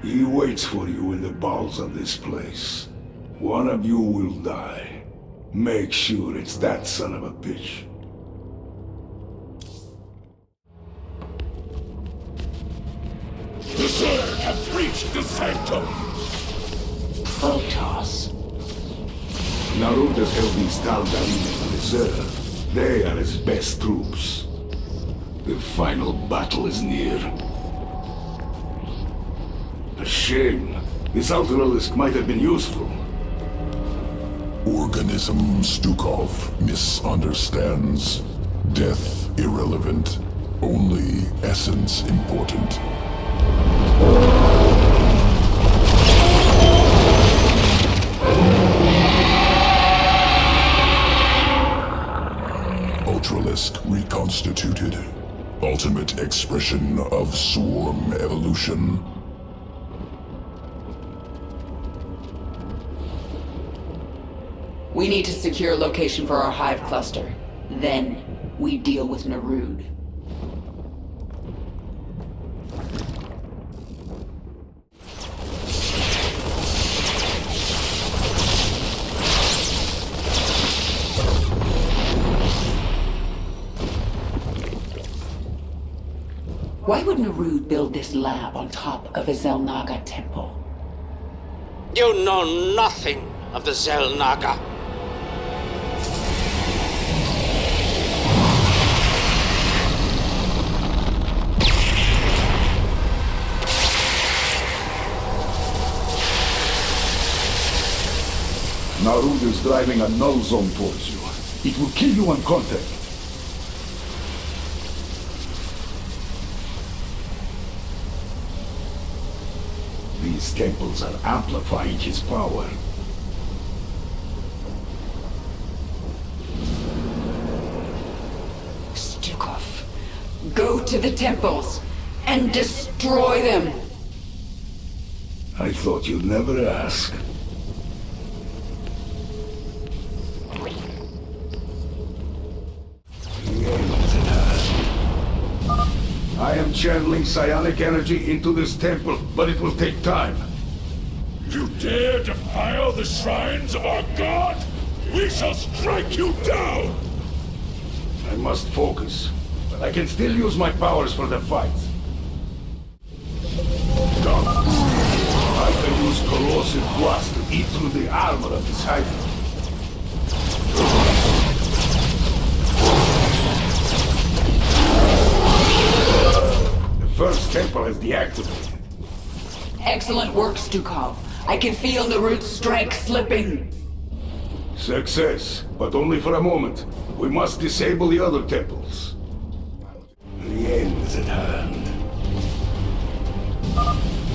He waits for you in the bowels of this place. One of you will die. Make sure it's that son of a bitch. The Zerg have breached the sanctum! Protoss. Narud has held these Tal'Darim in reserve. They are his best troops. The final battle is near. A shame. This Ultralisk might have been useful. Organism Stukov misunderstands. Death irrelevant. Only essence important. Ultralisk reconstituted. Ultimate expression of swarm evolution. We need to secure a location for our hive cluster. Then, we deal with Narud. Why would Narud build this lab on top of a Zelnaga temple? You know nothing of the Zelnaga. Narud is driving a null zone towards you. It will kill you on contact. These temples are amplifying his power. Stukov, go to the temples and destroy them! I thought you'd never ask. I am channeling psionic energy into this temple, but it will take time. You dare defile the shrines of our god? We shall strike you down! I must focus, but I can still use my powers for the fight. Done. I can use corrosive blast to eat through the armor of this hydra. First temple is deactivated. Excellent work, Stukov. I can feel Narud's strength slipping. Success, but only for a moment. We must disable the other temples. The end is at hand.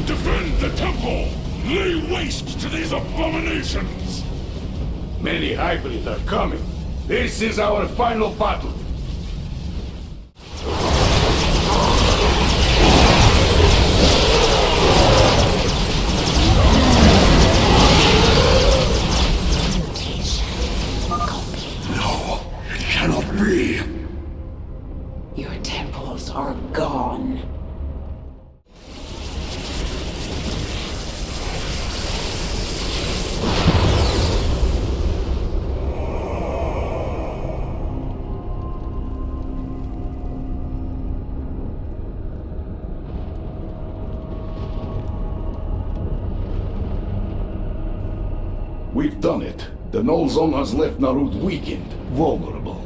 Defend the temple! Lay waste to these abominations! Many hybrids are coming. This is our final battle. Your temples are gone. We've done it. The null zone has left Narud weakened, vulnerable.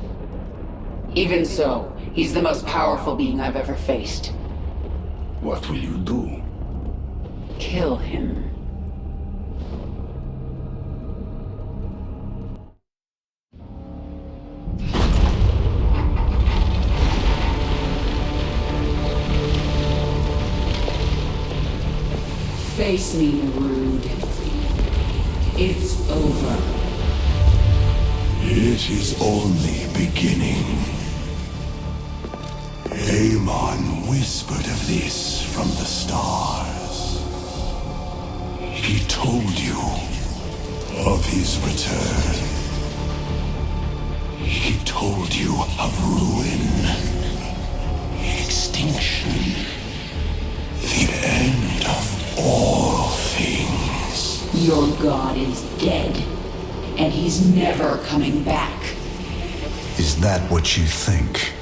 Even so, he's the most powerful being I've ever faced. What will you do? Kill him. Face me, Narud. It's over. It is only beginning. Aemon whispered of this from the stars. He told you of his return. He told you of ruin, extinction, the end of all things. Your god is dead, and he's never coming back. Is that what you think?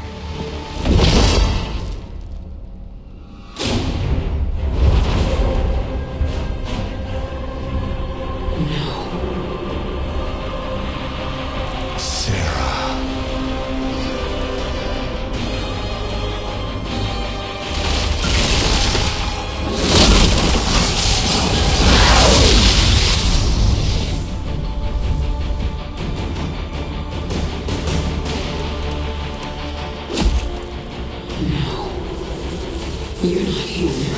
You're not human.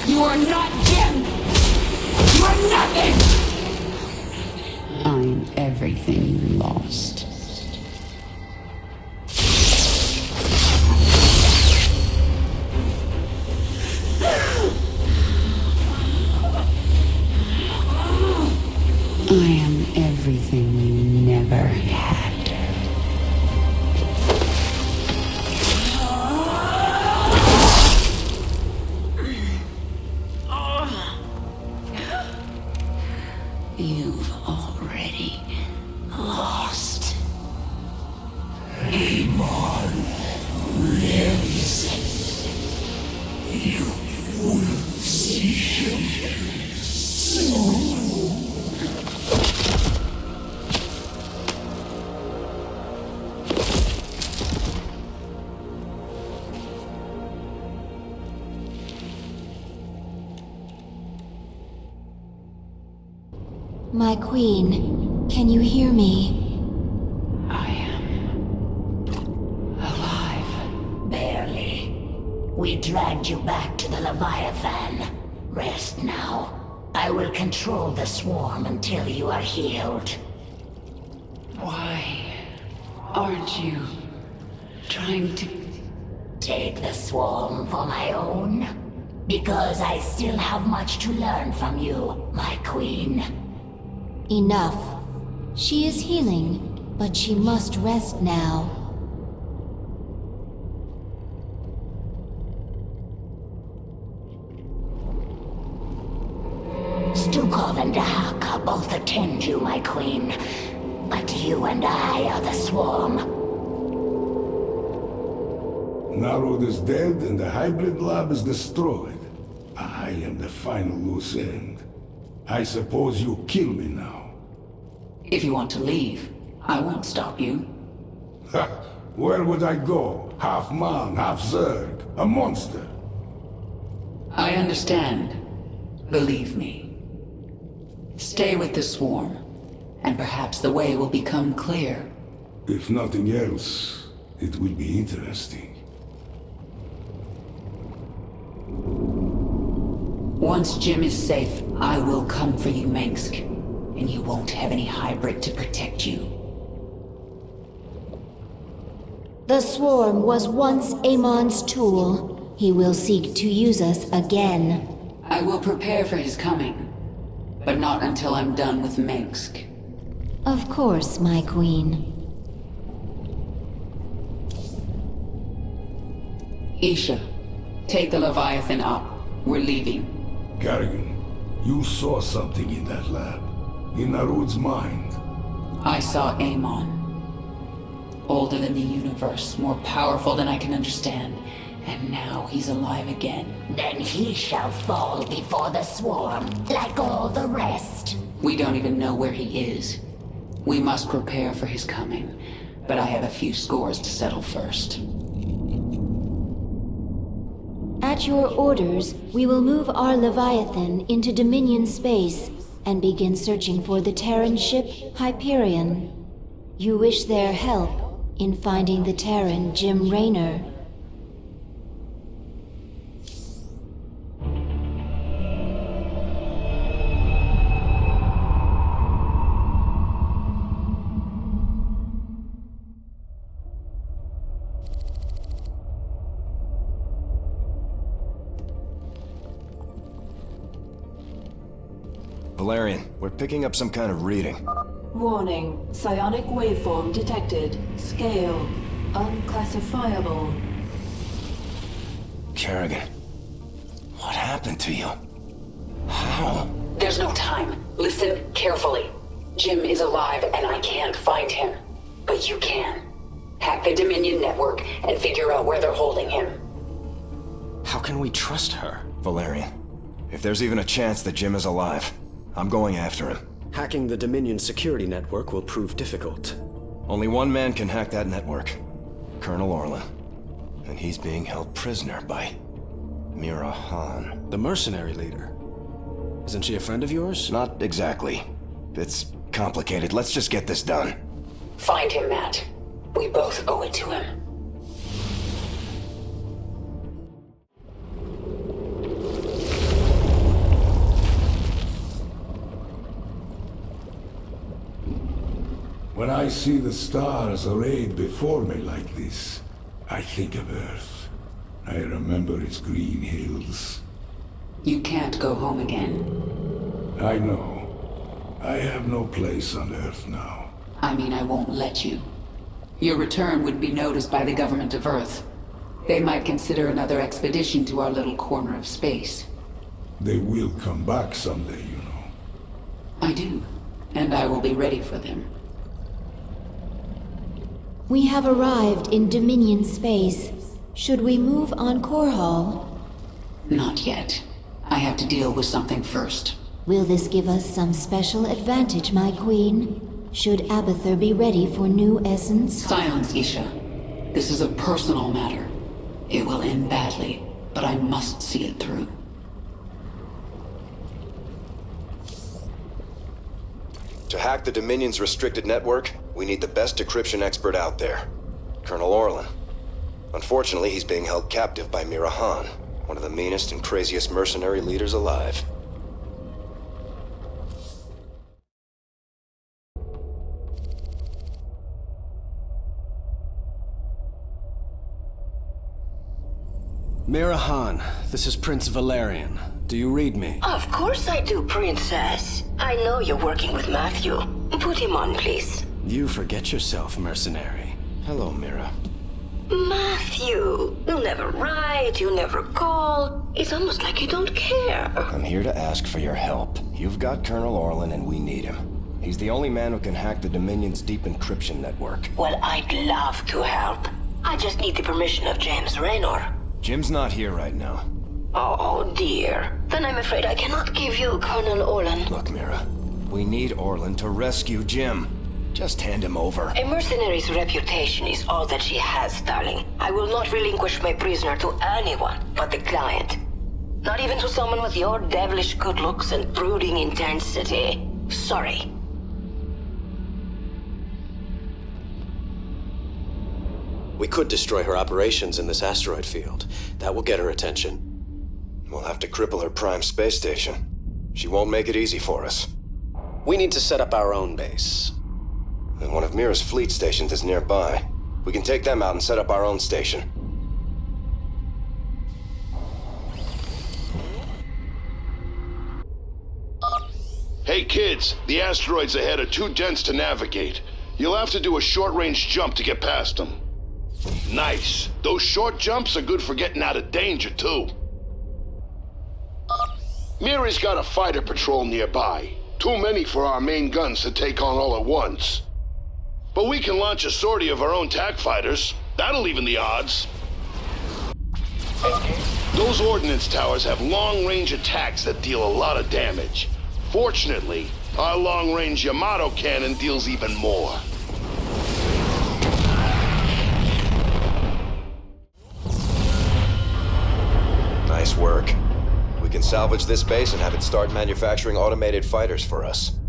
You are not Jim! You are nothing! I'm everything you lost. I am everything you never had. You've already lost. Amon lives. You will see him soon. My queen, can you hear me? I am alive. Barely. We dragged you back to the Leviathan. Rest now. I will control the swarm until you are healed. Why aren't you trying to take the swarm for my own? Because I still have much to learn from you, my queen. Enough. She is healing, but she must rest now. Stukov and Dahaka both attend you, my queen. But you and I are the swarm. Narod is dead and the hybrid lab is destroyed. I am the final loose end. I suppose you kill me now. If you want to leave, I won't stop you. Ha! Where would I go? Half man, half Zerg. A monster. I understand. Believe me. Stay with the swarm, and perhaps the way will become clear. If nothing else, it will be interesting. Once Jim is safe, I will come for you, Mengsk. And you won't have any hybrid to protect you. The swarm was once Amon's tool. He will seek to use us again. I will prepare for his coming, but not until I'm done with Mengsk. Of course, my queen. Isha, take the Leviathan up. We're leaving. Kerrigan, you saw something in that lab. In Narud's mind. I saw Amon. Older than the universe, more powerful than I can understand. And now he's alive again. Then he shall fall before the swarm, like all the rest. We don't even know where he is. We must prepare for his coming. But I have a few scores to settle first. at your orders, we will move our Leviathan into Dominion space and begin searching for the Terran ship Hyperion. You wish their help in finding the Terran Jim Raynor. Valerian, we're picking up some kind of reading. Warning. Psionic waveform detected. Scale. Unclassifiable. Kerrigan, what happened to you? How? There's no time. Listen carefully. Jim is alive and I can't find him. But you can. Hack the Dominion network and figure out where they're holding him. How can we trust her? Valerian, if there's even a chance that Jim is alive, I'm going after him. Hacking the Dominion security network will prove difficult. Only one man can hack that network. Colonel Orlan. And he's being held prisoner by Mira Han. The mercenary leader. Isn't she a friend of yours? Not exactly. It's complicated. Let's just get this done. Find him, Matt. We both owe it to him. When I see the stars arrayed before me like this, I think of Earth. I remember its green hills. You can't go home again. I know. I have no place on Earth now. I mean, I won't let you. Your return would be noticed by the government of Earth. They might consider another expedition to our little corner of space. They will come back someday, you know. I do, and I will be ready for them. We have arrived in Dominion space. Should we move on Korhal? Not yet. I have to deal with something first. Will this give us some special advantage, my queen? Should Abathur be ready for new essence? Silence, Isha. This is a personal matter. It will end badly, but I must see it through. To hack the Dominion's restricted network, we need the best decryption expert out there. Colonel Orlan. Unfortunately, he's being held captive by Mira Han, one of the meanest and craziest mercenary leaders alive. Mira Han, this is Prince Valerian. Do you read me? Of course I do, Princess. I know you're working with Matthew. Put him on, please. You forget yourself, mercenary. Hello, Mira. Matthew, you never write, you never call. It's almost like you don't care. I'm here to ask for your help. You've got Colonel Orlan and we need him. He's the only man who can hack the Dominion's deep encryption network. Well, I'd love to help. I just need the permission of James Raynor. Jim's not here right now. Oh, dear. Then I'm afraid I cannot give you Colonel Orlan. Look, Mira, we need Orlan to rescue Jim. Just hand him over. A mercenary's reputation is all that she has, darling. I will not relinquish my prisoner to anyone but the client. Not even to someone with your devilish good looks and brooding intensity. Sorry. We could destroy her operations in this asteroid field. That will get her attention. We'll have to cripple her prime space station. She won't make it easy for us. We need to set up our own base. And one of Mira's fleet stations is nearby. We can take them out and set up our own station. Hey kids, the asteroids ahead are too dense to navigate. You'll have to do a short-range jump to get past them. Nice. Those short jumps are good for getting out of danger, too. Mira's got a fighter patrol nearby. Too many for our main guns to take on all at once. But we can launch a sortie of our own TAC fighters. That'll even the odds. Those ordnance towers have long-range attacks that deal a lot of damage. Fortunately, our long-range Yamato cannon deals even more. salvage this base and have it start manufacturing automated fighters for us.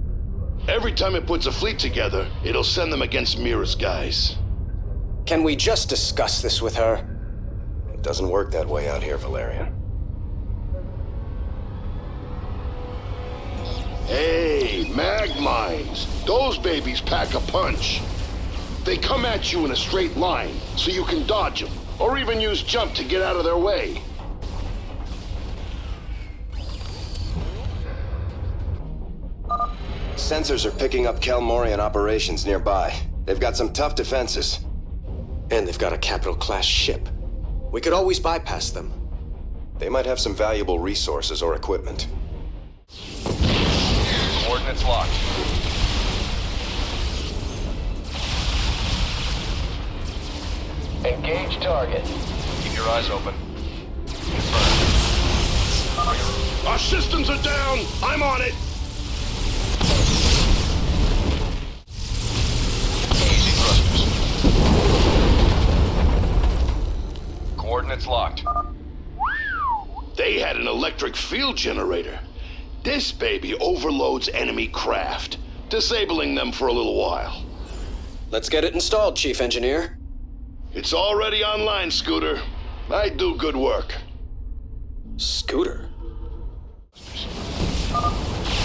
Every time it puts a fleet together, it'll send them against Mira's guys. Can we just discuss this with her? It doesn't work that way out here, Valerian. Hey, mag mines. Those babies pack a punch. They come at you in a straight line, so you can dodge them, or even use jump to get out of their way. Sensors are picking up Kelmorian operations nearby. They've got some tough defenses. And they've got a capital-class ship. We could always bypass them. They might have some valuable resources or equipment. Coordinates locked. Engage target. Keep your eyes open. Confirmed. Our systems are down! I'm on it! Easy thrusters. Coordinates locked. They had an electric field generator. This baby overloads enemy craft, disabling them for a little while. Let's get it installed, Chief Engineer. It's already online, Scooter. I do good work. Scooter?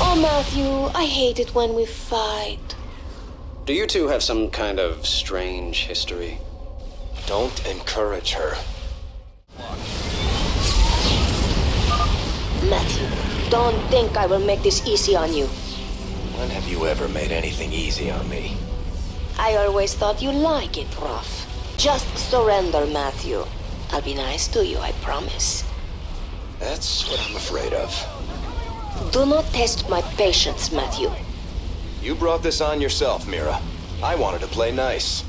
Oh, Matthew, I hate it when we fight. Do you two have some kind of strange history? Don't encourage her. Matthew, don't think I will make this easy on you. When have you ever made anything easy on me? I always thought you like it rough. Just surrender, Matthew. I'll be nice to you, I promise. That's what I'm afraid of. Do not test my patience, Matthew. You brought this on yourself, Mira. I wanted to play nice.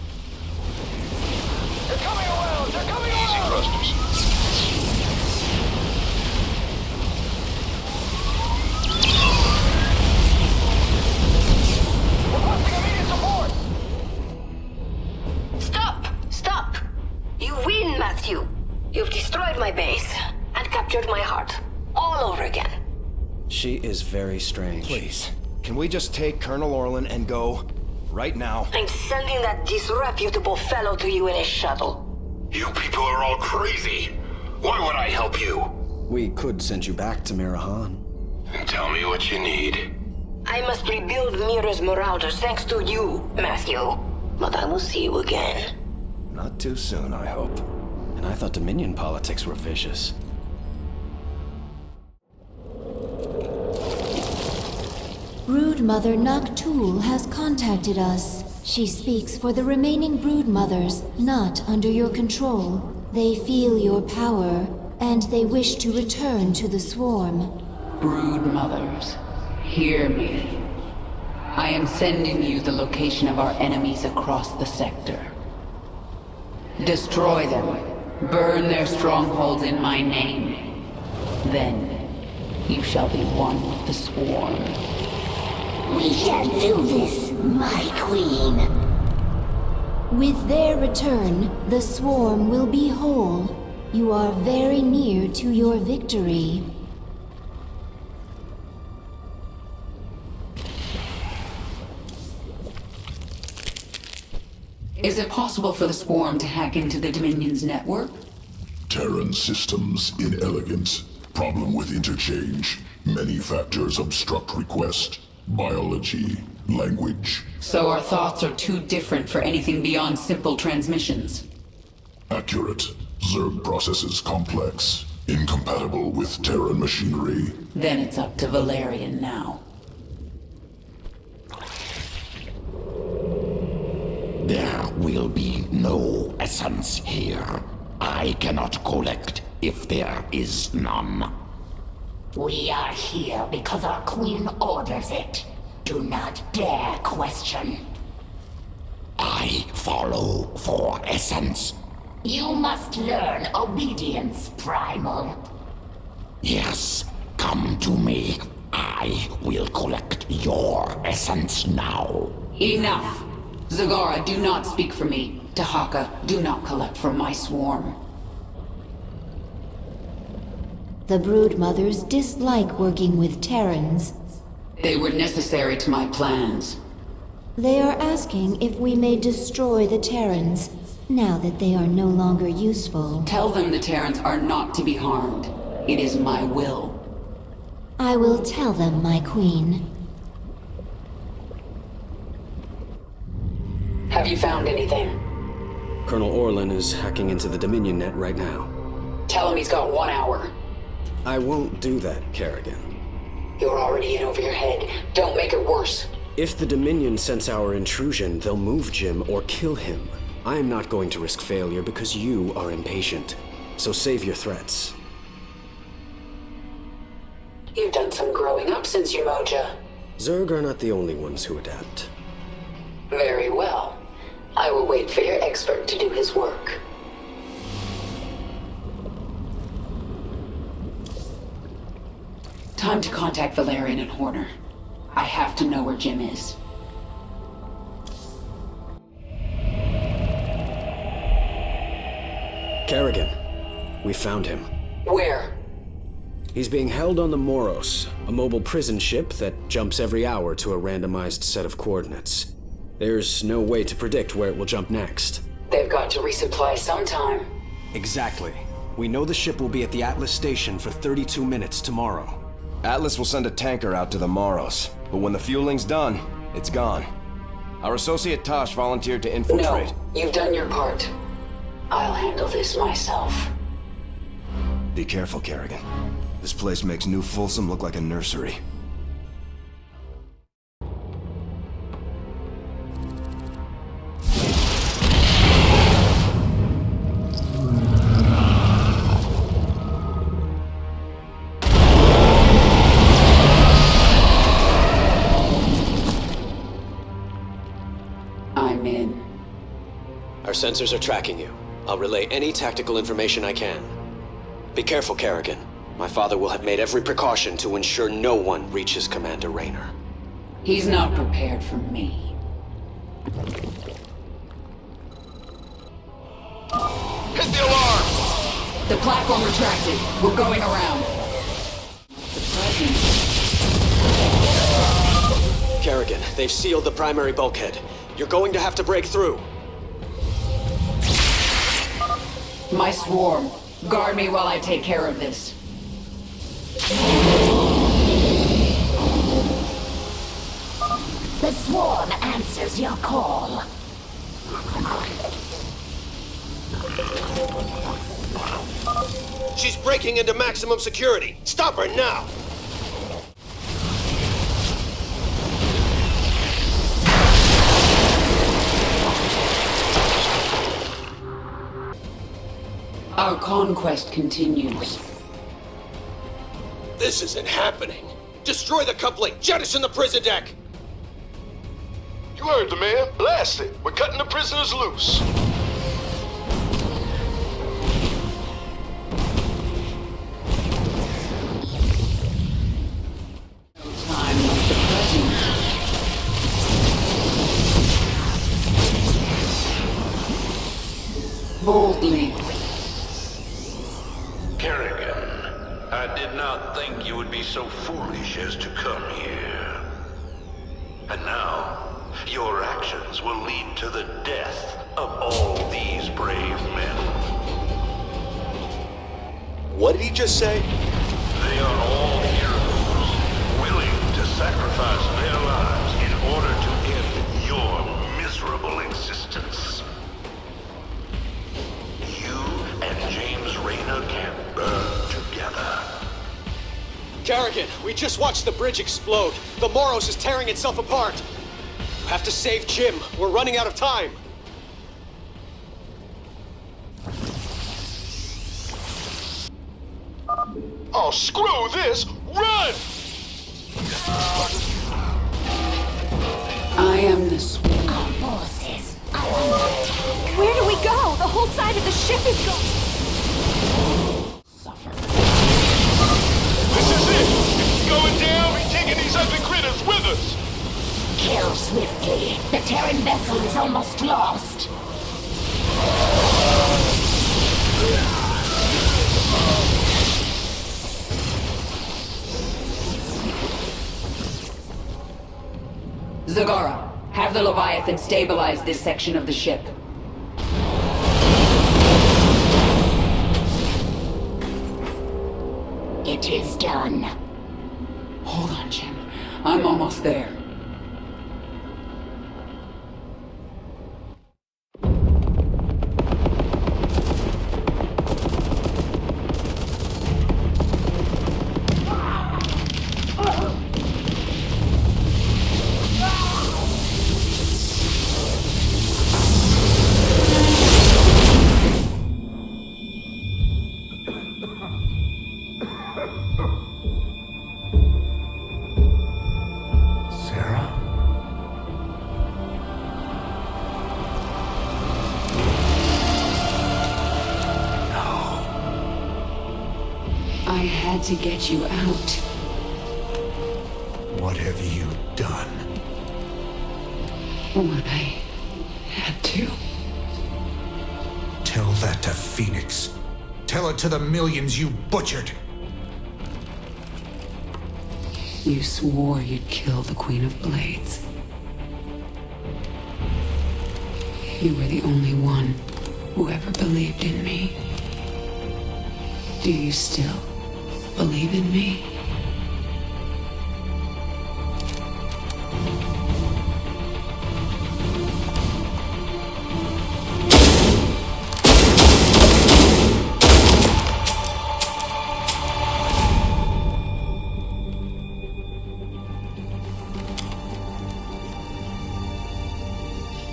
They're coming around! They're coming around! Easy thrusters. Requesting immediate support! Stop! You win, Matthew. You've destroyed my base and captured my heart all over again. She is very strange. Please, can we just take Colonel Orlan and go? Right now. I'm sending that disreputable fellow to you in a shuttle. You people are all crazy. Why would I help you? We could send you back to Mirahan. And tell me what you need. I must rebuild Mira's marauders thanks to you, Matthew. But I will see you again. Not too soon, I hope. And I thought Dominion politics were vicious. Broodmother Noctul has contacted us. She speaks for the remaining Broodmothers, not under your control. They feel your power, and they wish to return to the swarm. Broodmothers, hear me. I am sending you the location of our enemies across the sector. Destroy them. Burn their strongholds in my name. Then, you shall be one with the swarm. We shall do this, my queen. With their return, the swarm will be whole. You are very near to your victory. Is it possible for the swarm to hack into the Dominion's network? Terran systems inelegant. Problem with interchange. Many factors obstruct request. Biology, language. So our thoughts are too different for anything beyond simple transmissions. Accurate. Zerg processes complex. Incompatible with Terran machinery. Then it's up to Valerian now. There will be no essence here. I cannot collect if there is none. We are here because our queen orders it. Do not dare question. I follow for essence. You must learn obedience, Primal. Yes, come to me. I will collect your essence now. Enough! Zagara, do not speak for me. Tahaka, do not collect from my swarm. The Broodmothers dislike working with Terrans. They were necessary to my plans. They are asking if we may destroy the Terrans, now that they are no longer useful. Tell them the Terrans are not to be harmed. It is my will. I will tell them, my queen. Have you found anything? Colonel Orlan is hacking into the Dominion net right now. Tell him he's got 1 hour. I won't do that, Kerrigan. You're already in over your head. Don't make it worse. If the Dominion sense our intrusion, they'll move Jim or kill him. I am not going to risk failure because you are impatient. So save your threats. You've done some growing up since your Moja. Zerg are not the only ones who adapt. Very well. I will wait for your expert to do his work. Time to contact Valerian and Horner. I have to know where Jim is. Kerrigan, we found him. Where? He's being held on the Moros, a mobile prison ship that jumps every hour to a randomized set of coordinates. There's no way to predict where it will jump next. They've got to resupply sometime. Exactly. We know the ship will be at the Atlas station for 32 minutes tomorrow. Atlas will send a tanker out to the Moros, but when the fueling's done, it's gone. Our associate Tosh volunteered to infiltrate. No, you've done your part. I'll handle this myself. Be careful, Kerrigan. This place makes New Folsom look like a nursery. I'm in. Our sensors are tracking you. I'll relay any tactical information I can. Be careful, Kerrigan. My father will have made every precaution to ensure no one reaches Commander Raynor. He's not prepared for me. Hit the alarm! The platform retracted. We're going around. The presence. Kerrigan, they've sealed the primary bulkhead. You're going to have to break through. My swarm. Guard me while I take care of this. The swarm answers your call. She's breaking into maximum security. Stop her now! Our conquest continues. This isn't happening. Destroy the coupling! Jettison the prison deck! You heard the man. Blast it. We're cutting the prisoners loose. Time like the present. Boldly. Kerrigan, I did not think you would be so foolish as to come here. And now, your actions will lead to the death of all these brave men. What did he just say? They are all heroes, willing to sacrifice their lives in order to end your miserable existence. You and James Raynor can burn together. Kerrigan, we just watched the bridge explode. The Moros is tearing itself apart. You have to save Jim. We're running out of time. Oh, screw this! Run! I am the swarm. Our forces are Where do we go? The whole side of the ship is gone. This is it! If it's going down, we're taking these ugly critters with us! Kill swiftly. The Terran vessel is almost lost. Hive and stabilize this section of the ship. It is done. Hold on, Jim. I'm almost there. I had to get you out. What have you done? What I had to. Tell that to Phoenix. Tell it to the millions you butchered. You swore you'd kill the Queen of Blades. You were the only one who ever believed in me. Do you still believe in me?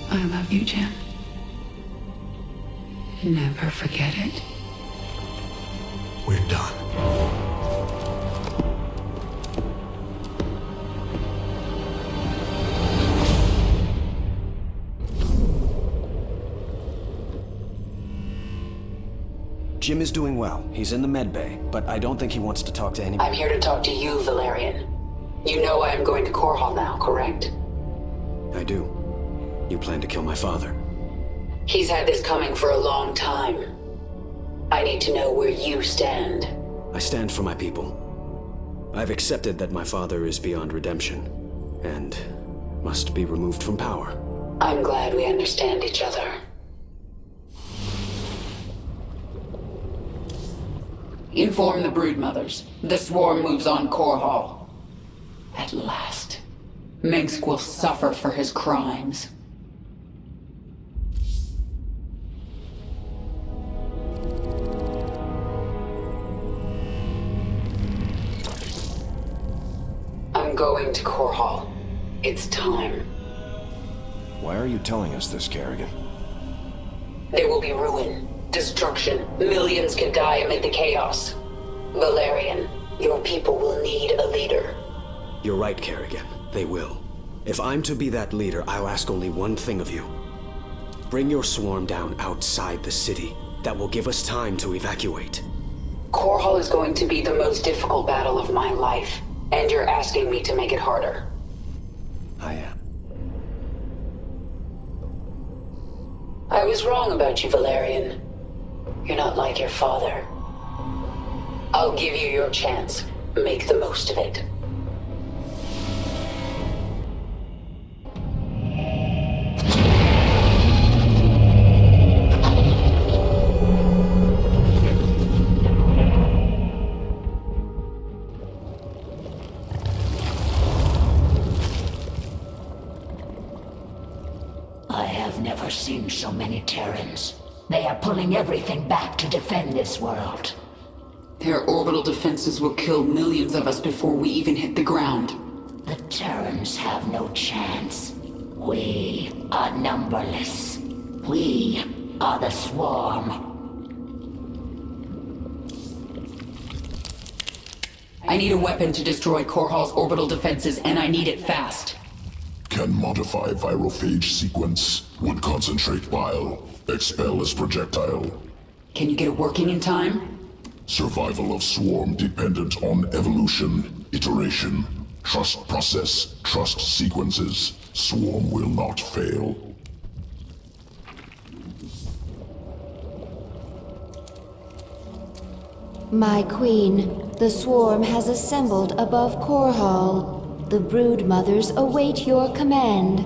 I love you, Jim. Never forget it. We're done. Jim is doing well. He's in the med bay, but I don't think he wants to talk to anyone. I'm here to talk to you, Valerian. You know I am going to Core Hall now, correct? I do. You plan to kill my father. He's had this coming for a long time. I need to know where you stand. I stand for my people. I've accepted that my father is beyond redemption, and must be removed from power. I'm glad we understand each other. Inform the Broodmothers. The swarm moves on Core Hall. At last, Minsk will suffer for his crimes. I'm going to Core Hall. It's time. Why are you telling us this, Kerrigan? There will be ruin, destruction. Millions can die amid the chaos. Valerian, your people will need a leader. You're right, Kerrigan. They will. If I'm to be that leader, I'll ask only one thing of you. Bring your swarm down outside the city. That will give us time to evacuate. Core Hall is going to be the most difficult battle of my life, and you're asking me to make it harder. I am. I was wrong about you, Valerian. You're not like your father. I'll give you your chance. Make the most of it. I have never seen so many Terrans. They are pulling everything back to defend this world. Their orbital defenses will kill millions of us before we even hit the ground. The Terrans have no chance. We are numberless. We are the swarm. I need a weapon to destroy Core Hall's orbital defenses, and I need it fast. Can modify virophage sequence. Would concentrate bile. Expel as projectile. Can you get it working in time? Survival of swarm dependent on evolution, iteration, trust process, trust sequences. Swarm will not fail. My queen, the swarm has assembled above Core Hall. The Broodmothers await your command.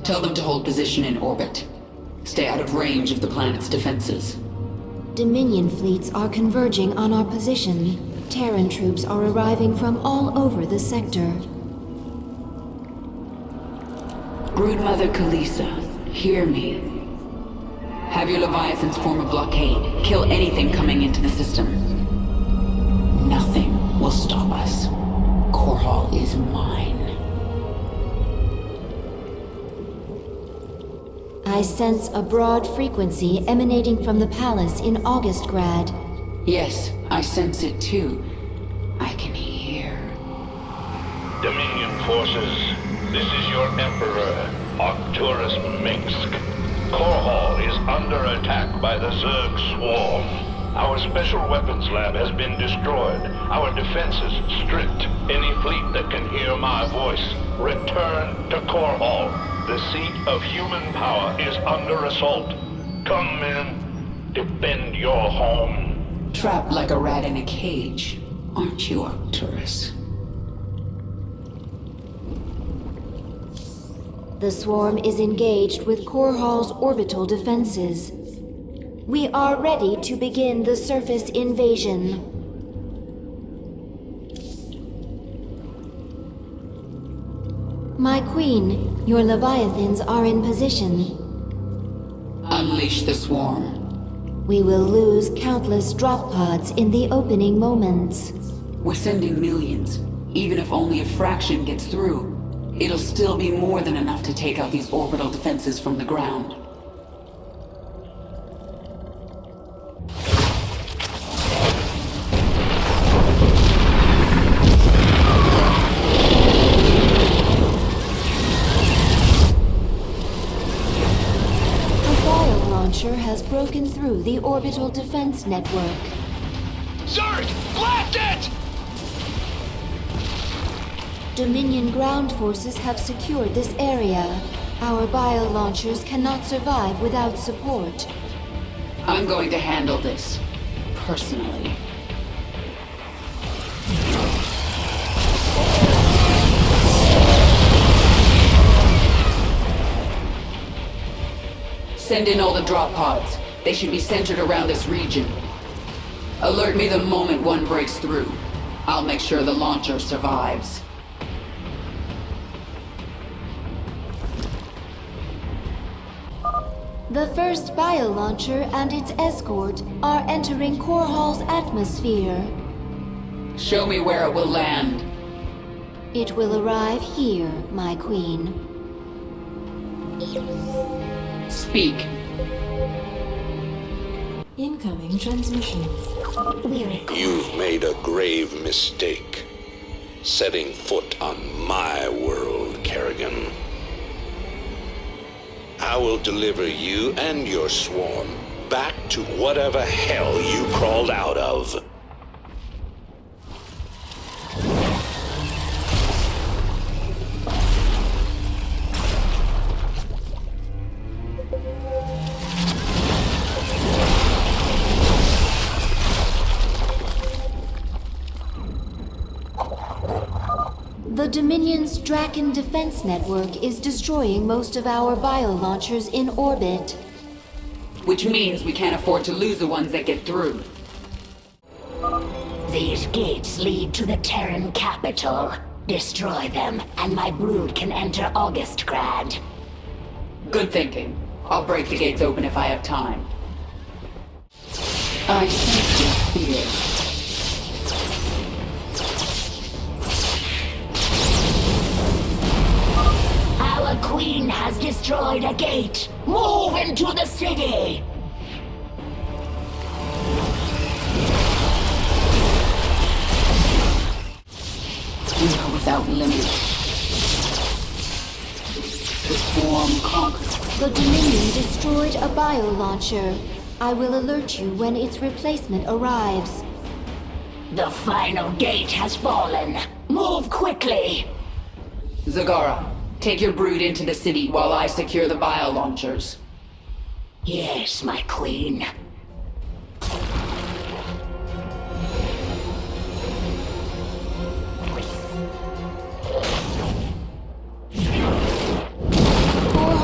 Tell them to hold position in orbit. Stay out of range of the planet's defenses. Dominion fleets are converging on our position. Terran troops are arriving from all over the sector. Broodmother Kalisa, hear me. Have your Leviathans form a blockade. Kill anything coming into the system. Nothing will stop us. Core Hall is mine. I sense a broad frequency emanating from the palace in Augustgrad. Yes, I sense it too. I can hear. Dominion forces, this is your Emperor, Arcturus Minsk. Core Hall is under attack by the Zerg swarm. Our special weapons lab has been destroyed. Our defenses stripped. Any fleet that can hear my voice, return to Core Hall. The seat of human power is under assault. Come, men. Defend your home. Trapped like a rat in a cage, aren't you, Arcturus? The swarm is engaged with Core Hall's orbital defenses. We are ready to begin the surface invasion. My queen, your Leviathans are in position. Unleash the swarm. We will lose countless drop pods in the opening moments. We're sending millions. Even if only a fraction gets through, it'll still be more than enough to take out these orbital defenses from the ground. Has broken through the orbital defense network. Zerg! Blast it! Dominion ground forces have secured this area. Our bio-launchers cannot survive without support. I'm going to handle this, personally. Send in all the drop pods. They should be centered around this region. Alert me the moment one breaks through. I'll make sure the launcher survives. The first bio-launcher and its escort are entering Core Hall's atmosphere. Show me where it will land. It will arrive here, my queen. Speak. Incoming transmission. You've made a grave mistake. Setting foot on my world, Kerrigan. I will deliver you and your swarm back to whatever hell you crawled out of. The Dominion's Draken defense network is destroying most of our bio-launchers in orbit. Which means we can't afford to lose the ones that get through. These gates lead to the Terran capital. Destroy them, and my brood can enter Augustgrad. Good thinking. I'll break the gates open if I have time. I sense your fear. Our queen has destroyed a gate. Move into the city. We are without limit. The swarm conquered. The Dominion destroyed a bio-launcher. I will alert you when its replacement arrives. The final gate has fallen. Move quickly. Zagara, take your brood into the city while I secure the bio-launchers. Yes, my queen. Core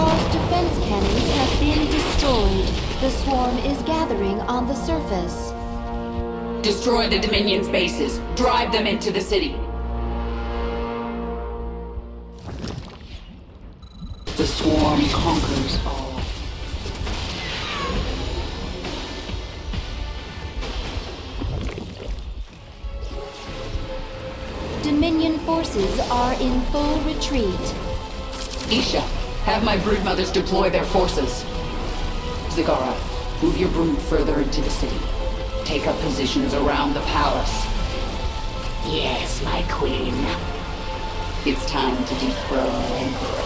gathering on the surface. Destroy the Dominion's bases. Drive them into the city. The swarm conquers all. Dominion forces are in full retreat. Isha, have my broodmothers deploy their forces. Zagara, move your brood further into the city. Take up positions around the palace. Yes, my queen. It's time to dethrone the Emperor.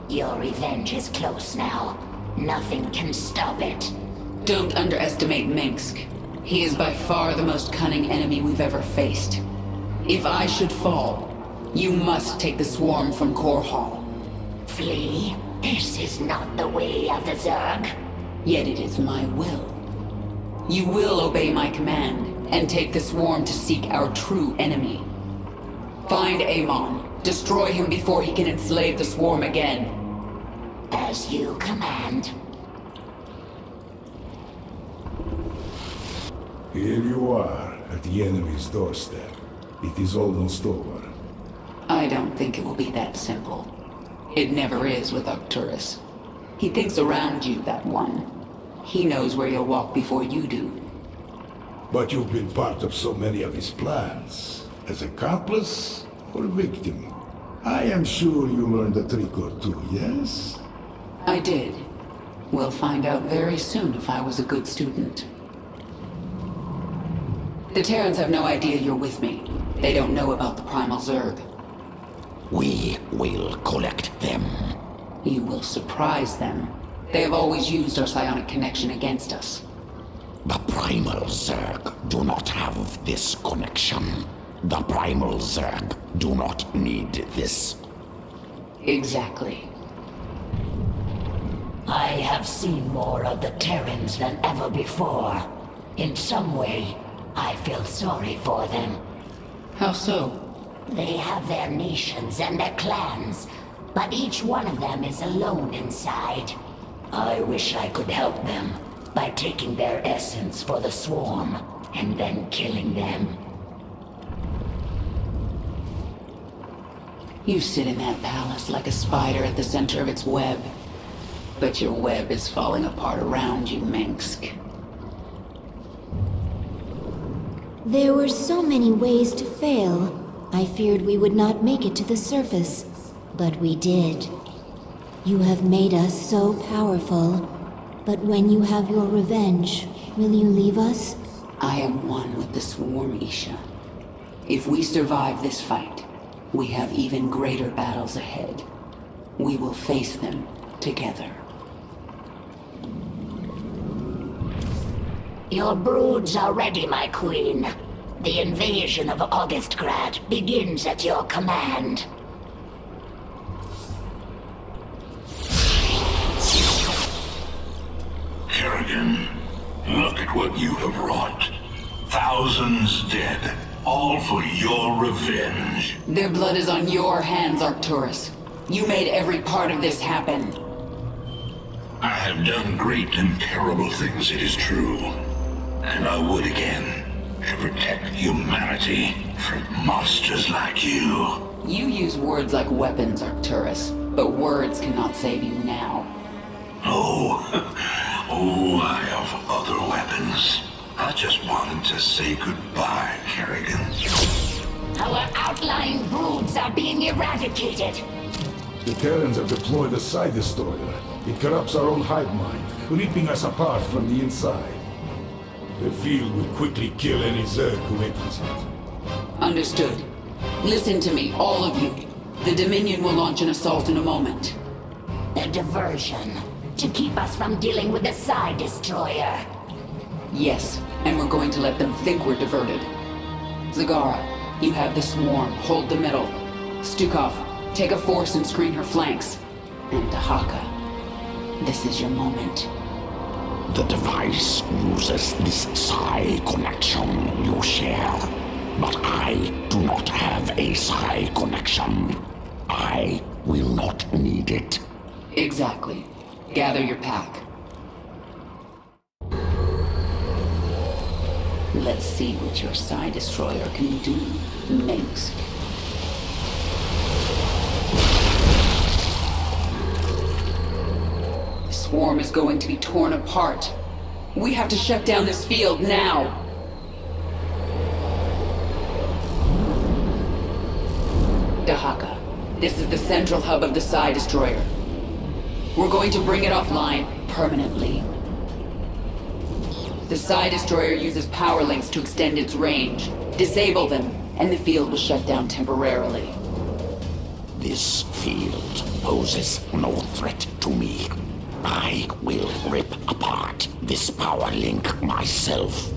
Your revenge is close now. Nothing can stop it. Don't underestimate Minsk. He is by far the most cunning enemy we've ever faced. If I should fall, you must take the swarm from Core Hall. Flee? This is not the way of the Zerg. Yet it is my will. You will obey my command, and take the swarm to seek our true enemy. Find Amon. Destroy him before he can enslave the swarm again. As you command. Here you are, at the enemy's doorstep. It is almost over. I don't think it will be that simple. It never is with Arcturus. He thinks around you, that one. He knows where you'll walk before you do. But you've been part of so many of his plans. As accomplice or victim? I am sure you learned a trick or two, yes? I did. We'll find out very soon if I was a good student. The Terrans have no idea you're with me. They don't know about the Primal Zerg. We will collect them. You will surprise them. They have always used our psionic connection against us. The Primal Zerg do not have this connection. The Primal Zerg do not need this. Exactly. I have seen more of the Terrans than ever before. In some way, I feel sorry for them. How so? They have their nations and their clans, but each one of them is alone inside. I wish I could help them by taking their essence for the swarm and then killing them. You sit in that palace like a spider at the center of its web. But your web is falling apart around you, Minsk. There were so many ways to fail. I feared we would not make it to the surface, but we did. You have made us so powerful, but when you have your revenge, will you leave us? I am one with the swarm, Isha. If we survive this fight, we have even greater battles ahead. We will face them together. Your broods are ready, my queen. The invasion of Augustgrad begins at your command. Kerrigan, look at what you have wrought. Thousands dead, all for your revenge. Their blood is on your hands, Arcturus. You made every part of this happen. I have done great and terrible things, it is true. And I would again, to protect humanity from monsters like you. You use words like weapons, Arcturus, but words cannot save you now. Oh, I have other weapons. I just wanted to say goodbye, Kerrigan. Our outlying broods are being eradicated. The Terrans have deployed a Psi Destroyer. It corrupts our own hive mind, ripping us apart from the inside. The field will quickly kill any Zerg who enters it. Understood. Listen to me, all of you. The Dominion will launch an assault in a moment. A diversion, to keep us from dealing with the Psi Destroyer. Yes, and we're going to let them think we're diverted. Zagara, you have the swarm. Hold the middle. Stukov, take a force and screen her flanks. And Dahaka, this is your moment. The device uses this psi connection you share. But I do not have a psi connection. I will not need it. Exactly. Gather your pack. Let's see what your Side Destroyer can do, Minsk. The swarm is going to be torn apart. We have to shut down this field now. Dahaka, this is the central hub of the Side Destroyer. We're going to bring it offline permanently. The Side Destroyer uses power links to extend its range. Disable them, and the field will shut down temporarily. This field poses no threat to me. I will rip apart this power link myself.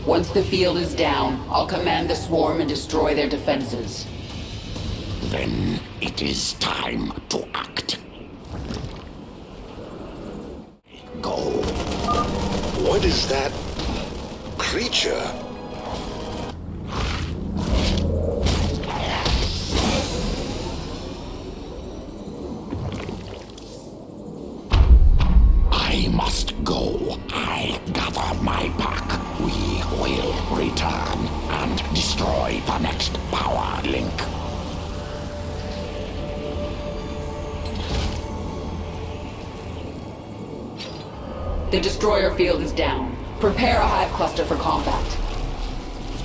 Once the field is down, I'll command the swarm and destroy their defenses. Then it is time to act. Go. What is that creature? I must go. I gather my pack. We will return and destroy the next power link. The destroyer field is down. Prepare a hive cluster for combat.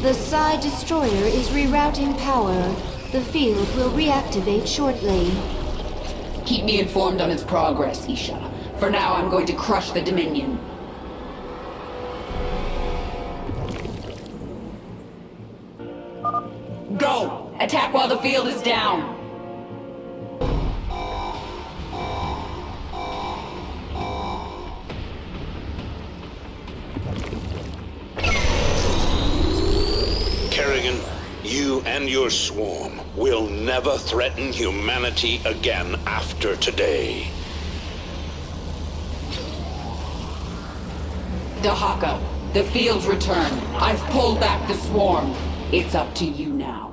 The Side Destroyer is rerouting power. The field will reactivate shortly. Keep me informed on its progress, Isha. For now, I'm going to crush the Dominion. Go! Attack while the field is down! Kerrigan, you and your swarm will never threaten humanity again after today. Dahaka, the field's returned. I've pulled back the swarm. It's up to you now.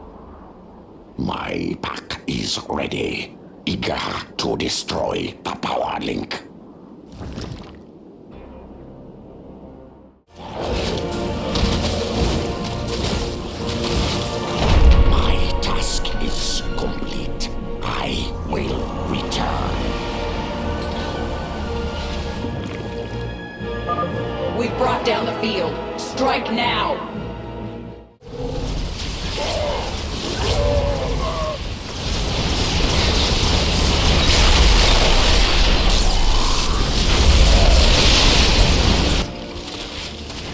My pack is ready, eager to destroy the power link. My task is complete. I will return. We've brought down the field. Strike now!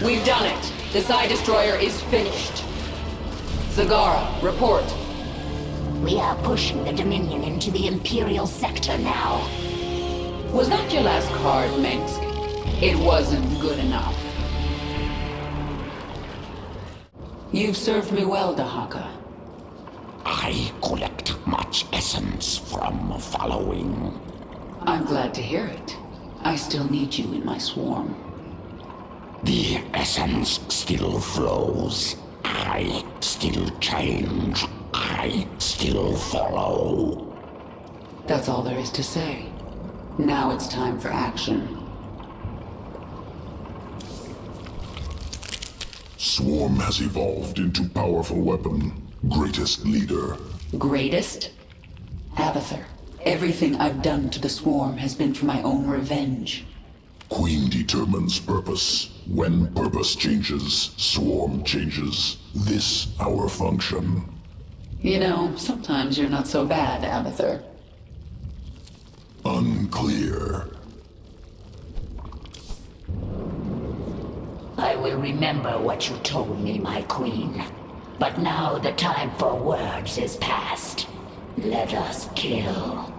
We've done it. The Side Destroyer is finished. Zagara, report. We are pushing the Dominion into the Imperial sector now. Was that your last card, Minsk? It wasn't good enough. You've served me well, Dahaka. I collect much essence from following. I'm glad to hear it. I still need you in my swarm. The essence still flows. I still change. I still follow. That's all there is to say. Now it's time for action. Swarm has evolved into powerful weapon. Greatest leader. Greatest? Abathur, everything I've done to the swarm has been for my own revenge. Queen determines purpose. When purpose changes, swarm changes. This our function. You know, sometimes you're not so bad, Abathur. Unclear. I will remember what you told me, my queen. But now the time for words is past. Let us kill.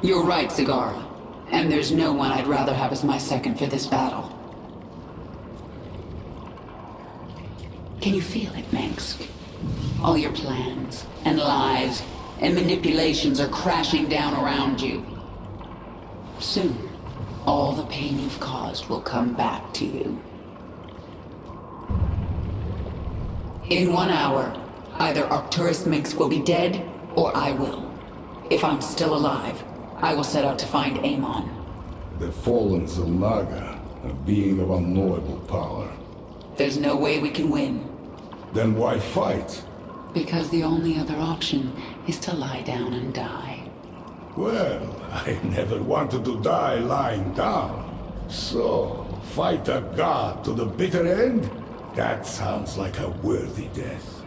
You're right, Zagara. And there's no one I'd rather have as my second for this battle. Can you feel it, Minsk? All your plans, and lies, and manipulations are crashing down around you. Soon, all the pain you've caused will come back to you. In 1 hour, either Arcturus Minsk will be dead, or I will. If I'm still alive, I will set out to find Amon. The fallen Zalnaga, a being of unknowable power. There's no way we can win. Then why fight? Because the only other option is to lie down and die. Well, I never wanted to die lying down. So, fight a god to the bitter end? That sounds like a worthy death.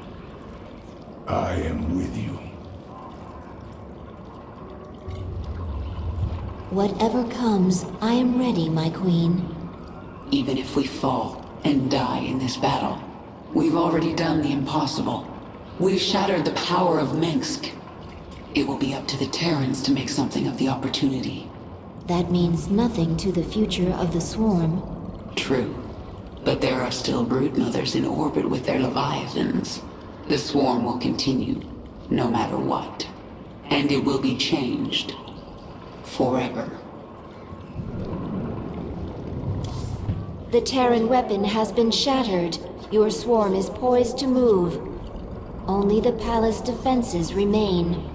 I am with you. Whatever comes, I am ready, my queen. Even if we fall and die in this battle, we've already done the impossible. We've shattered the power of Minsk. It will be up to the Terrans to make something of the opportunity. That means nothing to the future of the Swarm. True. But there are still broodmothers in orbit with their Leviathans. The Swarm will continue, no matter what. And it will be changed. Forever. The Terran weapon has been shattered. Your swarm is poised to move. Only the palace defenses remain.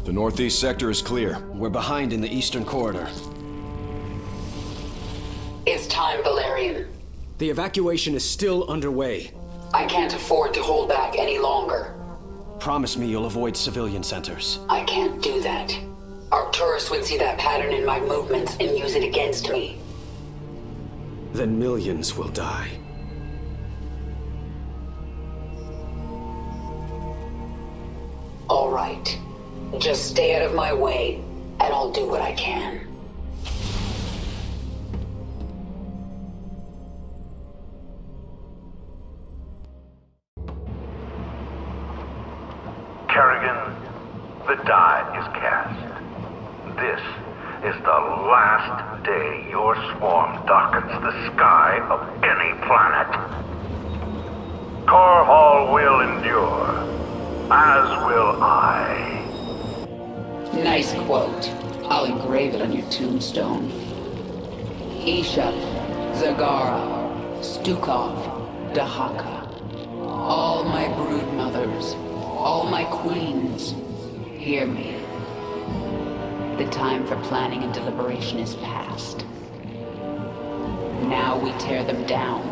The northeast sector is clear. We're behind in the eastern corridor. It's time, Valerian. The evacuation is still underway. I can't afford to hold back any longer. Promise me you'll avoid civilian centers. I can't do that. Arcturus would see that pattern in my movements and use it against me. Then millions will die. All right. Just stay out of my way, and I'll do what I can. Kerrigan, the die is cast. This is the last day your swarm darkens the sky of any planet. Corhall will endure, as will I. Nice quote. I'll engrave it on your tombstone. Isha, Zagara, Stukov, Dahaka. All my broodmothers, all my queens, hear me. The time for planning and deliberation is past. Now we tear them down.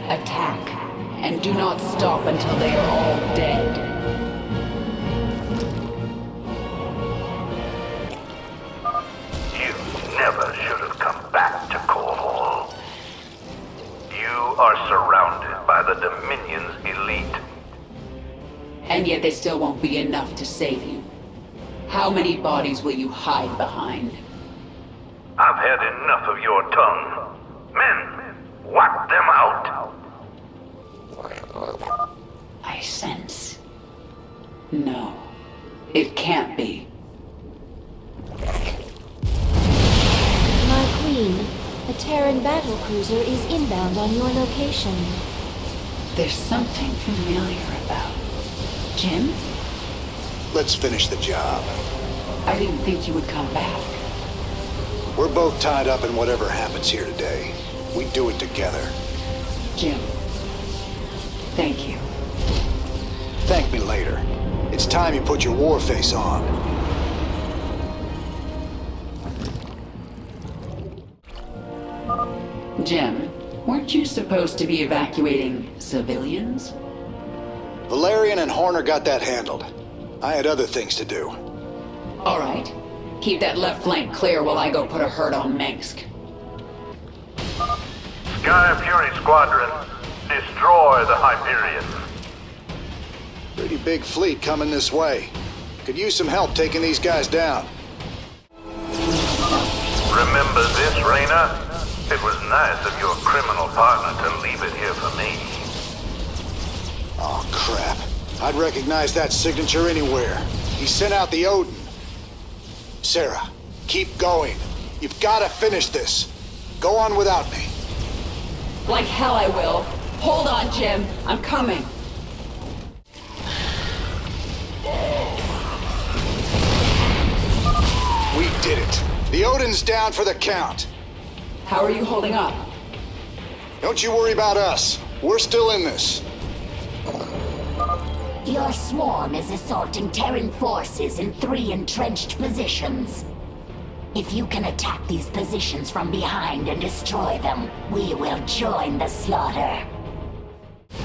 Attack, and do not stop until they are all dead. Never should have come back to Cornwall. You are surrounded by the Dominion's elite. And yet there still won't be enough to save you. How many bodies will you hide behind? I've had enough of your tongue. Men, wipe them out. I sense. No, it can't be. My queen, a Terran battlecruiser is inbound on your location. There's something familiar about Jim? Let's finish the job. I didn't think you would come back. We're both tied up in whatever happens here today. We do it together. Jim, thank you. Thank me later. It's time you put your war face on. Jim, weren't you supposed to be evacuating civilians? Valerian and Horner got that handled. I had other things to do. All right. Keep that left flank clear while I go put a hurt on Minsk. Sky Fury Squadron, destroy the Hyperion. Pretty big fleet coming this way. Could use some help taking these guys down. Remember this, Raynor? It was nice of your criminal partner to leave it here for me. Oh, crap. I'd recognize that signature anywhere. He sent out the Odin. Sarah, keep going. You've got to finish this. Go on without me. Like hell I will. Hold on, Jim. I'm coming. We did it. The Odin's down for the count. How are you holding up? Don't you worry about us. We're still in this. Your swarm is assaulting Terran forces in 3 entrenched positions. If you can attack these positions from behind and destroy them, we will join the slaughter. The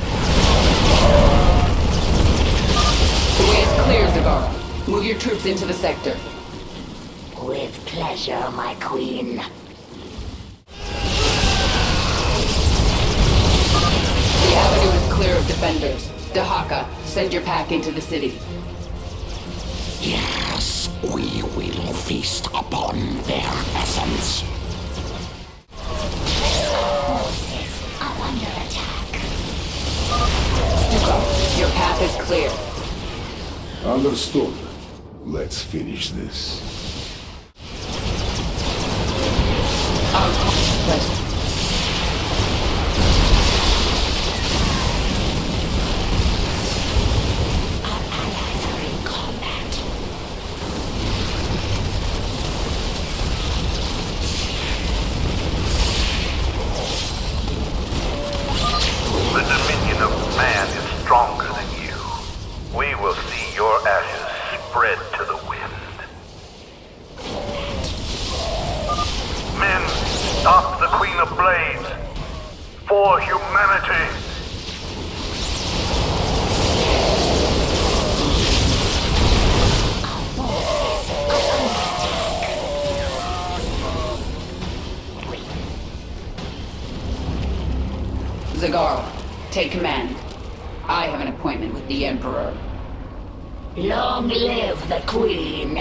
way is clear, Zagara. Move your troops into the sector. With pleasure, my queen. The avenue is clear of defenders. Dahaka, send your pack into the city. Yes, we will feast upon their essence. Forces are under attack. Stukov, your path is clear. Understood. Let's finish this. Pleasure. The dominion of man is stronger than you. We will see your ashes spread to the wind. Men, stop the Queen of Blades! For humanity! Zagara, take command. I have an appointment with the Emperor. Long live the queen!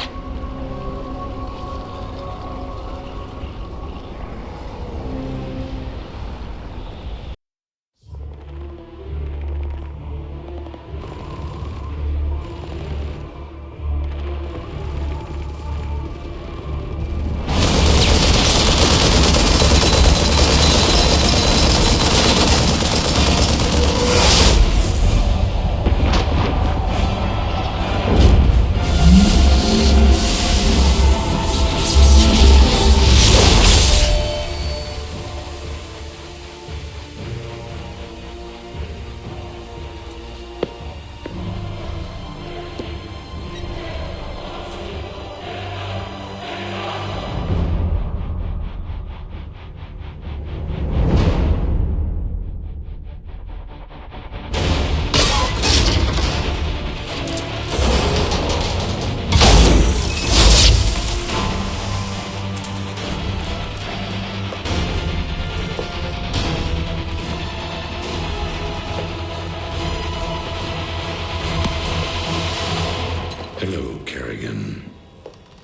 Hello, Kerrigan.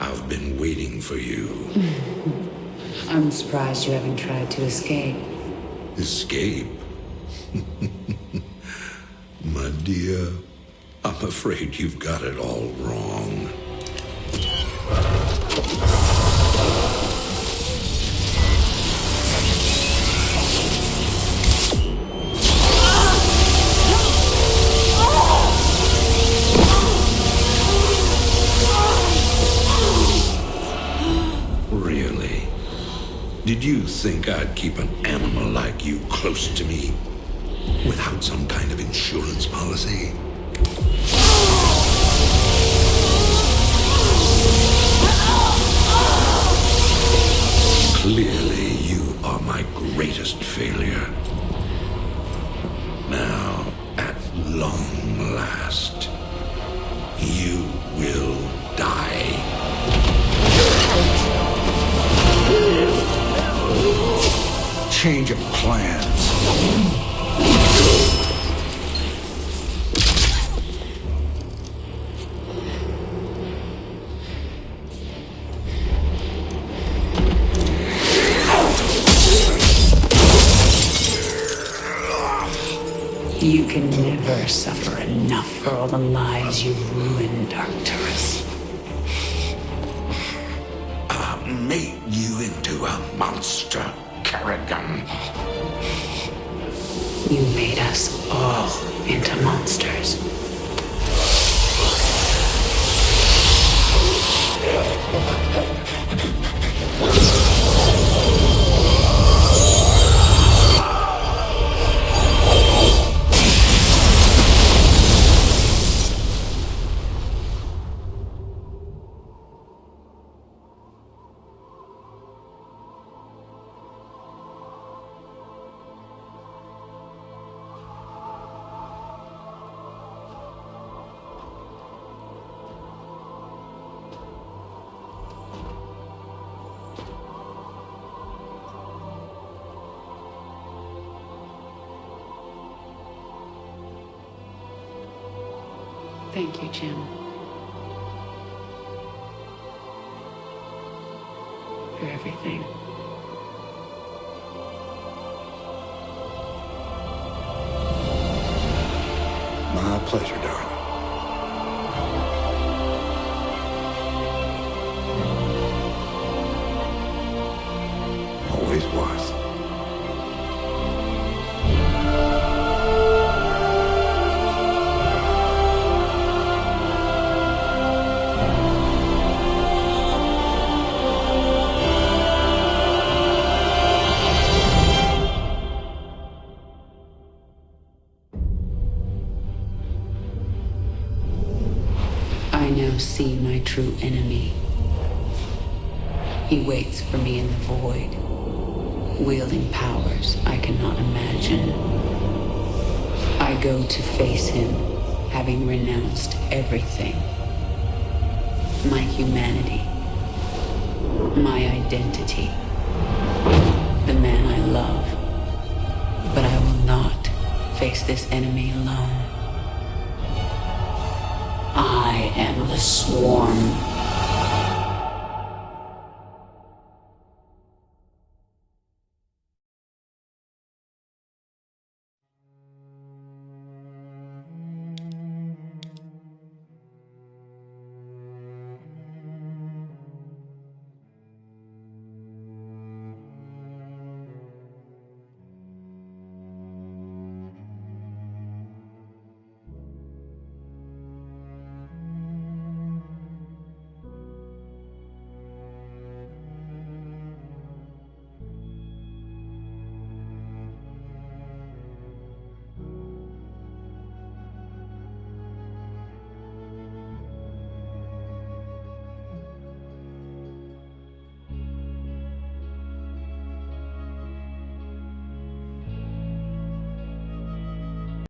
I've been waiting for you. I'm surprised you haven't tried to escape. Escape? My dear, I'm afraid you've got it all wrong. Really? Did you think I'd keep an animal like you close to me without some kind of insurance policy? Clearly, you are my greatest failure. Now, at long last, you will die. Change of plans. You can never suffer enough for all the lives you've ruined, Arcturus. I made you into a monster, Kerrigan. You made us all into monsters. Thank you, Jim. For everything. My pleasure, darling. Always was. I now see my true enemy. He waits for me in the void, wielding powers I cannot imagine. I go to face him, having renounced everything. My humanity, my identity, the man I love. But I will not face this enemy alone. I am the Swarm.